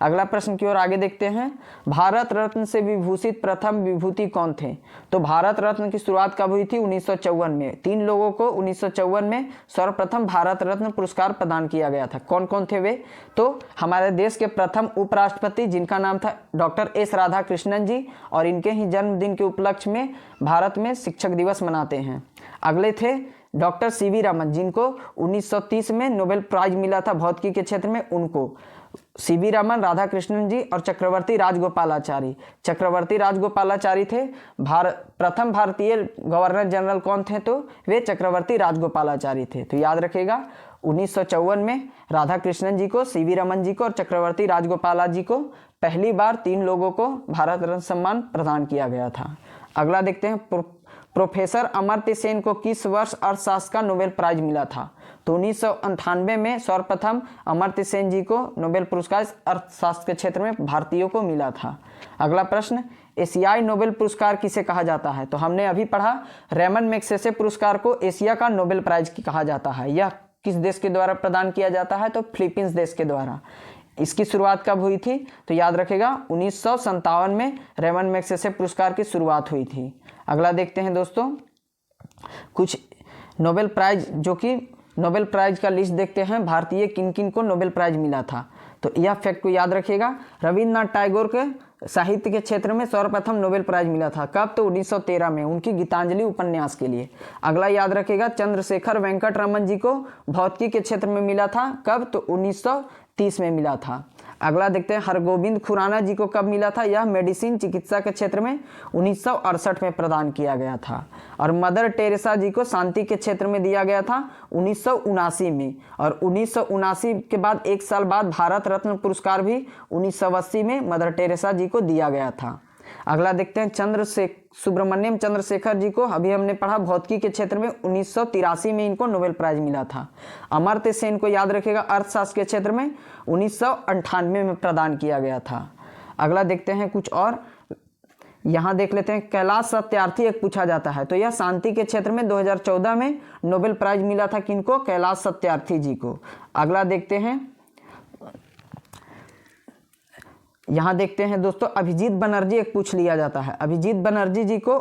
अगला प्रश्न की ओर आगे देखते हैं, भारत रत्न से विभूषित प्रथम विभूति कौन थे? तो भारत रत्न की शुरुआत कब हुई थी? 1954 में। 3 लोगों को 1954 में सर्वप्रथम भारत रत्न पुरस्कार प्रदान किया गया था। कौन कौन थे वे? तो हमारे देश के प्रथम उपराष्ट्रपति, जिनका नाम था डॉक्टर एस राधाकृष्णन जी, और इनके ही जन्मदिन के उपलक्ष्य में भारत में शिक्षक दिवस मनाते हैं। अगले थे डॉक्टर सीवी रमन, जिनको 1930 में नोबेल प्राइज मिला था भौतिकी के क्षेत्र में। उनको सीवी रमन, राधाकृष्णन जी और चक्रवर्ती राजगोपालाचारी। चक्रवर्ती राजगोपालाचारी थे। प्रथम भारतीय गवर्नर जनरल कौन थे? तो वे चक्रवर्ती राजगोपालाचारी थे। तो याद रखिएगा, 1954 में राधाकृष्णन जी को, सीवी रमन जी को और चक्रवर्ती राजगोपाला जी को पहली बार 3 लोगों को भारत रत्न सम्मान प्रदान किया गया था। अगला देखते हैं, प्रोफेसर अमर्त्य सेन को किस वर्ष अर्थशास्त्र का नोबेल प्राइज मिला था? तो 1998 में सर्वप्रथम अमर्त्य सेन जी को नोबेल पुरस्कार अर्थशास्त्र के क्षेत्र में भारतीयों को मिला था। अगला प्रश्न, एशियाई नोबेल पुरस्कार किसे कहा जाता है? तो हमने अभी पढ़ा, रेमन मैग्सेसे पुरस्कार को एशिया का नोबेल प्राइज कहा जाता है। यह किस देश के द्वारा प्रदान किया जाता है? तो फिलीपींस देश के द्वारा। इसकी शुरुआत कब हुई थी? तो याद रखेगा, 1957 में रेमन मैग्सेसे पुरस्कार की शुरुआत हुई थी। अगला देखते हैं दोस्तों, कुछ नोबेल प्राइज, जो कि नोबेल प्राइज का लिस्ट देखते हैं, भारतीय किन किन को नोबेल प्राइज मिला था। तो यह फैक्ट को याद रखिएगा। रविन्द्रनाथ टैगोर के साहित्य के क्षेत्र में सर्वप्रथम नोबेल प्राइज मिला था, कब? तो 1913 में, उनकी गीतांजलि उपन्यास के लिए। अगला याद रखिएगा, चंद्रशेखर वेंकट रमन जी को भौतिकी के क्षेत्र में मिला था, कब? तो 1930 में मिला था। अगला देखते हैं, हरगोविंद खुराना जी को कब मिला था? यह मेडिसिन चिकित्सा के क्षेत्र में 1968 में प्रदान किया गया था। और मदर टेरेसा जी को शांति के क्षेत्र में दिया गया था 1979 में। और 1979 के बाद 1 साल बाद भारत रत्न पुरस्कार भी 1980 में मदर टेरेसा जी को दिया गया था। अगला देखते हैं, सुब्रमण्यम चंद्रशेखर जी को अभी हमने पढ़ा भौतिकी के क्षेत्र में 1983 में इनको नोबेल प्राइज मिला था। अमर्त्य सेन को याद रखेगा अर्थशास्त्र के क्षेत्र में 1998 में प्रदान किया गया था। अगला देखते हैं कुछ और, यहाँ देख लेते हैं, कैलाश सत्यार्थी एक पूछा जाता है, तो यह शांति के क्षेत्र में 2014 में नोबेल प्राइज मिला था, किनको? कैलाश सत्यार्थी जी को। अगला देखते हैं, यहाँ देखते हैं दोस्तों, अभिजीत बनर्जी एक पूछ लिया जाता है। अभिजीत बनर्जी जी को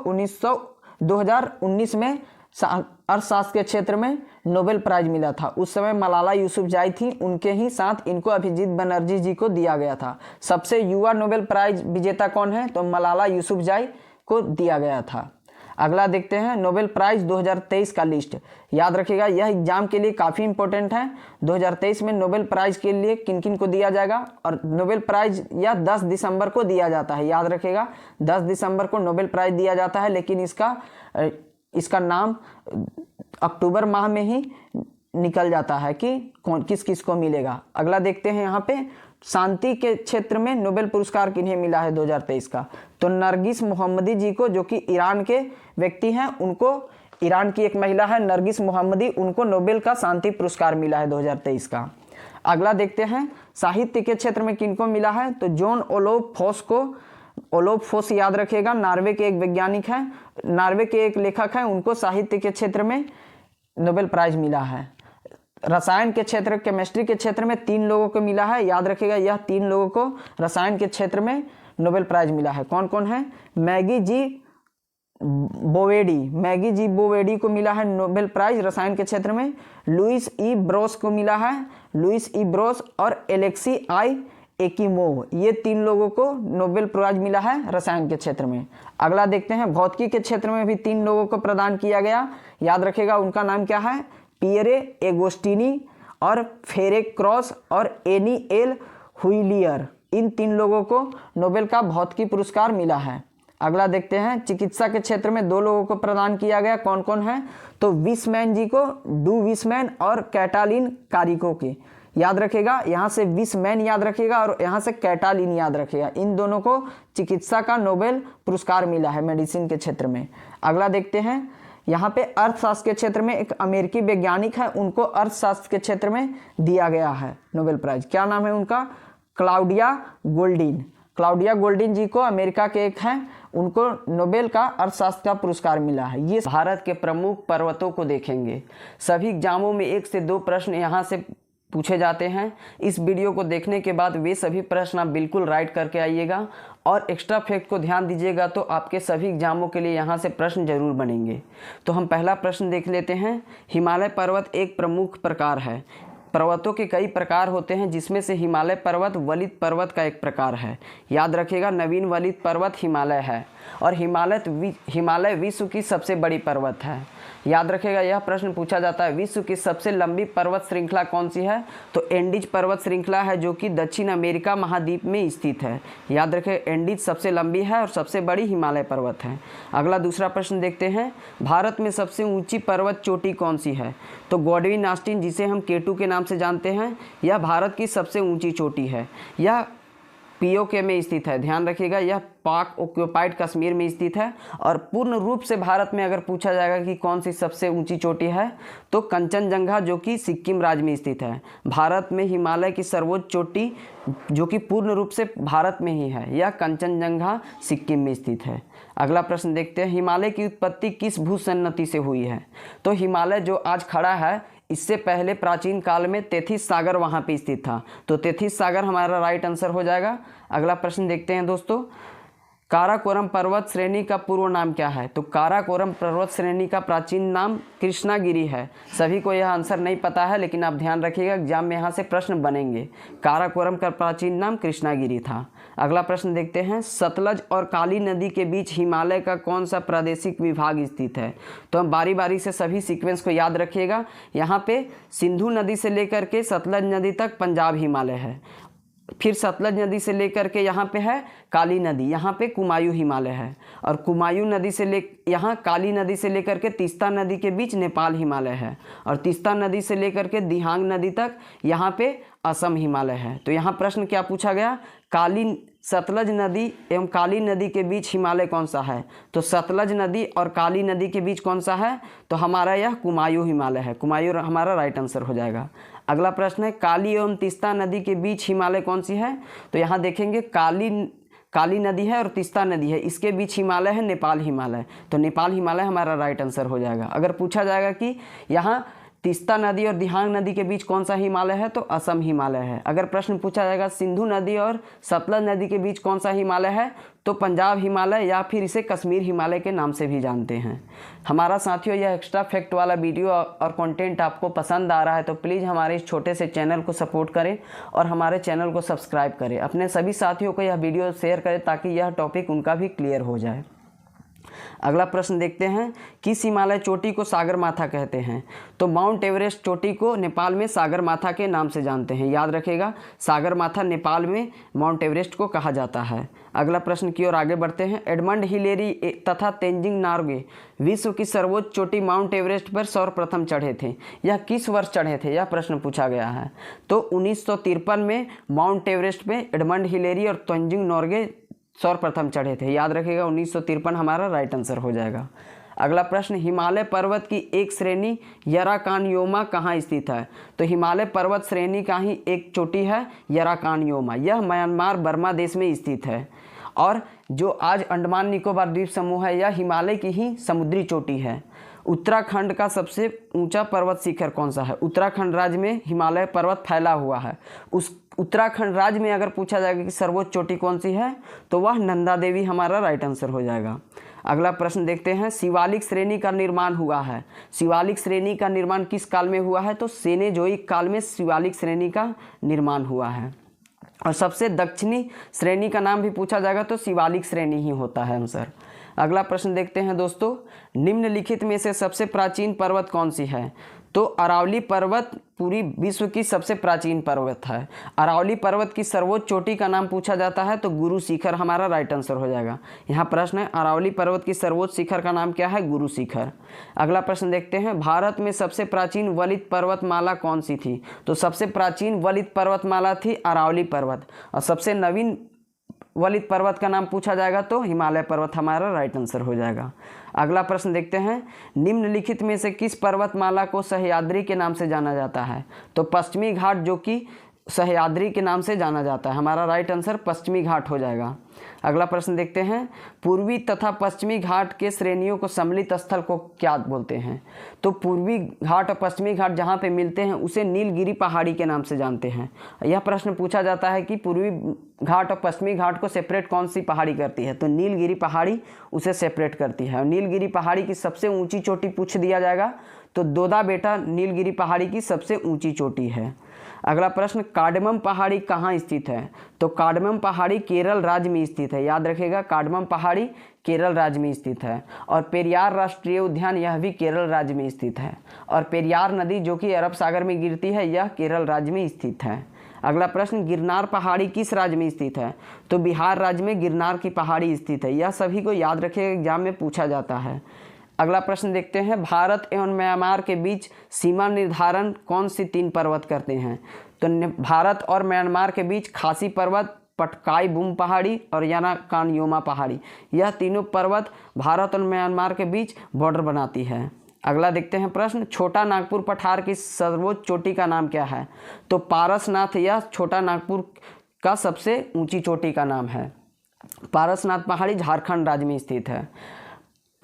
2019 में अर्थशास्त्र के क्षेत्र में नोबेल प्राइज मिला था। उस समय मलाला यूसुफजाई थी, उनके ही साथ इनको अभिजीत बनर्जी जी को दिया गया था। सबसे युवा नोबेल प्राइज विजेता कौन है? तो मलाला यूसुफजाई को दिया गया था। अगला देखते हैं, नोबेल प्राइज 2023 का लिस्ट। याद रखिएगा, यह एग्जाम के लिए काफ़ी इंपॉर्टेंट है। 2023 में नोबेल प्राइज के लिए किन किन को दिया जाएगा, और नोबेल प्राइज यह 10 दिसंबर को दिया जाता है। याद रखिएगा, 10 दिसंबर को नोबेल प्राइज दिया जाता है, लेकिन इसका नाम अक्टूबर माह में ही निकल जाता है कि कौन किस किस को मिलेगा। अगला देखते हैं, यहाँ पे शांति के क्षेत्र में नोबेल पुरस्कार किन्हें मिला है 2023 का? तो नरगिस मोहम्मदी जी को, जो कि ईरान के व्यक्ति हैं, उनको, ईरान की एक महिला है नरगिस मोहम्मदी, उनको नोबेल का शांति पुरस्कार मिला है 2023 का। अगला देखते हैं, साहित्य के क्षेत्र में किनको मिला है? तो जॉन ओलोफ फोस को, ओलोफ फोस याद रखिएगा, नॉर्वे के एक वैज्ञानिक हैं, नॉर्वे के एक लेखक हैं, उनको साहित्य के क्षेत्र में नोबेल प्राइज मिला है। रसायन के क्षेत्र, केमिस्ट्री के क्षेत्र में 3 लोगों को मिला है। याद रखिएगा, यह 3 लोगों को रसायन के क्षेत्र में नोबेल प्राइज मिला है। कौन कौन है? मैगी जी बोवेडी को मिला है नोबेल प्राइज रसायन के क्षेत्र में। लुइस ई ब्रोस को मिला है, लुइस ई ब्रोस और एलेक्सी आई एकिमोव, ये 3 लोगों को नोबेल प्राइज मिला है रसायन के क्षेत्र में। अगला देखते हैं, भौतिकी के क्षेत्र में भी 3 लोगों को प्रदान किया गया। याद रखिएगा, उनका नाम क्या है? पियरे एगोस्टिनी और फेरेक क्रॉस और एनी एल हुइलियर, इन 3 लोगों को नोबेल का भौतिकी पुरस्कार मिला है। अगला देखते हैं, चिकित्सा के क्षेत्र में 2 लोगों को प्रदान किया गया। कौन कौन है? तो विसमैन जी को, डू विसमैन और कैटालिन कारिको की। याद रखिएगा, यहाँ से विसमैन याद रखिएगा और यहाँ से कैटालिन याद रखिएगा। इन दोनों को चिकित्सा का नोबेल पुरस्कार मिला है मेडिसिन के क्षेत्र में। अगला देखते हैं, यहाँ पे अर्थशास्त्र के क्षेत्र में एक अमेरिकी वैज्ञानिक है, उनको अर्थशास्त्र के क्षेत्र में दिया गया है नोबेल प्राइज। क्या नाम है उनका? Claudia Goldin. क्लाउडिया गोल्डिन जी को अमेरिका के एक हैं, उनको नोबेल का अर्थशास्त्र का पुरस्कार मिला है। ये भारत के प्रमुख पर्वतों को देखेंगे। सभी एग्जामों में 1 से 2 प्रश्न यहाँ से पूछे जाते हैं। इस वीडियो को देखने के बाद वे सभी प्रश्न आप बिल्कुल राइट करके आइएगा और एक्स्ट्रा फैक्ट को ध्यान दीजिएगा, तो आपके सभी एग्जामों के लिए यहाँ से प्रश्न जरूर बनेंगे। तो हम पहला प्रश्न देख लेते हैं। हिमालय पर्वत एक प्रमुख प्रकार है। पर्वतों के कई प्रकार होते हैं, जिसमें से हिमालय पर्वत वलित पर्वत का एक प्रकार है। याद रखिएगा, नवीन वलित पर्वत हिमालय है और हिमालय विश्व की सबसे बड़ी पर्वत है। याद रखिएगा, यह प्रश्न पूछा जाता है, विश्व की सबसे लंबी पर्वत श्रृंखला कौन सी है? तो एंडीज पर्वत श्रृंखला है, जो कि दक्षिण अमेरिका महाद्वीप में स्थित है। याद रखें, एंडीज सबसे लंबी है और सबसे बड़ी हिमालय पर्वत है। अगला दूसरा प्रश्न देखते हैं, भारत में सबसे ऊंची पर्वत चोटी कौन सी है? तो गॉडविन ऑस्टिन, जिसे हम केटू के नाम से जानते हैं, यह भारत की सबसे ऊंची चोटी है। यह पीओके में स्थित है। ध्यान रखिएगा, यह पाक ऑक्यूपाइड कश्मीर में स्थित है। और पूर्ण रूप से भारत में अगर पूछा जाएगा कि कौन सी सबसे ऊंची चोटी है, तो कंचनजंगा, जो कि सिक्किम राज्य में स्थित है। भारत में हिमालय की सर्वोच्च चोटी, जो कि पूर्ण रूप से भारत में ही है, यह कंचनजंगा सिक्किम में स्थित है। अगला प्रश्न देखते हैं, हिमालय की उत्पत्ति किस भूसन्नति से हुई है? तो हिमालय जो आज खड़ा है, इससे पहले प्राचीन काल में तेथिस सागर वहाँ पे स्थित था, तो तेथिस सागर हमारा राइट आंसर हो जाएगा। अगला प्रश्न देखते हैं दोस्तों, काराकोरम पर्वत श्रेणी का पूर्व नाम क्या है? तो काराकोरम पर्वत श्रेणी का प्राचीन नाम कृष्णागिरी है। सभी को यह आंसर नहीं पता है, लेकिन आप ध्यान रखिएगा, एग्जाम में यहाँ से प्रश्न बनेंगे। काराकोरम का प्राचीन नाम कृष्णागिरी था। अगला प्रश्न देखते हैं, सतलज और काली नदी के बीच हिमालय का कौन सा प्रादेशिक विभाग स्थित है? तो हम बारी बारी से सभी सीक्वेंस को याद रखिएगा। यहाँ पे सिंधु नदी से लेकर के सतलज नदी तक पंजाब हिमालय है, फिर सतलज नदी से लेकर के यहाँ पे है काली नदी, यहाँ पे कुमायूं हिमालय है, और कुमायूं नदी से यहाँ काली नदी से लेकर के तीस्ता नदी के बीच नेपाल हिमालय है, और तीस्ता नदी से लेकर के दिहांग नदी तक यहाँ पे असम हिमालय है। तो यहाँ प्रश्न क्या पूछा गया? सतलज नदी एवं काली नदी के बीच हिमालय कौन सा है? तो सतलज नदी और काली नदी के बीच कौन सा है? तो हमारा यह कुमायूं हिमालय है। कुमायूं हमारा राइट आंसर हो जाएगा। अगला प्रश्न है, काली एवं तीस्ता नदी के बीच हिमालय कौन सी है? तो यहाँ देखेंगे काली नदी है और तीस्ता नदी है, इसके बीच हिमालय है नेपाल हिमालय। तो नेपाल हिमालय हमारा राइट आंसर हो जाएगा। अगर पूछा जाएगा कि यहाँ तीस्ता नदी और दिहांग नदी के बीच कौन सा हिमालय है? तो असम हिमालय है। अगर प्रश्न पूछा जाएगा सिंधु नदी और सतलज नदी के बीच कौन सा हिमालय है? तो पंजाब हिमालय, या फिर इसे कश्मीर हिमालय के नाम से भी जानते हैं। हमारा साथियों, यह एक्स्ट्रा फैक्ट वाला वीडियो और कंटेंट आपको पसंद आ रहा है तो प्लीज़ हमारे इस छोटे से चैनल को सपोर्ट करें और हमारे चैनल को सब्सक्राइब करें। अपने सभी साथियों को यह वीडियो शेयर करें ताकि यह टॉपिक उनका भी क्लियर हो जाए। अगला प्रश्न देखते हैं, किस हिमालय चोटी को सागरमाथा कहते हैं? तो माउंट एवरेस्ट चोटी को नेपाल में सागरमाथा के नाम से जानते हैं। याद रखेगा, सागरमाथा नेपाल में माउंट एवरेस्ट को कहा जाता है। अगला प्रश्न की ओर आगे बढ़ते हैं, एडमंड हिलेरी तथा तेंजिंग नोर्गे विश्व की सर्वोच्च चोटी माउंट एवरेस्ट पर सर्वप्रथम चढ़े थे। यह किस वर्ष चढ़े थे? यह प्रश्न पूछा गया है। तो 1953 में माउंट एवरेस्ट में एडमंड हिलेरी और तेंजिंग नोर्गे सर्वप्रथम चढ़े थे। याद रखिएगा, 1953 हमारा राइट आंसर हो जाएगा। अगला प्रश्न, हिमालय पर्वत की एक श्रेणी यराकानयोमा कहाँ स्थित है? तो हिमालय पर्वत श्रेणी का ही एक चोटी है यराकानयोमा। यह म्यांमार बर्मा देश में स्थित है, और जो आज अंडमान निकोबार द्वीप समूह है यह हिमालय की ही समुद्री चोटी है। उत्तराखंड का सबसे ऊंचा पर्वत शिखर कौन सा है? उत्तराखंड राज्य में हिमालय पर्वत फैला हुआ है। उस उत्तराखंड राज्य में अगर पूछा जाएगा कि सर्वोच्च चोटी कौन सी है, तो वह नंदा देवी हमारा राइट आंसर हो जाएगा। अगला प्रश्न देखते हैं, शिवालिक श्रेणी का निर्माण हुआ है। शिवालिक श्रेणी का निर्माण किस काल में हुआ है? तो सेनेजोइक काल में शिवालिक श्रेणी का निर्माण हुआ है। और सबसे दक्षिणी श्रेणी का नाम भी पूछा जाएगा तो शिवालिक श्रेणी ही होता है आंसर। अगला प्रश्न देखते हैं दोस्तों, निम्नलिखित में से सबसे प्राचीन पर्वत कौन सी है? तो अरावली पर्वत पूरी विश्व की सबसे प्राचीन पर्वत है। अरावली पर्वत की सर्वोच्च चोटी का नाम पूछा जाता है तो गुरु शिखर हमारा राइट आंसर हो जाएगा। यहाँ प्रश्न है, अरावली पर्वत की सर्वोच्च शिखर का नाम क्या है? गुरु शिखर। अगला प्रश्न देखते हैं, भारत में सबसे प्राचीन वलित पर्वतमाला कौन सी थी? तो सबसे प्राचीन वलित पर्वतमाला थी अरावली पर्वत, और सबसे नवीन वलित पर्वत का नाम पूछा जाएगा तो हिमालय पर्वत हमारा राइट आंसर हो जाएगा। अगला प्रश्न देखते हैं, निम्नलिखित में से किस पर्वतमाला को सह्याद्री के नाम से जाना जाता है? तो पश्चिमी घाट, जो कि सह्याद्री के नाम से जाना जाता है, हमारा राइट आंसर पश्चिमी घाट हो जाएगा। अगला प्रश्न देखते हैं, पूर्वी तथा पश्चिमी घाट के श्रेणियों को सम्मिलित स्थल को क्या बोलते हैं? तो पूर्वी घाट और पश्चिमी घाट जहाँ पे मिलते हैं उसे नीलगिरी पहाड़ी के नाम से जानते हैं। यह प्रश्न पूछा जाता है कि पूर्वी घाट और पश्चिमी घाट को सेपरेट कौन सी पहाड़ी करती है? तो नीलगिरी पहाड़ी उसे सेपरेट करती है। और नीलगिरी पहाड़ी की सबसे ऊंची चोटी पूछ दिया जाएगा तो दोदा बेटा नीलगिरी पहाड़ी की सबसे ऊंची चोटी है। अगला प्रश्न, कार्डमम पहाड़ी कहाँ स्थित है? तो कार्डमम पहाड़ी केरल राज्य में स्थित है। याद रखिएगा, कार्डमम पहाड़ी केरल राज्य में स्थित है। और पेरियार राष्ट्रीय उद्यान यह भी केरल राज्य में स्थित है। और पेरियार नदी जो कि अरब सागर में गिरती है यह केरल राज्य में स्थित है। अगला प्रश्न, गिरनार पहाड़ी किस राज्य में स्थित है? तो बिहार राज्य में गिरनार की पहाड़ी स्थित है। यह सभी को याद रखिएगा, एग्जाम में पूछा जाता है। अगला प्रश्न देखते हैं, भारत एवं म्यांमार के बीच सीमा निर्धारण कौन सी 3 पर्वत करते हैं? तो भारत और म्यांमार के बीच खासी पर्वत, पटकाई बुम पहाड़ी और यराकानयोमा पहाड़ी, यह तीनों पर्वत भारत और म्यांमार के बीच बॉर्डर बनाती है। अगला देखते हैं प्रश्न, छोटा नागपुर पठार की सर्वोच्च चोटी का नाम क्या है? तो पारसनाथ, यह छोटा नागपुर का सबसे ऊंची चोटी का नाम है। पारसनाथ पहाड़ी झारखंड राज्य में स्थित है।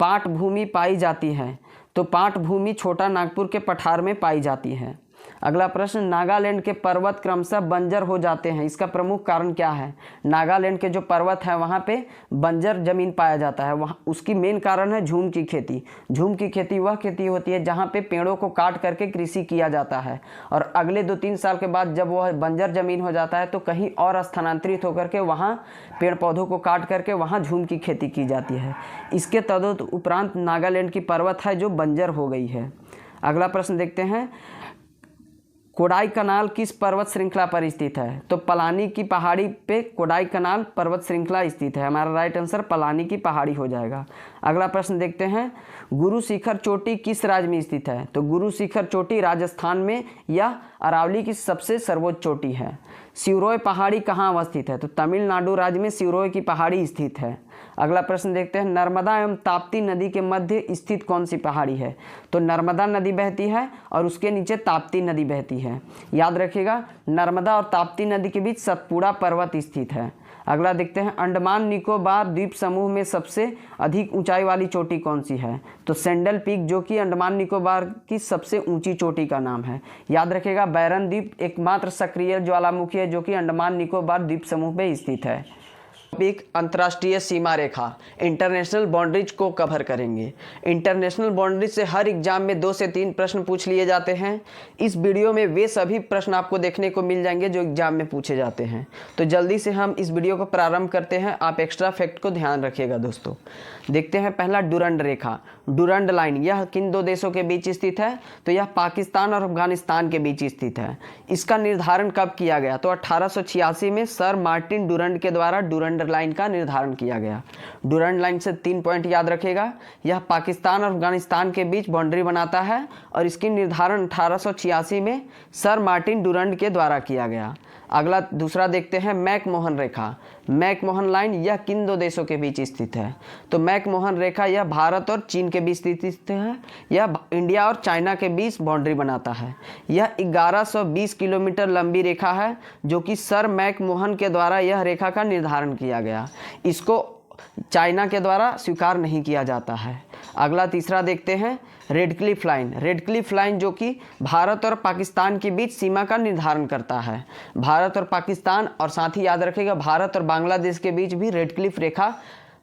पाट भूमि पाई जाती है, तो पाट भूमि छोटा नागपुर के पठार में पाई जाती है। अगला प्रश्न, नागालैंड के पर्वत क्रमशः बंजर हो जाते हैं, इसका प्रमुख कारण क्या है? नागालैंड के जो पर्वत है वहाँ पे बंजर जमीन पाया जाता है, वहाँ उसकी मेन कारण है झूम की खेती। झूम की खेती वह खेती होती है जहाँ पे पेड़ों को काट करके कृषि किया जाता है और अगले 2-3 साल के बाद जब वह बंजर जमीन हो जाता है तो कहीं और स्थानांतरित होकर के वहाँ पेड़ पौधों को काट करके वहाँ झूम की खेती की जाती है। इसके तदुपरांत नागालैंड की पर्वत है जो बंजर हो गई है। अगला प्रश्न देखते हैं, कोडाईकनाल किस पर्वत श्रृंखला पर स्थित है? तो पलानी की पहाड़ी पे कोडाईकनाल पर्वत श्रृंखला स्थित है। हमारा राइट आंसर पलानी की पहाड़ी हो जाएगा। अगला प्रश्न देखते हैं, गुरु शिखर चोटी किस राज्य में स्थित है? तो गुरु शिखर चोटी राजस्थान में या अरावली की सबसे सर्वोच्च चोटी है। सिरोय पहाड़ी कहाँ अवस्थित है? तो तमिलनाडु राज्य में सिरोय की पहाड़ी स्थित है। अगला प्रश्न देखते हैं, नर्मदा एवं ताप्ती नदी के मध्य स्थित कौन सी पहाड़ी है? तो नर्मदा नदी बहती है और उसके नीचे ताप्ती नदी बहती है। याद रखिएगा, नर्मदा और ताप्ती नदी के बीच सतपुड़ा पर्वत स्थित है। अगला देखते हैं, अंडमान निकोबार द्वीप समूह में सबसे अधिक ऊंचाई वाली चोटी कौन सी है? तो सैंडल पीक जो कि अंडमान निकोबार की सबसे ऊंची चोटी का नाम है। याद रखिएगा, बैरन द्वीप एकमात्र सक्रिय ज्वालामुखी है जो कि अंडमान निकोबार द्वीप समूह में स्थित है। एक अंतर्राष्ट्रीय सीमा रेखा इंटरनेशनल बाउंड्रीज को कवर करेंगे। इंटरनेशनल बाउंड्रीज से हर एग्जाम में 2 से 3 प्रश्न पूछ लिए जाते हैं। इस वीडियो में वे सभी प्रश्न आपको देखने को मिल जाएंगे जो एग्जाम में पूछे जाते हैं। तो जल्दी से हम इस वीडियो को प्रारंभ करते हैं। आप एक्स्ट्रा फैक्ट को ध्यान रखिएगा दोस्तों। देखते हैं पहला, डुरंड रेखा, डुरंड लाइन, यह किन 2 देशों के बीच स्थित है? तो यह पाकिस्तान और अफगानिस्तान के बीच स्थित है। इसका निर्धारण कब किया गया? तो 1886 में सर मार्टिन डुरंड के द्वारा डुरंड लाइन का निर्धारण किया गया। डुरंड लाइन से 3 पॉइंट याद रखेगा, यह पाकिस्तान और अफगानिस्तान के बीच बाउंड्री बनाता है और इसकी निर्धारण 1886 में सर मार्टिन डुरंड के द्वारा किया गया। अगला दूसरा देखते हैं, मैकमोहन रेखा, मैकमोहन लाइन, यह किन 2 देशों के बीच स्थित है? तो मैकमोहन रेखा यह भारत और चीन के बीच स्थित है। यह इंडिया और चाइना के बीच बाउंड्री बनाता है। यह 1120 किलोमीटर लंबी रेखा है जो कि सर मैकमोहन के द्वारा यह रेखा का निर्धारण किया गया। इसको चाइना के द्वारा स्वीकार नहीं किया जाता है। अगला तीसरा देखते हैं, रेडक्लिफ लाइन, रेडक्लिफ लाइन जो कि भारत और पाकिस्तान के बीच सीमा का निर्धारण करता है। भारत और पाकिस्तान और साथ ही याद रखिएगा भारत और बांग्लादेश के बीच भी रेडक्लिफ रेखा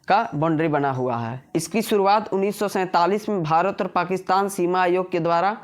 का बाउंड्री बना हुआ है। इसकी शुरुआत 1947 में भारत और पाकिस्तान सीमा आयोग के द्वारा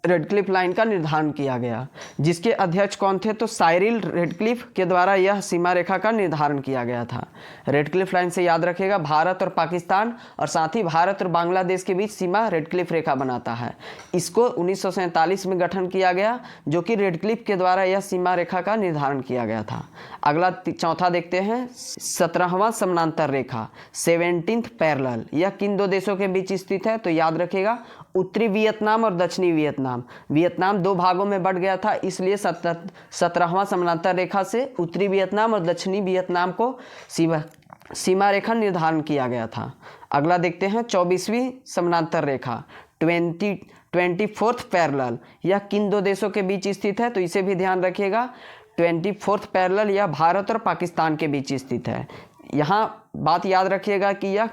रेडक्लिफ लाइन का निर्धारण किया गया, जिसके अध्यक्ष कौन थे? तो साइरिल रेडक्लिफ के द्वारा यह सीमा रेखा का निर्धारण किया गया था। रेडक्लिफ लाइन से याद रखिएगा भारत और पाकिस्तान और साथ ही भारत और बांग्लादेश के बीच सीमा रेडक्लिफ रेखा बनाता है। इसको 1947 में गठन किया गया जो कि रेडक्लिफ के द्वारा यह सीमा रेखा का निर्धारण किया गया था। अगला चौथा देखते हैं, 17वां समानांतर रेखा, 17th पैरेलल, यह किन 2 देशों के बीच स्थित है? तो याद रखिएगा उत्तरी वियतनाम और दक्षिणी वियतनाम। वियतनाम 2 भागों में बट गया था, इसलिए 17वां समानांतर रेखा से उत्तरी वियतनाम और दक्षिणी वियतनाम को सीमा रेखा निर्धारण किया गया था। अगला देखते हैं 24वीं समानांतर रेखा, 24th पैरेलल, यह किन 2 देशों के बीच स्थित है? तो इसे भी ध्यान रखिएगा, 24th पैरेलल यह भारत और पाकिस्तान के बीच स्थित है। यहाँ बात याद रखिएगा कि यह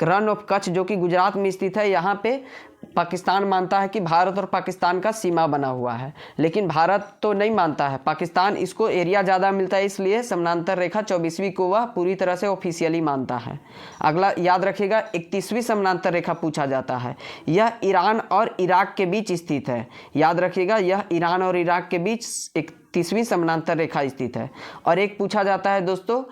रन ऑफ कच्छ जो कि गुजरात में स्थित है, यहाँ पे पाकिस्तान मानता है कि भारत और पाकिस्तान का सीमा बना हुआ है, लेकिन भारत तो नहीं मानता है, पाकिस्तान इसको एरिया ज़्यादा मिलता है, इसलिए समानांतर रेखा 24वीं को वह पूरी तरह से ऑफिशियली मानता है। अगला याद रखिएगा 31वीं समानांतर रेखा पूछा जाता है, यह ईरान और इराक के बीच स्थित है। याद रखिएगा यह ईरान और इराक के बीच 31वीं समानांतर रेखा स्थित है। और एक पूछा जाता है दोस्तों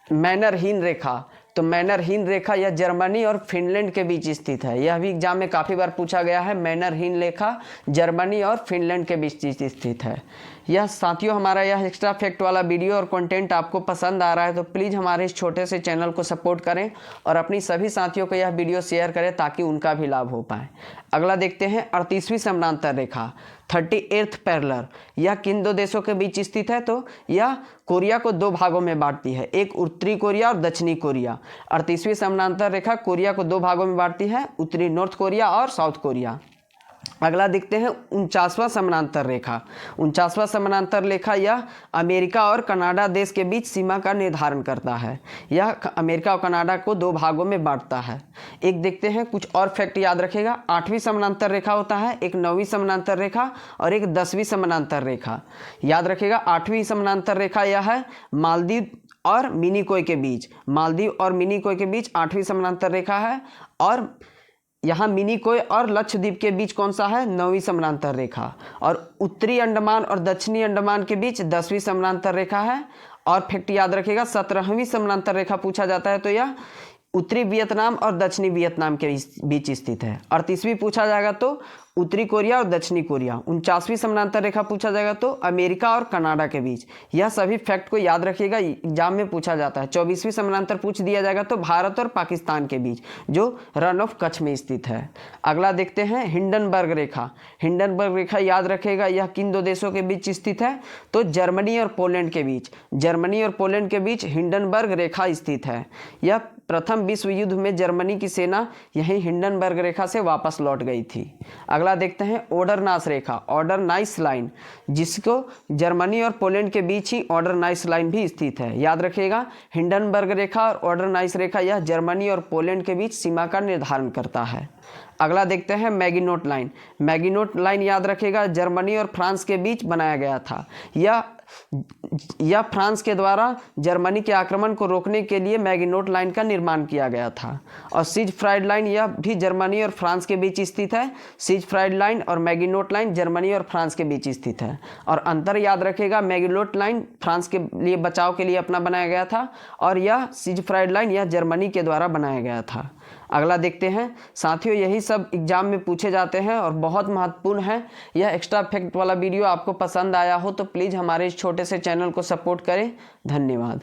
मैनरहीन रेखा, तो मैनरहीन रेखा यह जर्मनी और फिनलैंड के बीच स्थित है। यह भी एग्जाम में काफ़ी बार पूछा गया है। मैनरहीन रेखा जर्मनी और फिनलैंड के बीच स्थित है। यह साथियों हमारा यह एक्स्ट्रा फैक्ट वाला वीडियो और कंटेंट आपको पसंद आ रहा है तो प्लीज़ हमारे इस छोटे से चैनल को सपोर्ट करें और अपनी सभी साथियों को यह वीडियो शेयर करें ताकि उनका भी लाभ हो पाए। अगला देखते हैं 38वीं समानांतर रेखा, 38th पैरेलल, यह किन 2 देशों के बीच स्थित है? तो यह कोरिया को 2 भागों में बांटती है, एक उत्तरी कोरिया और दक्षिणी कोरिया। 38वीं समानांतर रेखा कोरिया को 2 भागों में बांटती है, उत्तरी नॉर्थ कोरिया और साउथ कोरिया। अगला देखते हैं 49वां समानांतर रेखा। 49वां समानांतर रेखा यह अमेरिका और कनाडा देश के बीच सीमा का निर्धारण करता है। यह अमेरिका और कनाडा को 2 भागों में बांटता है। एक देखते हैं कुछ और फैक्ट याद रखेगा। 8वीं समानांतर रेखा होता है, एक 9वीं समानांतर रेखा और एक 10वीं समानांतर रेखा। याद रखेगा 8वीं समानांतर रेखा यह है मालदीव और मिनिकोय के बीच। मालदीव और मिनिकोय के बीच 8वीं समानांतर रेखा है, और यहाँ मिनिकोय और लक्षद्वीप के बीच कौन सा है, 9वीं समानांतर रेखा। और उत्तरी अंडमान और दक्षिणी अंडमान के बीच 10वीं समानांतर रेखा है। और फैक्ट याद रखिएगा 17वीं समानांतर रेखा पूछा जाता है तो यह उत्तरी वियतनाम और दक्षिणी वियतनाम के बीच स्थित है। 38वीं पूछा जाएगा तो उत्तरी कोरिया और दक्षिणी कोरिया। 49वीं समानांतर रेखा पूछा जाएगा तो अमेरिका और कनाडा के बीच। यह सभी फैक्ट को याद रखिएगा, एग्जाम में पूछा जाता है। 24वीं समानांतर पूछ दिया जाएगा तो भारत और पाकिस्तान के बीच, जो रन ऑफ कच्छ में स्थित है। अगला देखते हैं हिंडनबर्ग रेखा। हिंडनबर्ग रेखा याद रखेगा यह किन 2 देशों के बीच स्थित है, तो जर्मनी और पोलैंड के बीच। जर्मनी और पोलैंड के बीच हिंडनबर्ग रेखा स्थित है। यह प्रथम विश्व युद्ध में जर्मनी की सेना यही हिंडनबर्ग रेखा से वापस लौट गई थी। अगला देखते हैं ऑर्डरनाइस रेखा, ऑर्डरनाइस लाइन, जिसको जर्मनी और पोलैंड के बीच ही ऑर्डरनाइस लाइन भी स्थित है। याद रखिएगा हिंडनबर्ग रेखा और ऑर्डरनाइस रेखा यह जर्मनी और पोलैंड के बीच सीमा का निर्धारण करता है। अगला देखते हैं मैगिनोट लाइन। मैगिनोट लाइन याद रखेगा जर्मनी और फ्रांस के बीच बनाया गया था। यह फ्रांस के द्वारा जर्मनी के आक्रमण को रोकने के लिए मैगिनोट लाइन का निर्माण किया गया था। और सिगफ्राइड लाइन यह भी जर्मनी और फ्रांस के बीच स्थित है। सिगफ्राइड लाइन और मैगिनोट लाइन जर्मनी और फ्रांस के बीच स्थित है। और अंतर याद रखेगा मैगिनोट लाइन फ्रांस के लिए बचाव के लिए अपना बनाया गया था, और यह सिगफ्राइड लाइन यह जर्मनी के द्वारा बनाया गया था। अगला देखते हैं साथियों, यही सब एग्जाम में पूछे जाते हैं और बहुत महत्वपूर्ण है। यह एक्स्ट्रा फैक्ट वाला वीडियो आपको पसंद आया हो तो प्लीज़ हमारे इस छोटे से चैनल को सपोर्ट करें। धन्यवाद।